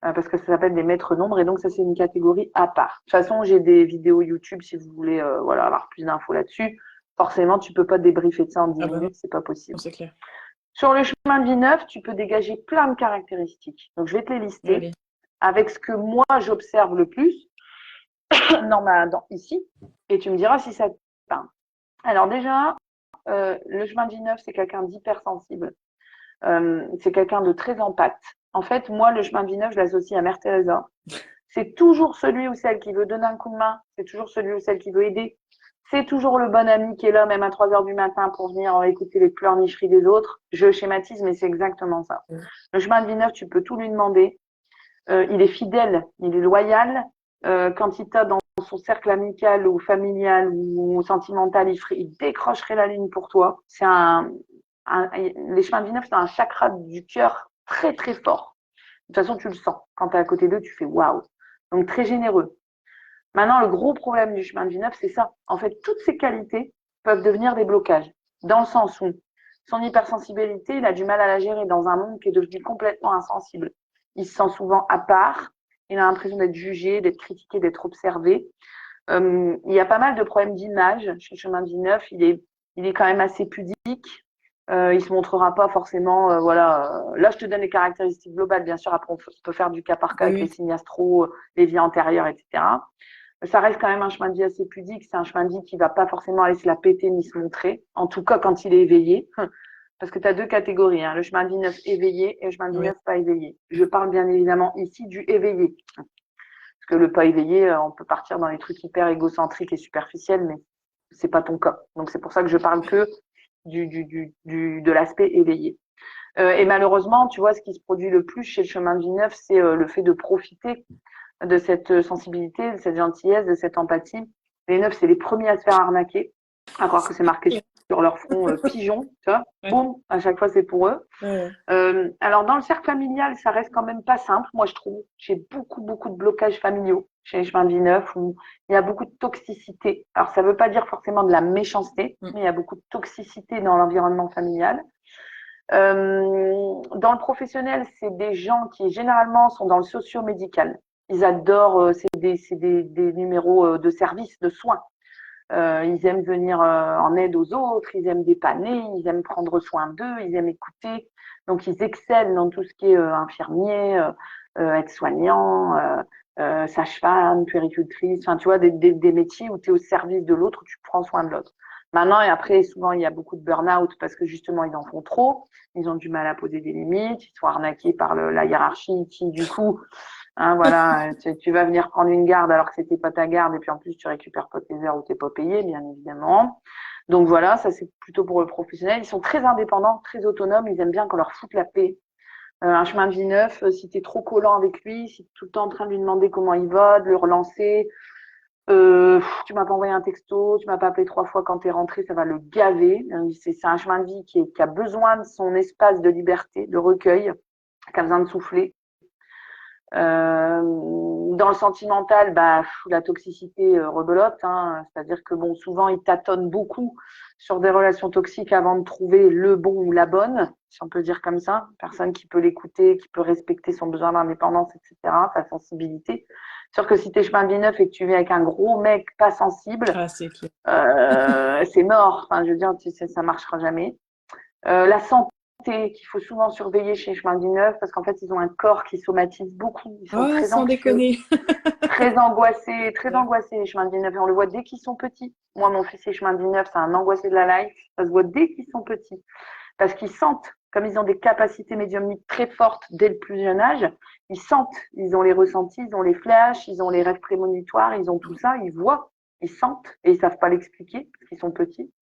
Speaker 1: Parce que ça s'appelle des maîtres nombres et donc ça c'est une catégorie à part. De toute façon, j'ai des vidéos YouTube si vous voulez voilà, avoir plus d'infos là-dessus. Forcément, tu peux pas débriefer de ça en 10
Speaker 2: Ah bah non,
Speaker 1: minutes, c'est pas possible.
Speaker 2: c'est clair.
Speaker 1: Sur le chemin de vie neuf, tu peux dégager plein de caractéristiques. Donc je vais te les lister
Speaker 2: Allez.
Speaker 1: avec ce que moi j'observe le plus ici et tu me diras si ça te parle. Alors déjà, le chemin de vie neuf, c'est quelqu'un d'hypersensible. C'est quelqu'un de très empathe. En fait, moi, le chemin de vie neuf, je l'associe à Mère Teresa. C'est toujours celui ou celle qui veut donner un coup de main. C'est toujours celui ou celle qui veut aider. C'est toujours le bon ami qui est là, même à 3 heures du matin, pour venir écouter les pleurnicheries des autres. Je schématise, mais c'est exactement ça. Le chemin de vie neuf, tu peux tout lui demander. Il est fidèle, il est loyal. Quand il t'a dans son cercle amical ou familial ou sentimental, il décrocherait la ligne pour toi. Les chemins de vie neuf, c'est un chakra du cœur très très fort. De toute façon, tu le sens. Quand tu es à côté d'eux, tu fais waouh. Donc très généreux. Maintenant, le gros problème du chemin de vie neuf, c'est ça. En fait, toutes ces qualités peuvent devenir des blocages. Dans le sens où son hypersensibilité, il a du mal à la gérer dans un monde qui est devenu complètement insensible. Il se sent souvent à part. Il a l'impression d'être jugé, d'être critiqué, d'être observé. Il y a pas mal de problèmes d'image chez le chemin de vie neuf. Il est quand même assez pudique. Il se montrera pas forcément, voilà. Là, je te donne les caractéristiques globales, bien sûr. Après, on peut faire du cas par cas avec les signes astro, les vies antérieures, etc. Ça reste quand même un chemin de vie assez pudique. C'est un chemin de vie qui va pas forcément aller se la péter ni se montrer. En tout cas, quand il est éveillé. Parce que tu as deux catégories, hein, le chemin de vie neuf éveillé et le chemin de vie neuf pas éveillé. Je parle bien évidemment ici du éveillé. Parce que le pas éveillé, on peut partir dans les trucs hyper égocentriques et superficiels, mais c'est pas ton cas. Donc c'est pour ça que je parle que de l'aspect éveillé. Et malheureusement, tu vois, ce qui se produit le plus chez le chemin de vie neuf, c'est le fait de profiter de cette sensibilité, de cette gentillesse, de cette empathie. Les neufs, c'est les premiers à se faire arnaquer, à croire que c'est marqué sur leur front pigeon, tu vois.
Speaker 2: Ouais.
Speaker 1: Boum, à chaque fois, c'est pour eux.
Speaker 2: Ouais.
Speaker 1: Alors, dans le cercle familial, ça reste quand même pas simple, moi, je trouve. J'ai beaucoup de blocages familiaux chez les chemins de vie neuf où il y a beaucoup de toxicité. Alors, ça veut pas dire forcément de la méchanceté, mais il y a beaucoup de toxicité dans l'environnement familial. Dans le professionnel, c'est des gens qui généralement sont dans le socio-médical. Ils adorent, c'est des numéros de service, de soins. Ils aiment venir en aide aux autres, ils aiment dépanner, ils aiment prendre soin d'eux, ils aiment écouter. Donc, ils excellent dans tout ce qui est infirmier, aide-soignant, sage-femme, puéricultrice. Enfin, tu vois, des métiers où tu es au service de l'autre, où tu prends soin de l'autre. Maintenant, et après, souvent, il y a beaucoup de burn-out parce que justement, ils en font trop. Ils ont du mal à poser des limites. Ils sont arnaqués par la hiérarchie qui, du coup, hein, voilà, tu vas venir prendre une garde alors que c'était pas ta garde et puis en plus, tu récupères pas tes heures où t'es pas payé, bien évidemment. Donc voilà, ça c'est plutôt pour le professionnel. Ils sont très indépendants, très autonomes. Ils aiment bien qu'on leur foute la paix. Un chemin de vie neuf, si t'es trop collant avec lui, si t'es tout le temps en train de lui demander comment il va, de le relancer, tu m'as pas envoyé un texto, tu m'as pas appelé 3 fois quand t'es rentré, ça va le gaver. C'est un chemin de vie qui a besoin de son espace de liberté, de recueil, qui a besoin de souffler. Dans le sentimental, la toxicité rebelote, hein, c'est-à-dire que bon, souvent ils tâtonnent beaucoup sur des relations toxiques avant de trouver le bon ou la bonne, si on peut dire comme ça, personne qui peut l'écouter, qui peut respecter son besoin d'indépendance, etc., sa sensibilité. Sûr que si t'es chemin de vie neuf et que tu viens avec un gros mec pas sensible,
Speaker 2: c'est clair.
Speaker 1: c'est mort. Enfin, je veux dire, ça marchera jamais. La santé, qu'il faut souvent surveiller chez Chemin du Neuf parce qu'en fait, ils ont un corps qui somatise beaucoup. Ils sont
Speaker 2: Ah,
Speaker 1: très
Speaker 2: sans
Speaker 1: anxieux,
Speaker 2: déconner.
Speaker 1: très angoissés, les Chemins du Neuf. Et on le voit dès qu'ils sont petits. Moi, mon fils est Chemin du Neuf, c'est un angoissé de la life. Ça se voit dès qu'ils sont petits. Parce qu'ils sentent, comme ils ont des capacités médiumniques très fortes dès le plus jeune âge, ils sentent, ils ont les ressentis, ils ont les flashs, ils ont les rêves prémonitoires, ils ont tout ça, ils voient, ils sentent et ils savent pas l'expliquer parce qu'ils sont petits.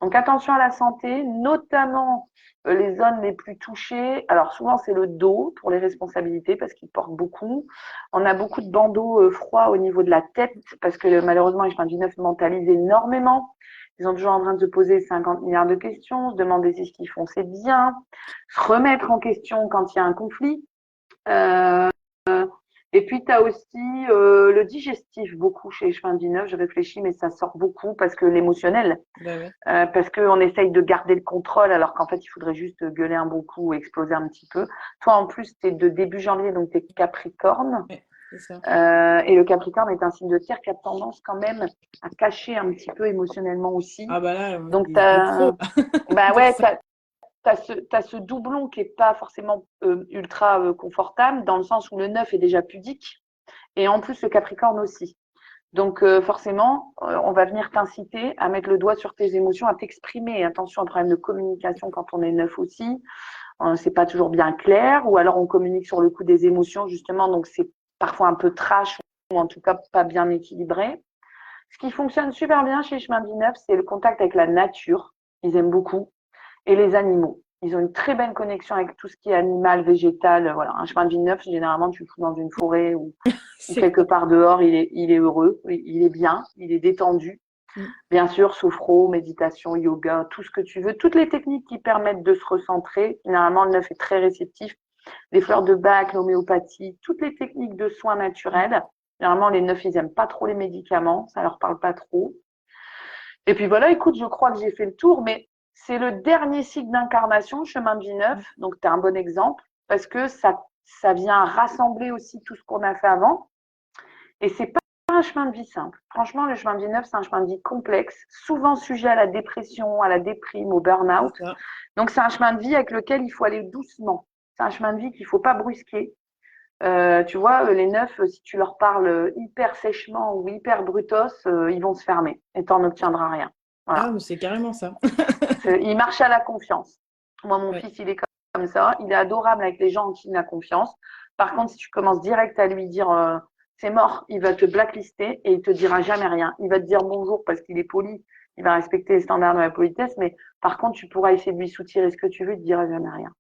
Speaker 1: Donc attention à la santé, notamment les zones les plus touchées. Alors souvent c'est le dos pour les responsabilités parce qu'ils portent beaucoup. On a beaucoup de bandeaux froids au niveau de la tête parce que malheureusement les chemins du neuf mentalisent énormément. Ils sont toujours en train de se poser 50 milliards de questions, se demander si ce qu'ils font c'est bien, se remettre en question quand il y a un conflit. Euh, et puis, tu as aussi le digestif, beaucoup chez les chemins du neuf. Je réfléchis, mais ça sort beaucoup parce que l'émotionnel,
Speaker 2: Bah ouais.
Speaker 1: parce qu'on essaye de garder le contrôle alors qu'en fait, il faudrait juste gueuler un bon coup ou exploser un petit peu. Toi, en plus, tu es de début janvier, donc tu es Capricorne.
Speaker 2: Ouais, c'est ça.
Speaker 1: Et le Capricorne est un signe de terre qui a tendance quand même à cacher un petit peu émotionnellement aussi.
Speaker 2: Ah bah là,
Speaker 1: Donc,
Speaker 2: de trop
Speaker 1: bah
Speaker 2: pour
Speaker 1: ouais,
Speaker 2: ça.
Speaker 1: t'as ce doublon qui est pas forcément ultra confortable, dans le sens où le 9 est déjà pudique, et en plus le Capricorne aussi. Donc forcément, on va venir t'inciter à mettre le doigt sur tes émotions, à t'exprimer. Attention à un problème de communication quand on est 9 aussi. C'est pas toujours bien clair, ou alors on communique sur le coup des émotions, justement, donc c'est parfois un peu trash, ou en tout cas pas bien équilibré. Ce qui fonctionne super bien chez Chemin du Neuf, c'est le contact avec la nature. Ils aiment beaucoup et les animaux. Ils ont une très belle connexion avec tout ce qui est animal, végétal. Voilà, un chemin de vie neuf, généralement, tu le fous dans une forêt ou
Speaker 2: C'est
Speaker 1: quelque
Speaker 2: clair.
Speaker 1: part dehors, il est heureux, il est bien, il est détendu.
Speaker 2: Mm.
Speaker 1: Bien sûr, sophro, méditation, yoga, tout ce que tu veux, toutes les techniques qui permettent de se recentrer. Généralement, le neuf est très réceptif. Les fleurs de bac, l'homéopathie, toutes les techniques de soins naturels. Généralement, les neufs, ils n'aiment pas trop les médicaments, ça leur parle pas trop. Et puis voilà, écoute, je crois que j'ai fait le tour, mais c'est le dernier cycle d'incarnation, chemin de vie neuf, donc tu as un bon exemple, parce que ça vient rassembler aussi tout ce qu'on a fait avant. Et c'est pas un chemin de vie simple. Franchement, le chemin de vie neuf, c'est un chemin de vie complexe, souvent sujet à la dépression, à la déprime, au
Speaker 2: C'est
Speaker 1: burn-out.
Speaker 2: ça.
Speaker 1: Donc c'est un chemin de vie avec lequel il faut aller doucement. C'est un chemin de vie qu'il ne faut pas brusquer. Tu vois, les neufs, si tu leur parles hyper sèchement ou hyper brutos, ils vont se fermer et tu n'en obtiendras rien.
Speaker 2: Ah,
Speaker 1: Voilà.
Speaker 2: mais c'est carrément ça.
Speaker 1: Il marche à la confiance. Moi, mon
Speaker 2: Ouais.
Speaker 1: fils, il est comme ça. Il est adorable avec les gens en qui il a confiance. Par contre, si tu commences direct à lui dire c'est mort, il va te blacklister et il te dira jamais rien. Il va te dire bonjour parce qu'il est poli, il va respecter les standards de la politesse, mais par contre, tu pourras essayer de lui soutirer ce que tu veux, il te dira jamais rien.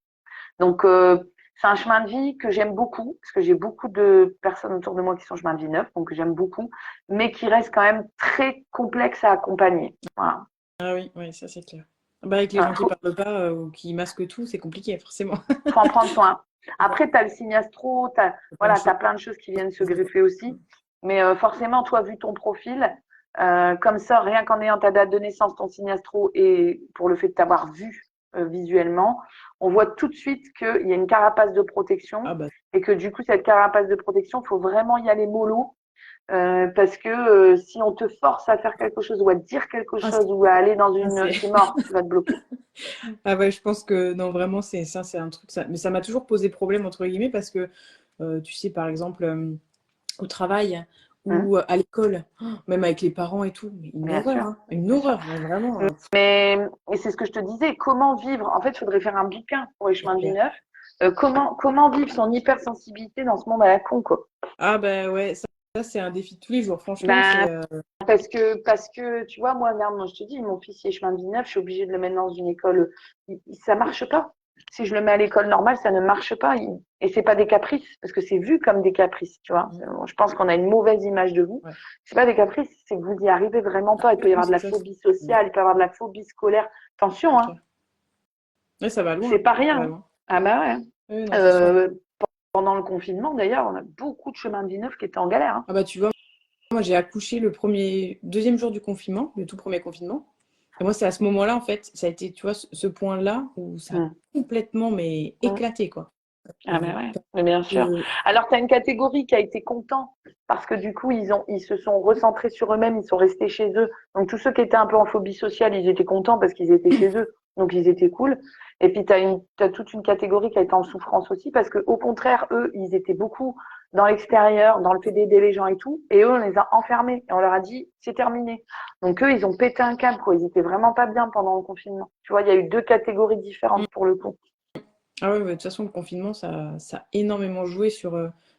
Speaker 1: Donc, c'est un chemin de vie que j'aime beaucoup, parce que j'ai beaucoup de personnes autour de moi qui sont chemin de vie neuf, donc que j'aime beaucoup, mais qui reste quand même très complexe à accompagner. Voilà.
Speaker 2: Ah oui, oui, ça c'est clair. Bah, avec les
Speaker 1: Voilà.
Speaker 2: gens qui parlent pas ou qui masquent tout, c'est compliqué, forcément.
Speaker 1: Faut en prendre soin.
Speaker 2: Ouais,
Speaker 1: Après, tu as le signe astro,
Speaker 2: plein de
Speaker 1: voilà,
Speaker 2: choses.
Speaker 1: t'as plein de choses qui viennent se greffer aussi. Mais forcément, toi, vu ton profil, comme ça, rien qu'en ayant ta date de naissance, ton signe astro, et pour le fait de t'avoir vu visuellement, on voit tout de suite qu'il y a une carapace de protection
Speaker 2: Ah bah,
Speaker 1: et que du coup, cette carapace de protection, il faut vraiment y aller mollo. Parce que si on te force à faire quelque chose ou à dire quelque
Speaker 2: ah,
Speaker 1: chose ou à aller dans
Speaker 2: c'est...
Speaker 1: c'est mort, tu vas te bloquer.
Speaker 2: Ah ouais, je pense que non, vraiment, c'est ça, c'est un truc. Ça... Mais ça m'a toujours posé problème, entre guillemets, parce que, tu sais, par exemple, au travail
Speaker 1: Hein,
Speaker 2: ou à l'école, même avec les parents et tout, mais une
Speaker 1: bien
Speaker 2: horreur,
Speaker 1: sûr,
Speaker 2: hein. Une
Speaker 1: bien sûr.
Speaker 2: horreur, mais vraiment,
Speaker 1: Mais et c'est ce que je te disais, comment vivre? En fait, il faudrait faire un bouquin pour les
Speaker 2: c'est
Speaker 1: chemins de vie
Speaker 2: clair.
Speaker 1: neuf. Comment vivre son hypersensibilité dans ce monde à la con, quoi.
Speaker 2: Ah bah ouais, ça, c'est un défi de tous les jours, franchement,
Speaker 1: Ben,
Speaker 2: c'est...
Speaker 1: parce que tu vois, moi, merde, moi, je te dis, mon fils il est chemin de vie neuf, je suis obligée de le mettre dans une école. Ça marche pas. Si je le mets à l'école normale, ça ne marche pas. Et c'est pas des caprices, parce que c'est vu comme des caprices, tu vois. Je pense qu'on a une mauvaise image de vous.
Speaker 2: Ouais.
Speaker 1: C'est pas des caprices, c'est que vous y arrivez vraiment pas. Il peut y
Speaker 2: Oui,
Speaker 1: avoir de
Speaker 2: c'est
Speaker 1: la
Speaker 2: ça,
Speaker 1: phobie
Speaker 2: ouais,
Speaker 1: sociale, il peut y avoir de la phobie scolaire. Attention,
Speaker 2: c'est
Speaker 1: hein.
Speaker 2: clair. Ouais, ça va
Speaker 1: C'est
Speaker 2: loin,
Speaker 1: pas rien, hein.
Speaker 2: carrément.
Speaker 1: Ah bah ouais.
Speaker 2: Oui, non, c'est sûr.
Speaker 1: Euh, Pendant le confinement, d'ailleurs, on a beaucoup de chemins de vie neufs qui étaient en galère, hein.
Speaker 2: Ah bah tu vois, moi j'ai accouché le deuxième jour du confinement, le tout premier confinement. Et moi, c'est à ce moment-là, en fait, ça a été, tu vois, ce point-là où ça a
Speaker 1: Mm.
Speaker 2: complètement, mais
Speaker 1: Mm.
Speaker 2: éclaté, quoi.
Speaker 1: Ah
Speaker 2: J'avais
Speaker 1: bah ouais,
Speaker 2: pas
Speaker 1: mais bien sûr.
Speaker 2: de...
Speaker 1: Alors, tu as une catégorie qui a été content parce que du coup, ils se sont recentrés sur eux-mêmes, ils sont restés chez eux. Donc, tous ceux qui étaient un peu en phobie sociale, ils étaient contents parce qu'ils étaient chez eux. Donc, ils étaient cool. Et puis, tu as toute une catégorie qui a été en souffrance aussi, parce qu'au contraire, eux, ils étaient beaucoup dans l'extérieur, dans le fait d'aider les gens et tout, et eux, on les a enfermés, et on leur a dit, c'est terminé. Donc, eux, ils ont pété un câble, quoi. Ils étaient vraiment pas bien pendant le confinement. Tu vois, il y a eu deux catégories différentes pour le coup.
Speaker 2: Ah ouais, de toute façon, le confinement, ça a énormément joué sur.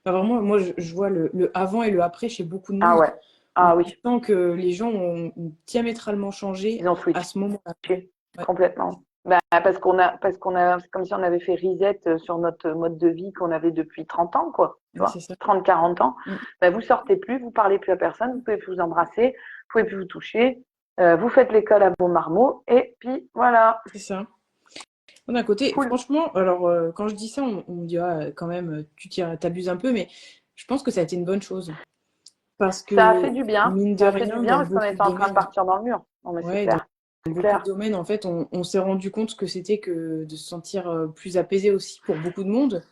Speaker 2: Vraiment, moi, je vois le avant et le après chez beaucoup de
Speaker 1: Ah
Speaker 2: monde.
Speaker 1: ouais,
Speaker 2: On
Speaker 1: ah oui,
Speaker 2: sent que les gens ont diamétralement changé
Speaker 1: ils ont
Speaker 2: à
Speaker 1: switché
Speaker 2: ce moment-là. Ouais,
Speaker 1: complètement. Ben, parce qu'on a, c'est comme si on avait fait reset sur notre mode de vie qu'on avait depuis 30 ans, quoi. Tu
Speaker 2: ouais,
Speaker 1: vois,
Speaker 2: c'est ça.
Speaker 1: 30, 40 ans.
Speaker 2: Mm.
Speaker 1: Ben, vous sortez plus, vous parlez plus à personne, vous pouvez plus vous embrasser, vous pouvez plus vous toucher, vous faites l'école à vos marmots, et puis voilà.
Speaker 2: C'est ça. D'un côté,
Speaker 1: Cool.
Speaker 2: franchement, alors quand je dis ça, on me dit ah, quand même, t'abuses un peu, mais je pense que ça a été une bonne chose. Parce
Speaker 1: Ça a
Speaker 2: que,
Speaker 1: fait du bien.
Speaker 2: mine de
Speaker 1: Ça a fait du
Speaker 2: rien,
Speaker 1: bien
Speaker 2: dans
Speaker 1: parce qu'on
Speaker 2: beaucoup de
Speaker 1: était en train de
Speaker 2: domaines,
Speaker 1: partir dans le mur. Non, mais c'est
Speaker 2: ouais, dans
Speaker 1: clair. C'est
Speaker 2: beaucoup de
Speaker 1: clair.
Speaker 2: domaines, en fait, on s'est rendu compte que c'était que de se sentir plus apaisé aussi pour beaucoup de monde.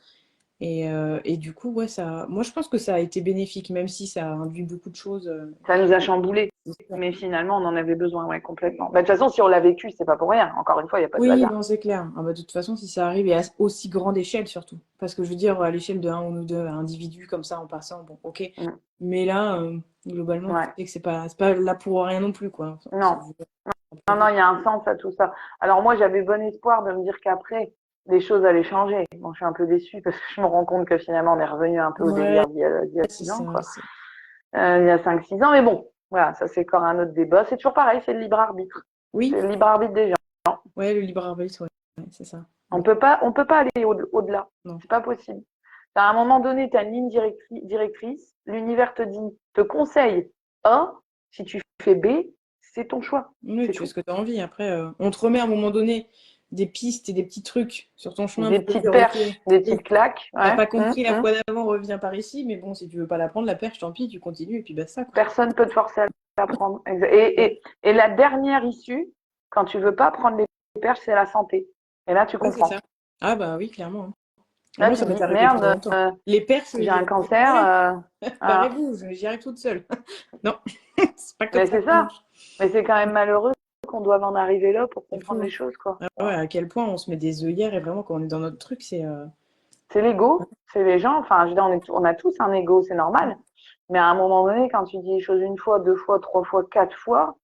Speaker 2: Et du coup, ouais, moi, je pense que ça a été bénéfique, même si ça a induit beaucoup de choses.
Speaker 1: Ça nous a chamboulé.
Speaker 2: C'est ça.
Speaker 1: Mais finalement, on en avait besoin, ouais, complètement. Bah, de toute façon, si on l'a vécu, c'est pas pour rien. Encore une fois, il n'y a pas de
Speaker 2: Oui,
Speaker 1: hasard.
Speaker 2: non, c'est clair. Ah bah, de toute façon, si ça arrive, et à aussi grande échelle surtout. Parce que je veux dire, à l'échelle de un ou deux individus comme ça en passant, bon, ok.
Speaker 1: Mm.
Speaker 2: Mais là, globalement, tu
Speaker 1: Ouais.
Speaker 2: sais que c'est pas là pour rien non plus, quoi.
Speaker 1: Non. Non, non, il y a un sens à tout ça. Alors moi, j'avais bon espoir de me dire qu'après, les choses allaient changer. Bon, je suis un peu déçue parce que je me rends compte que finalement, on est revenu un peu au
Speaker 2: Ouais,
Speaker 1: délire d'il y a
Speaker 2: c'est
Speaker 1: 6 ans,
Speaker 2: ça.
Speaker 1: quoi. Il y a 5, 6 ans. Mais bon, voilà, ça c'est encore un autre débat. C'est toujours pareil, c'est le libre arbitre.
Speaker 2: Oui,
Speaker 1: C'est le libre arbitre des gens.
Speaker 2: ouais, le libre arbitre, ouais, c'est ça.
Speaker 1: On peut pas aller au-delà.
Speaker 2: Non.
Speaker 1: C'est pas possible. À un moment donné, tu as une ligne directrice. L'univers te conseille A. Si tu fais B, c'est ton choix.
Speaker 2: Oui,
Speaker 1: C'est
Speaker 2: tu fais
Speaker 1: tout.
Speaker 2: ce que tu as envie. Après, on te remet à un moment donné des pistes et des petits trucs sur ton chemin
Speaker 1: Des
Speaker 2: pour te
Speaker 1: petites
Speaker 2: dire, ok,
Speaker 1: perches, des petites
Speaker 2: oui,
Speaker 1: claques.
Speaker 2: t'as
Speaker 1: Ouais.
Speaker 2: pas compris la fois d'avant, reviens par ici, mais bon, si tu veux pas la prendre, la perche, tant pis, tu continues et puis basta, quoi.
Speaker 1: Personne ne peut te forcer à la prendre. Et la dernière issue, quand tu veux pas prendre les perches, c'est la santé. Et là, tu
Speaker 2: Ouais, c'est ça.
Speaker 1: comprends.
Speaker 2: Ah bah oui, clairement, hein. Ah,
Speaker 1: Là,
Speaker 2: moi,
Speaker 1: tu
Speaker 2: ça
Speaker 1: te
Speaker 2: m'est
Speaker 1: dis,
Speaker 2: arrivé pendant
Speaker 1: merde,
Speaker 2: longtemps. Les perches,
Speaker 1: j'ai un cancer.
Speaker 2: voilà,
Speaker 1: Ah.
Speaker 2: barrez-vous, j'y arrive toute seule. Non, c'est pas comme
Speaker 1: Mais
Speaker 2: ça
Speaker 1: c'est
Speaker 2: que ça
Speaker 1: ça.
Speaker 2: marche.
Speaker 1: Mais c'est quand même malheureux qu'on doive en arriver là pour
Speaker 2: C'est fou,
Speaker 1: comprendre les
Speaker 2: hein.
Speaker 1: choses, quoi.
Speaker 2: Ah ouais, à quel point on se met des œillères et vraiment, quand on est dans notre truc, c'est.
Speaker 1: C'est l'ego, c'est les gens. Enfin, je veux dire, on a tous un ego, c'est normal. Mais à un moment donné, quand tu dis les choses une fois, deux fois, trois fois, quatre fois,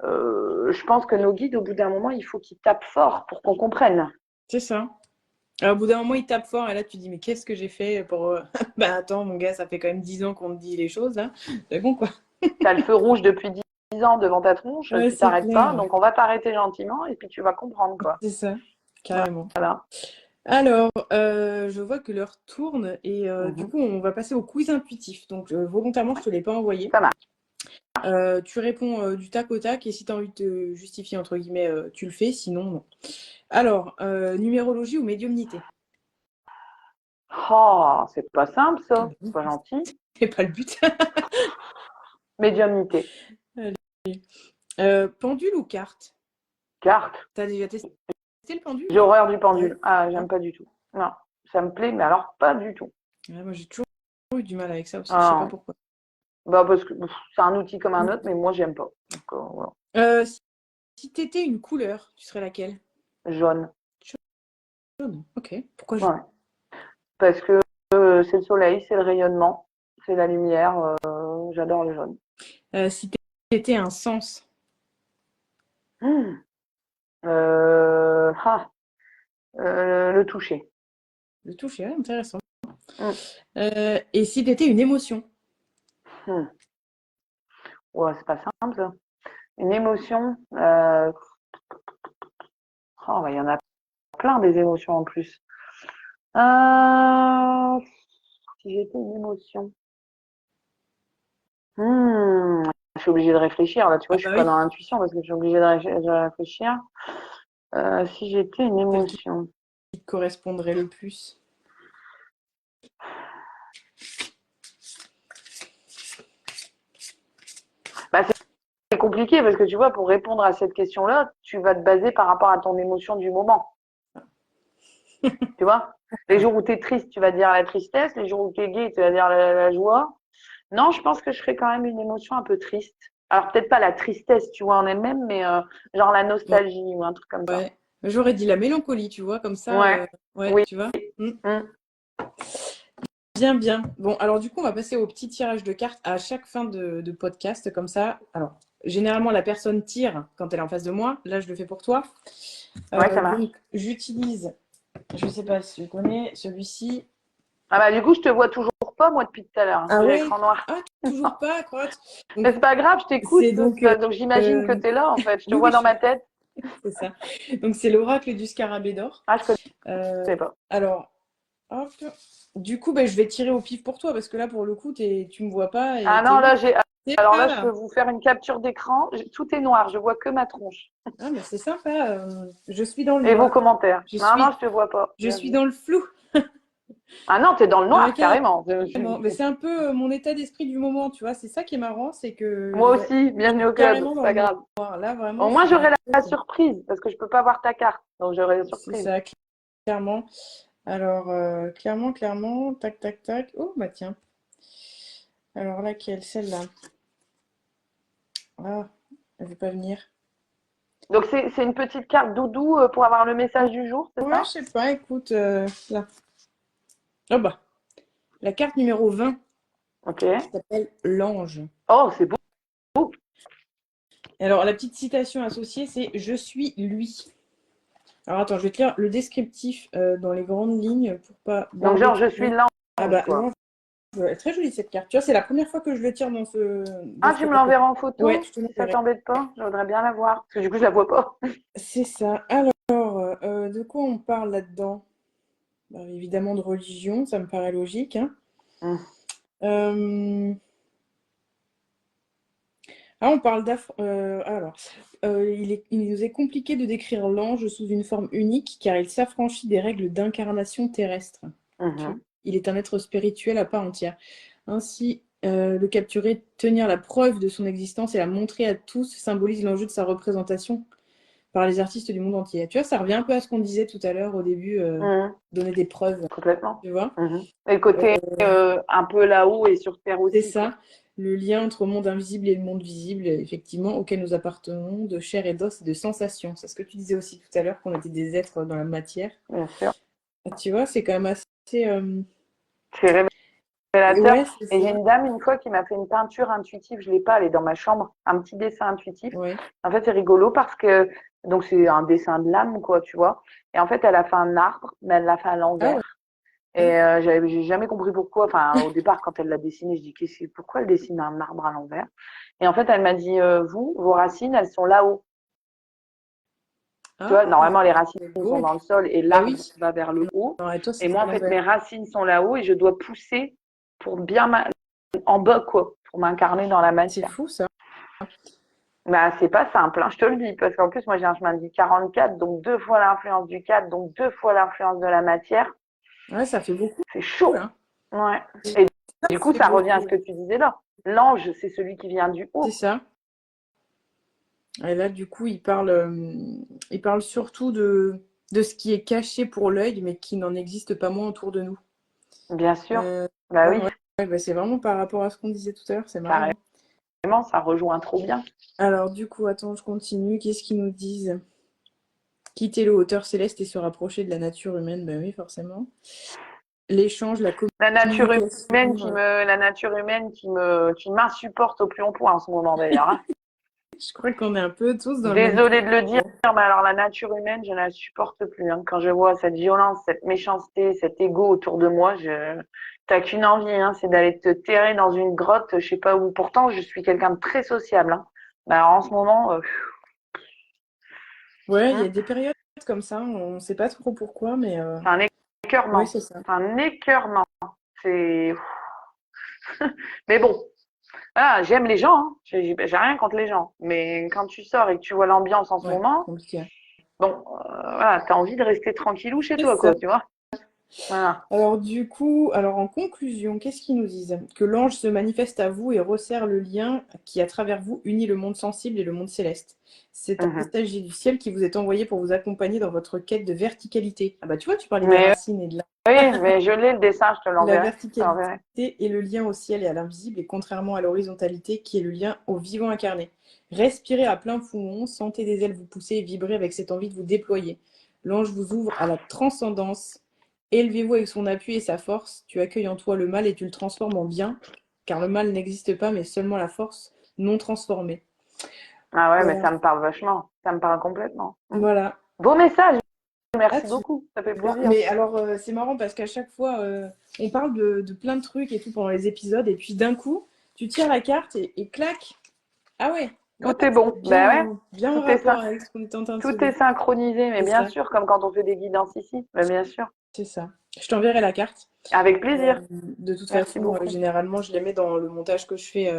Speaker 1: je pense que nos guides, au bout d'un moment, il faut qu'ils tapent fort pour qu'on comprenne.
Speaker 2: C'est ça. Alors, au bout d'un moment, il tape fort et là, tu dis, mais qu'est-ce que j'ai fait pour. Bah, attends, mon gars, ça fait quand même 10 ans qu'on te dit les choses, là. C'est bon, quoi.
Speaker 1: Tu as le feu rouge depuis 10 ans devant ta tronche,
Speaker 2: Ouais,
Speaker 1: tu
Speaker 2: c'est
Speaker 1: t'arrêtes pas,
Speaker 2: clair.
Speaker 1: donc on va t'arrêter gentiment et puis tu vas comprendre, quoi.
Speaker 2: C'est ça, carrément.
Speaker 1: Voilà.
Speaker 2: Alors, je vois que l'heure tourne et du
Speaker 1: Mhm.
Speaker 2: coup, on va passer au quiz intuitif. Donc, volontairement, je ne te l'ai pas envoyé.
Speaker 1: Ça marche.
Speaker 2: Tu réponds du tac au tac et si tu as envie de te justifier, entre guillemets, tu le fais, sinon, non. Alors, numérologie ou médiumnité?
Speaker 1: Oh, c'est pas simple,
Speaker 2: Ah
Speaker 1: ça.
Speaker 2: bah
Speaker 1: C'est
Speaker 2: non,
Speaker 1: pas gentil.
Speaker 2: c'est pas le but.
Speaker 1: Médiumnité.
Speaker 2: Allez. Pendule ou carte?
Speaker 1: Carte.
Speaker 2: T'as déjà testé le pendule?
Speaker 1: J'ai horreur du
Speaker 2: Ouais.
Speaker 1: pendule. Ah,
Speaker 2: Non.
Speaker 1: j'aime pas du tout. Non, ça me plaît, mais alors pas du tout.
Speaker 2: Ouais, moi, j'ai toujours eu du mal avec ça aussi, je sais pas
Speaker 1: Ah,
Speaker 2: pourquoi.
Speaker 1: bah parce que c'est un outil comme un
Speaker 2: Mm.
Speaker 1: autre, mais moi j'aime pas. Donc, voilà.
Speaker 2: Si t'étais une couleur, tu serais laquelle?
Speaker 1: Jaune.
Speaker 2: Jaune. Ok. Pourquoi jaune?
Speaker 1: Ouais. Parce que c'est le soleil, c'est le rayonnement, c'est la lumière. J'adore le jaune.
Speaker 2: Si t'étais un sens,
Speaker 1: Mmh. Ah, le toucher.
Speaker 2: le toucher, ouais, intéressant.
Speaker 1: Mmh.
Speaker 2: Et si t'étais une émotion?
Speaker 1: Mmh. Ouais, c'est pas simple, ça. Une émotion. Oh, bah, il y en a plein des émotions en plus. Euh, Si j'étais une émotion. Hmm, je suis obligée de réfléchir. Là, tu vois,
Speaker 2: Ah
Speaker 1: je
Speaker 2: bah
Speaker 1: suis pas
Speaker 2: oui,
Speaker 1: dans l'intuition parce que je suis obligée de réfléchir. Si j'étais une
Speaker 2: celle qui
Speaker 1: émotion.
Speaker 2: te correspondrait le plus.
Speaker 1: Bah, c'est compliqué parce que tu vois, pour répondre à cette question-là, tu vas te baser par rapport à ton émotion du moment. Tu vois? Les
Speaker 2: Ouais.
Speaker 1: jours où tu es triste, tu vas dire la tristesse. Les jours où tu es gai, tu vas dire la joie. Non, je pense que je serais quand même une émotion un peu triste. Alors, peut-être pas la tristesse, tu vois, en elle-même, mais genre la
Speaker 2: Ouais,
Speaker 1: nostalgie ou un truc comme ça.
Speaker 2: ouais. J'aurais dit la mélancolie, tu vois, comme ça.
Speaker 1: Ouais.
Speaker 2: Ouais,
Speaker 1: Oui.
Speaker 2: tu vois.
Speaker 1: Mm.
Speaker 2: Bien, bien. Bon, alors du coup, on va passer au petit tirage de cartes à chaque fin de podcast, comme ça. Alors, généralement, la personne tire quand elle est en face de moi. Là, je le fais pour toi.
Speaker 1: Ouais, ça marche.
Speaker 2: Donc, j'utilise, je sais pas si tu connais, celui-ci.
Speaker 1: Ah bah du coup, je te vois toujours pas, moi, depuis tout à l'heure. Hein.
Speaker 2: Ah
Speaker 1: J'ai
Speaker 2: ouais?
Speaker 1: l'écran noir.
Speaker 2: Ah, toujours pas, crotte.
Speaker 1: Mais
Speaker 2: Donc,
Speaker 1: c'est pas grave, je t'écoute.
Speaker 2: c'est donc...
Speaker 1: Donc j'imagine que tu es là, en fait. Je te
Speaker 2: Oui,
Speaker 1: vois
Speaker 2: oui,
Speaker 1: dans ma tête.
Speaker 2: c'est ça. Donc, c'est l'oracle du scarabée d'or.
Speaker 1: Ah, je
Speaker 2: Euh,
Speaker 1: connais pas.
Speaker 2: alors, hop. Du coup, ben, je vais tirer au pif pour toi, parce que là, pour le coup, tu me vois pas
Speaker 1: Ah
Speaker 2: et t'es
Speaker 1: non,
Speaker 2: où?
Speaker 1: là, j'ai.
Speaker 2: T'es
Speaker 1: Alors
Speaker 2: là,
Speaker 1: là, je peux
Speaker 2: là.
Speaker 1: vous faire une capture d'écran. Tout est noir, je vois que ma tronche.
Speaker 2: Ah, mais c'est sympa. Je suis dans le
Speaker 1: Et vos
Speaker 2: noir.
Speaker 1: commentaires.
Speaker 2: Je
Speaker 1: Non, non,
Speaker 2: suis,
Speaker 1: je te vois pas.
Speaker 2: je
Speaker 1: Bien
Speaker 2: suis
Speaker 1: vu.
Speaker 2: dans le flou.
Speaker 1: Ah non, t'es dans le
Speaker 2: Ah,
Speaker 1: noir, carrément.
Speaker 2: carrément. Mais c'est un peu mon état d'esprit du moment, tu vois. C'est ça qui est marrant, c'est que
Speaker 1: Moi
Speaker 2: ouais,
Speaker 1: aussi,
Speaker 2: je suis
Speaker 1: bienvenue au club.
Speaker 2: carrément
Speaker 1: C'est
Speaker 2: dans
Speaker 1: pas
Speaker 2: le
Speaker 1: grave.
Speaker 2: noir. Là, vraiment,
Speaker 1: Au
Speaker 2: je
Speaker 1: moins,
Speaker 2: suis dans un
Speaker 1: j'aurai la
Speaker 2: truc.
Speaker 1: surprise parce que je peux pas voir ta carte. Donc, j'aurai la
Speaker 2: C'est
Speaker 1: surprise.
Speaker 2: ça, clairement. Alors, clairement, tac, tac, tac. Oh, bah tiens. Alors, laquelle? Celle-là. Ah, elle veut pas venir.
Speaker 1: Donc, c'est une petite carte doudou pour avoir le message du jour, c'est
Speaker 2: Ouais, je
Speaker 1: ça?
Speaker 2: sais pas, écoute, là. Oh bah, la carte numéro 20
Speaker 1: Ok.
Speaker 2: s'appelle l'ange.
Speaker 1: Oh, c'est beau.
Speaker 2: Alors, la petite citation associée, c'est Je suis lui. Alors, attends, je vais te lire le descriptif dans les grandes lignes pour pas
Speaker 1: Donc,
Speaker 2: barder
Speaker 1: genre, je
Speaker 2: ton
Speaker 1: suis
Speaker 2: nez. Ah
Speaker 1: l'ange,
Speaker 2: bah,
Speaker 1: quoi.
Speaker 2: l'ange, elle est très jolie cette carte. Tu vois, c'est la première fois que je le tire dans
Speaker 1: Ah,
Speaker 2: ce
Speaker 1: tu me
Speaker 2: deck.
Speaker 1: l'enverras en
Speaker 2: Ouais,
Speaker 1: photo,
Speaker 2: je te
Speaker 1: si ça
Speaker 2: l'enverrai.
Speaker 1: t'embête pas. Je voudrais bien la voir. Parce que du coup, je la vois pas.
Speaker 2: C'est ça. Alors, de quoi on parle là-dedans? Bah, évidemment de religion, ça me paraît logique, hein.
Speaker 1: Hum.
Speaker 2: Euh, Ah, on parle il nous est compliqué de décrire l'ange sous une forme unique car il s'affranchit des règles d'incarnation terrestre. Tu vois,
Speaker 1: Mhm.
Speaker 2: il est un être spirituel à part entière. Ainsi, le capturer, tenir la preuve de son existence et la montrer à tous symbolise l'enjeu de sa représentation par les artistes du monde entier. Tu vois, ça revient un peu à ce qu'on disait tout à l'heure au début,
Speaker 1: Mhm.
Speaker 2: donner des preuves,
Speaker 1: Complètement.
Speaker 2: tu vois.
Speaker 1: Mhm. Et le côté un peu là-haut et sur Terre
Speaker 2: C'est
Speaker 1: aussi, quoi.
Speaker 2: ça, le lien entre le monde invisible et le monde visible, effectivement, auquel nous appartenons, de chair et d'os et de sensations. C'est ce que tu disais aussi tout à l'heure, qu'on était des êtres dans la matière.
Speaker 1: Bien sûr.
Speaker 2: Tu vois, c'est quand même assez...
Speaker 1: C'est
Speaker 2: Et
Speaker 1: révélateur.
Speaker 2: ouais, c'est
Speaker 1: Et j'ai
Speaker 2: ça.
Speaker 1: une dame, une fois, qui m'a fait une peinture intuitive. Je l'ai pas, elle est dans ma chambre. Un petit dessin intuitif.
Speaker 2: Ouais.
Speaker 1: En fait, c'est rigolo parce que, donc, c'est un dessin de l'âme, quoi, tu vois. Et en fait, elle a fait un arbre, mais elle l'a fait à
Speaker 2: Ah ouais.
Speaker 1: l'envers. Et j'ai jamais compris pourquoi. Enfin, au départ, quand elle l'a dessiné, je dis pourquoi elle dessine un arbre à l'envers. Et en fait, elle m'a dit vos racines, elles sont là-haut. Tu vois,
Speaker 2: Ah,
Speaker 1: normalement, les racines
Speaker 2: c'est
Speaker 1: sont
Speaker 2: beau.
Speaker 1: dans le sol et
Speaker 2: Bah
Speaker 1: l'arbre
Speaker 2: oui.
Speaker 1: va vers le haut.
Speaker 2: Non, et toi,
Speaker 1: Et
Speaker 2: c'est
Speaker 1: moi,
Speaker 2: à
Speaker 1: en fait, mes
Speaker 2: l'envers.
Speaker 1: racines sont là-haut et je dois pousser pour en bas, quoi, pour m'incarner dans la
Speaker 2: C'est
Speaker 1: matière.
Speaker 2: fou, ça.
Speaker 1: Bah, c'est pas simple, hein, je te le dis, parce qu'en plus, moi, j'ai un chemin de vie 44, donc 2 fois l'influence du 4, donc 2 fois l'influence de la matière.
Speaker 2: Ouais, ça fait beaucoup,
Speaker 1: C'est chaud.
Speaker 2: là.
Speaker 1: Ouais. Et du
Speaker 2: Ça
Speaker 1: coup,
Speaker 2: fait
Speaker 1: ça revient à ce
Speaker 2: beaucoup.
Speaker 1: que tu disais là. L'ange, c'est celui qui vient du
Speaker 2: C'est
Speaker 1: haut.
Speaker 2: ça. Et là, du coup, il parle surtout de ce qui est caché pour l'œil, mais qui n'en existe pas moins autour de nous.
Speaker 1: Bien sûr.
Speaker 2: Euh,
Speaker 1: Bah
Speaker 2: ouais,
Speaker 1: oui,
Speaker 2: ouais. Ouais, bah, c'est vraiment par rapport à ce qu'on disait tout à l'heure, c'est marrant.
Speaker 1: carrément, ça rejoint trop bien.
Speaker 2: Alors, du coup, attends, je continue. Qu'est-ce qu'ils nous disent? Quitter le hauteur céleste et se rapprocher de la nature humaine, ben oui, forcément. L'échange, la
Speaker 1: La nature
Speaker 2: communication.
Speaker 1: humaine qui m'insupporte au plus haut point en ce moment d'ailleurs. Hein.
Speaker 2: Je crois qu'on est un peu tous dans le même
Speaker 1: Désolée de le dire,
Speaker 2: cas.
Speaker 1: mais alors la nature humaine, je ne la supporte plus. Hein. Quand je vois cette violence, cette méchanceté, cet ego autour de moi, t'as qu'une envie, hein, c'est d'aller te terrer dans une grotte, je sais pas où. Pourtant, je suis quelqu'un de très sociable. Hein. Mais alors, en ce moment,
Speaker 2: Ouais, il y a des périodes comme ça, on ne sait pas trop pourquoi, mais
Speaker 1: c'est un
Speaker 2: oui,
Speaker 1: écœurement.
Speaker 2: c'est ça.
Speaker 1: C'est un écœurement. C'est. Mais bon, voilà, j'aime les gens. Hein. J'ai rien contre les gens. Mais quand tu sors et que tu vois l'ambiance en ce
Speaker 2: Ouais,
Speaker 1: moment,
Speaker 2: compliqué.
Speaker 1: bon, voilà, t'as envie de rester tranquillou chez
Speaker 2: C'est
Speaker 1: toi,
Speaker 2: ça.
Speaker 1: quoi, tu vois. Voilà.
Speaker 2: Alors du coup, alors en conclusion, qu'est-ce qu'ils nous disent? Que l'ange se manifeste à vous et resserre le lien qui, à travers vous, unit le monde sensible et le monde céleste. C'est un
Speaker 1: Mhm.
Speaker 2: messager du ciel qui vous est envoyé pour vous accompagner dans votre quête de verticalité. Ah bah tu vois, tu parlais des
Speaker 1: Mais
Speaker 2: racines et de
Speaker 1: oui, mais je l'ai le dessin, je te
Speaker 2: la
Speaker 1: l'enverrai. Je te
Speaker 2: verticalité
Speaker 1: l'enverrai.
Speaker 2: est le lien au ciel et à l'invisible, et contrairement à l'horizontalité qui est le lien au vivant incarné. Respirez à plein poumon, sentez des ailes vous pousser et vibrer avec cette envie de vous déployer. L'ange vous ouvre à la transcendance. Élevez-vous avec son appui et sa force. Tu accueilles en toi le mal et tu le transformes en bien, car le mal n'existe pas, mais seulement la force non transformée.
Speaker 1: Ah ouais, mais
Speaker 2: Voilà.
Speaker 1: ça me parle vachement. Ça me parle complètement.
Speaker 2: Voilà.
Speaker 1: Beau message.
Speaker 2: Ah,
Speaker 1: Merci beaucoup. Ça fait plaisir.
Speaker 2: Mais alors, c'est marrant parce qu'à chaque fois, on parle de plein de trucs et tout pendant les épisodes, et puis d'un coup, tu tires la carte et clac. Ah ouais, là,
Speaker 1: Tout est bon. Ben ouais.
Speaker 2: bien en
Speaker 1: Tout est
Speaker 2: rapport
Speaker 1: ça.
Speaker 2: avec ce qu'on était en train de se
Speaker 1: Tout est
Speaker 2: dire.
Speaker 1: synchronisé, mais
Speaker 2: C'est
Speaker 1: bien
Speaker 2: ça,
Speaker 1: sûr, comme quand on fait des guidances ici. Mais bien sûr.
Speaker 2: c'est ça. Je t'enverrai la carte.
Speaker 1: Avec plaisir.
Speaker 2: De toute
Speaker 1: Merci
Speaker 2: façon,
Speaker 1: beaucoup.
Speaker 2: généralement, je les mets dans le montage que je fais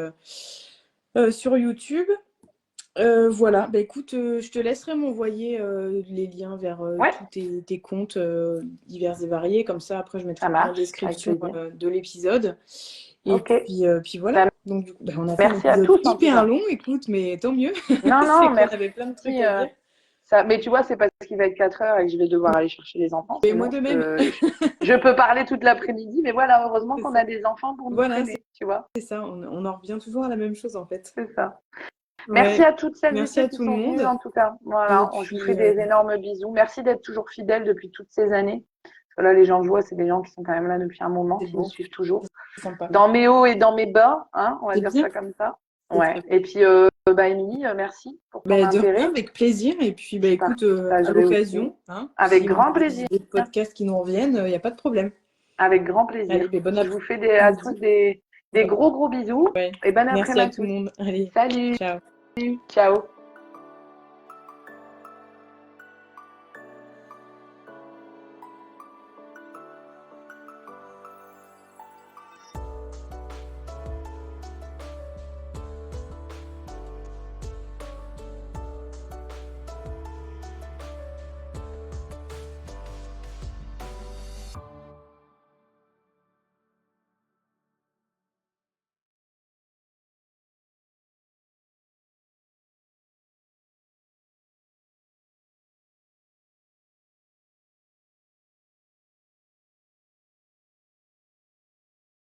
Speaker 2: sur YouTube. Voilà, bah écoute, je te laisserai m'envoyer les liens vers
Speaker 1: Ouais,
Speaker 2: tous tes comptes divers et variés. Comme ça, après, je
Speaker 1: ça
Speaker 2: mettrai tout en
Speaker 1: marche. Avec
Speaker 2: description
Speaker 1: plaisir.
Speaker 2: de l'épisode. Et
Speaker 1: Ok.
Speaker 2: puis voilà.
Speaker 1: Ben,
Speaker 2: Donc, du coup, on a fait un
Speaker 1: merci à
Speaker 2: épisode
Speaker 1: tous en tout
Speaker 2: hyper
Speaker 1: cas.
Speaker 2: long, écoute, mais tant mieux.
Speaker 1: Non,
Speaker 2: C'est
Speaker 1: non,
Speaker 2: qu'on
Speaker 1: merci.
Speaker 2: avait plein de trucs à dire.
Speaker 1: Ça, mais tu vois, c'est parce qu'il va être 4 heures et que je vais devoir aller chercher les enfants.
Speaker 2: Et moi
Speaker 1: Sinon,
Speaker 2: de même.
Speaker 1: je peux parler toute l'après-midi. Mais voilà, heureusement
Speaker 2: C'est
Speaker 1: qu'on
Speaker 2: ça.
Speaker 1: a des enfants pour nous
Speaker 2: Voilà,
Speaker 1: freiner, tu vois.
Speaker 2: c'est ça. On en revient toujours à la même chose, en fait.
Speaker 1: C'est ça. Merci
Speaker 2: Ouais.
Speaker 1: à toutes celles et
Speaker 2: Merci
Speaker 1: ceux
Speaker 2: à
Speaker 1: qui
Speaker 2: tout le
Speaker 1: sont venus,
Speaker 2: monde.
Speaker 1: en tout cas.
Speaker 2: Et
Speaker 1: Voilà, je vous
Speaker 2: puis,
Speaker 1: fais des énormes bisous. Merci d'être toujours fidèles depuis toutes ces années. Parce que là, les gens que je vois, c'est des gens qui sont quand même là depuis un moment,
Speaker 2: c'est
Speaker 1: qui nous
Speaker 2: beau.
Speaker 1: suivent toujours.
Speaker 2: C'est sympa.
Speaker 1: Dans mes hauts et dans mes bas, hein, on va
Speaker 2: C'est
Speaker 1: dire
Speaker 2: bien.
Speaker 1: ça comme ça.
Speaker 2: C'est
Speaker 1: Ouais.
Speaker 2: très bien.
Speaker 1: Et puis, bah, Émilie, merci pour ton
Speaker 2: De rien,
Speaker 1: intérêt.
Speaker 2: avec plaisir. Et puis,
Speaker 1: Je
Speaker 2: écoute, à
Speaker 1: partagerai aussi.
Speaker 2: l'occasion, hein,
Speaker 1: Avec
Speaker 2: si on
Speaker 1: grand
Speaker 2: a des
Speaker 1: plaisir.
Speaker 2: idées de podcasts qui nous reviennent, il n'y a pas de problème.
Speaker 1: Avec grand
Speaker 2: Allez,
Speaker 1: plaisir.
Speaker 2: bon
Speaker 1: Je vous fais à tous
Speaker 2: après-midi.
Speaker 1: des gros bisous
Speaker 2: Ouais.
Speaker 1: et bon
Speaker 2: Merci à
Speaker 1: après-midi à
Speaker 2: tout le
Speaker 1: tous.
Speaker 2: monde. Allez,
Speaker 1: Salut,
Speaker 2: ciao.
Speaker 1: ciao.